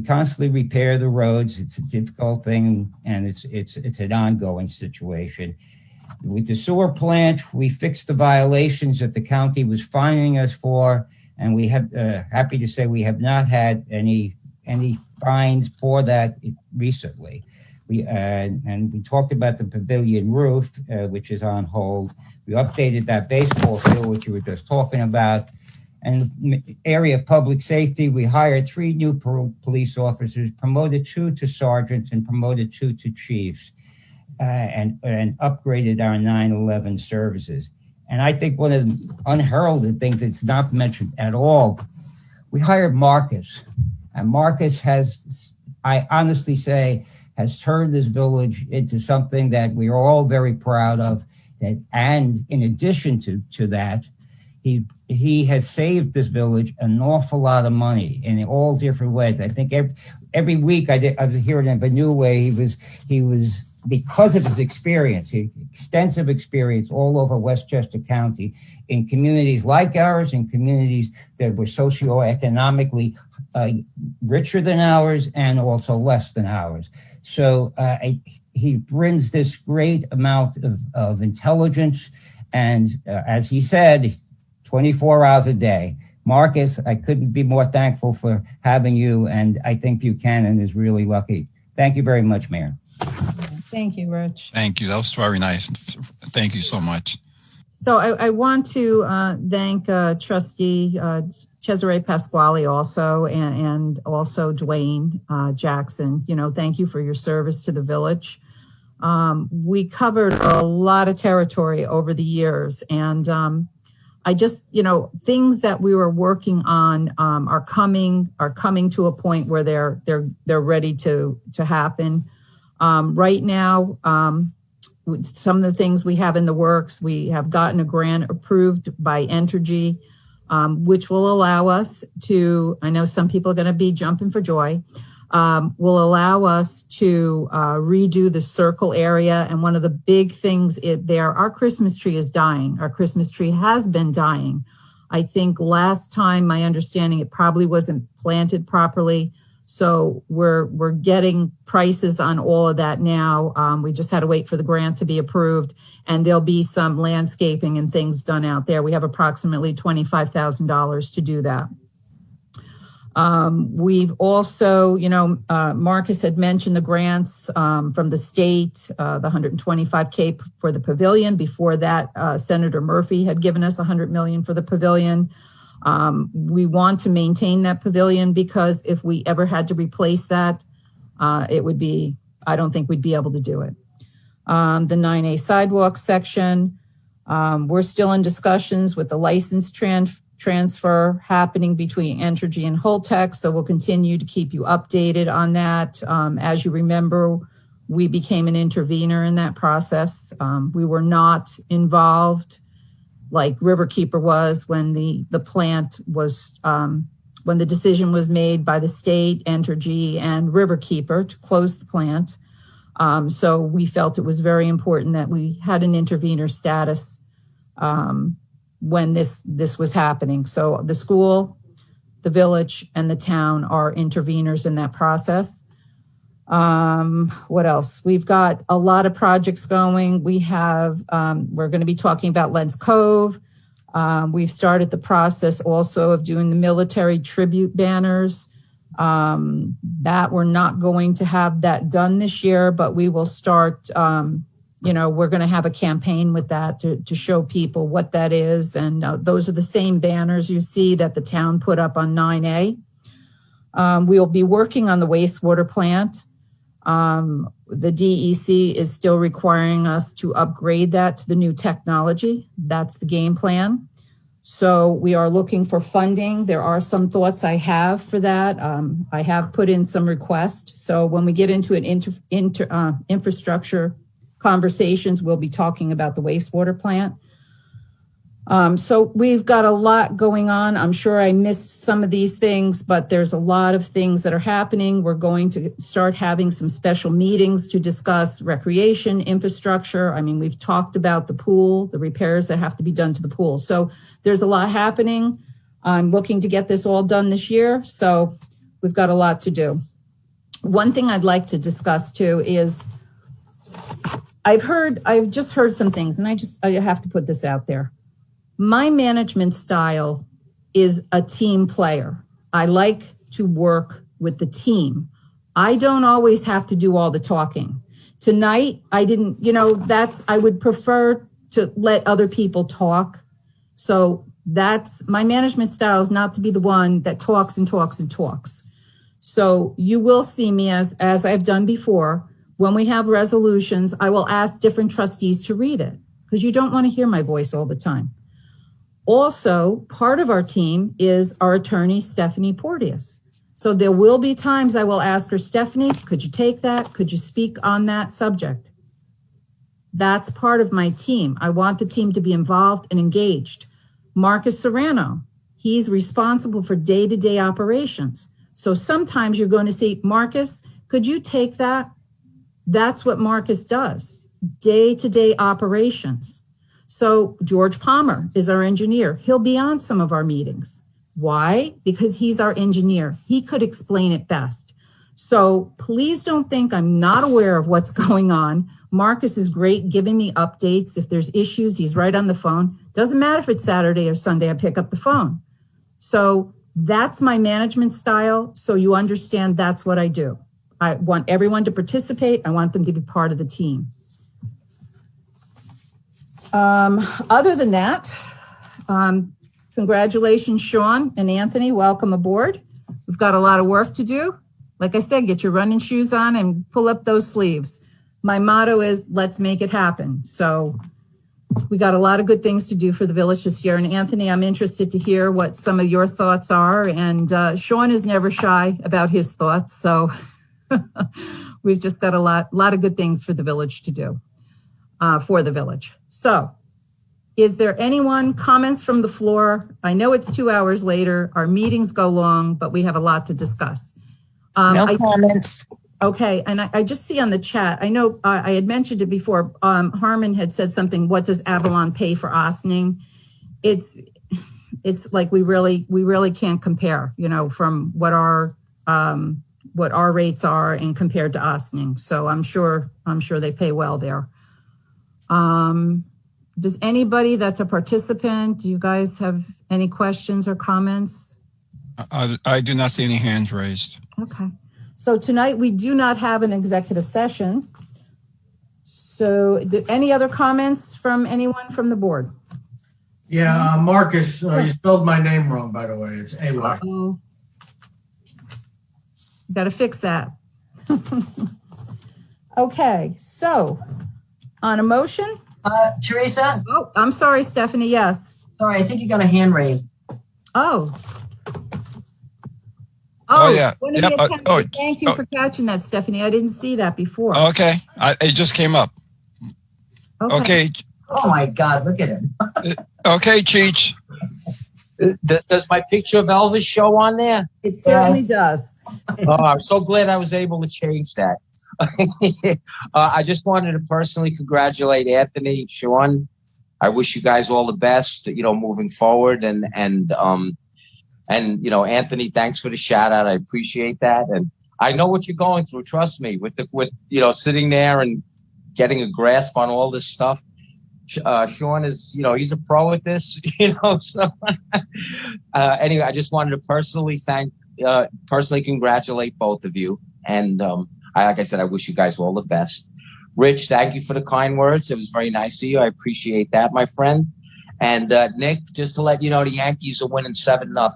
constantly repair the roads. It's a difficult thing, and it's an ongoing situation. With the sewer plant, we fixed the violations that the county was fining us for, and we have happy to say we have not had any fines for that recently. We talked about the pavilion roof, which is on hold. We updated that baseball field, which you were just talking about. And the area of public safety, we hired 3 new police officers, promoted 2 to sergeants, and promoted 2 to chiefs, and upgraded our 9/11 services. And I think one of the unheralded things that's not mentioned at all, we hired Marcus. And Marcus has, I honestly say, has turned this village into something that we are all very proud of. And in addition to that, he has saved this village an awful lot of money in all different ways. I think every week I was hearing of a new way. He was because of his experience, extensive experience all over Westchester County in communities like ours, in communities that were socioeconomically richer than ours and also less than ours. So he brings this great amount of intelligence. And as he said, 24 hours a day. Marcus, I couldn't be more thankful for having you. And I think Buchanan is really lucky. Thank you very much, Mayor. Thank you, Rich. Thank you. That was very nice. Thank you so much. So I want to thank Trustee Cesare Pasquale also, and also Dwayne Jackson. Thank you for your service to the village. We covered a lot of territory over the years, and I just, things that we were working on are coming to a point where they're ready to happen. Right now, some of the things we have in the works, we have gotten a grant approved by Entergy, which will allow us to, I know some people are going to be jumping for joy, will allow us to redo the circle area. And one of the big things there, our Christmas tree is dying. Our Christmas tree has been dying. I think last time, my understanding, it probably wasn't planted properly. So we're getting prices on all of that now. We just had to wait for the grant to be approved, and there'll be some landscaping and things done out there. We have approximately $25,000 to do that. We've also, Marcus had mentioned the grants from the state, the $125K for the pavilion. Before that, Senator Murphy had given us $100 million for the pavilion. We want to maintain that pavilion because if we ever had to replace that, it would be, I don't think we'd be able to do it. The 9A sidewalk section, we're still in discussions with the license transfer happening between Entergy and Holtec, so we'll continue to keep you updated on that. As you remember, we became an intervener in that process. We were not involved like Riverkeeper was when the plant was, when the decision was made by the state, Entergy, and Riverkeeper to close the plant. So we felt it was very important that we had an intervener status when this was happening. So the school, the village, and the town are interveners in that process. What else? We've got a lot of projects going. We have, we're going to be talking about Lens Cove. We've started the process also of doing the military tribute banners. That we're not going to have that done this year, but we will start, we're going to have a campaign with that to show people what that is. And those are the same banners you see that the town put up on 9A. We'll be working on the wastewater plant. The DEC is still requiring us to upgrade that to the new technology. That's the game plan. So we are looking for funding. There are some thoughts I have for that. I have put in some requests. So when we get into an infrastructure conversations, we'll be talking about the wastewater plant. So we've got a lot going on. I'm sure I missed some of these things, but there's a lot of things that are happening. We're going to start having some special meetings to discuss recreation, infrastructure. I mean, we've talked about the pool, the repairs that have to be done to the pool. So there's a lot happening. I'm looking to get this all done this year. So we've got a lot to do. One thing I'd like to discuss too is I've just heard some things, and I have to put this out there. My management style is a team player. I like to work with the team. I don't always have to do all the talking. Tonight, I didn't, I would prefer to let other people talk. So that's my management style, is not to be the one that talks and talks and talks. So you will see me as I've done before. When we have resolutions, I will ask different trustees to read it because you don't want to hear my voice all the time. Also, part of our team is our attorney, Stephanie Porteous. So there will be times I will ask her, Stephanie, could you take that? Could you speak on that subject? That's part of my team. I want the team to be involved and engaged. Marcus Serrano, he's responsible for day-to-day operations. So sometimes you're going to see, Marcus, could you take that? That's what Marcus does, day-to-day operations. So George Palmer is our engineer. He'll be on some of our meetings. Why? Because he's our engineer. He could explain it best. So please don't think I'm not aware of what's going on. Marcus is great giving me updates. If there's issues, he's right on the phone. Doesn't matter if it's Saturday or Sunday, I pick up the phone. So that's my management style. So you understand that's what I do. I want everyone to participate. I want them to be part of the team. Other than that, congratulations, Sean and Anthony. Welcome aboard. We've got a lot of work to do. Like I said, get your running shoes on and pull up those sleeves. My motto is, let's make it happen. So we got a lot of good things to do for the village this year. And Anthony, I'm interested to hear what some of your thoughts are. And Sean is never shy about his thoughts. So we've just got a lot of good things for the village to do, for the village. So is there anyone, comments from the floor? I know it's 2 hours later. Our meetings go long, but we have a lot to discuss. No comments. Okay, and I just see on the chat, I know I had mentioned it before, Harmon had said something, what does Avalon pay for Ossining? It's like we really can't compare, you know, from what our rates are and compared to Ossining. So I'm sure they pay well there. Does anybody that's a participant, do you guys have any questions or comments? I do not see any hands raised. Okay. So tonight we do not have an executive session. So any other comments from anyone from the board? Yeah, Marcus, you spelled my name wrong, by the way. It's A-Y. Oh, got to fix that. Okay, so on a motion? Teresa? Oh, I'm sorry, Stephanie, yes. Sorry, I think you got a hand raised. Oh. Oh, yeah. One of the attendees. Thank you for catching that, Stephanie. I didn't see that before. Okay, it just came up. Okay. Oh my God, look at him. Okay, Cheech. Does my picture of Elvis show on there? It certainly does. Oh, I'm so glad I was able to change that. I just wanted to personally congratulate Anthony and Sean. I wish you guys all the best, you know, moving forward. And you know, Anthony, thanks for the shout out. I appreciate that. And I know what you're going through. Trust me, with you know, sitting there and getting a grasp on all this stuff. Sean is, you know, he's a pro at this, you know, so anyway, I just wanted to personally congratulate both of you. And, like I said, I wish you guys all the best. Rich, thank you for the kind words. It was very nice of you. I appreciate that, my friend. And, Nick, just to let you know, the Yankees are winning 7-0.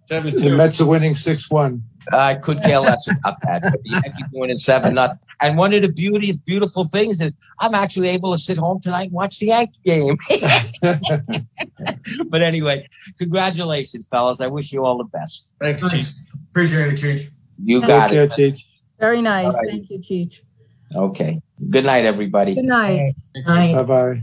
The Mets are winning 6-1. I could care less about that, but the Yankees are winning 7-0. And one of the beautiful things is I'm actually able to sit home tonight and watch the Yankee game. But anyway, congratulations, fellas. I wish you all the best. Thanks, Cheech. Appreciate it, Cheech. You got it. Cheech. Very nice. All right. Thank you, Cheech. Okay. Good night, everybody. Good night. Hi. Bye-bye.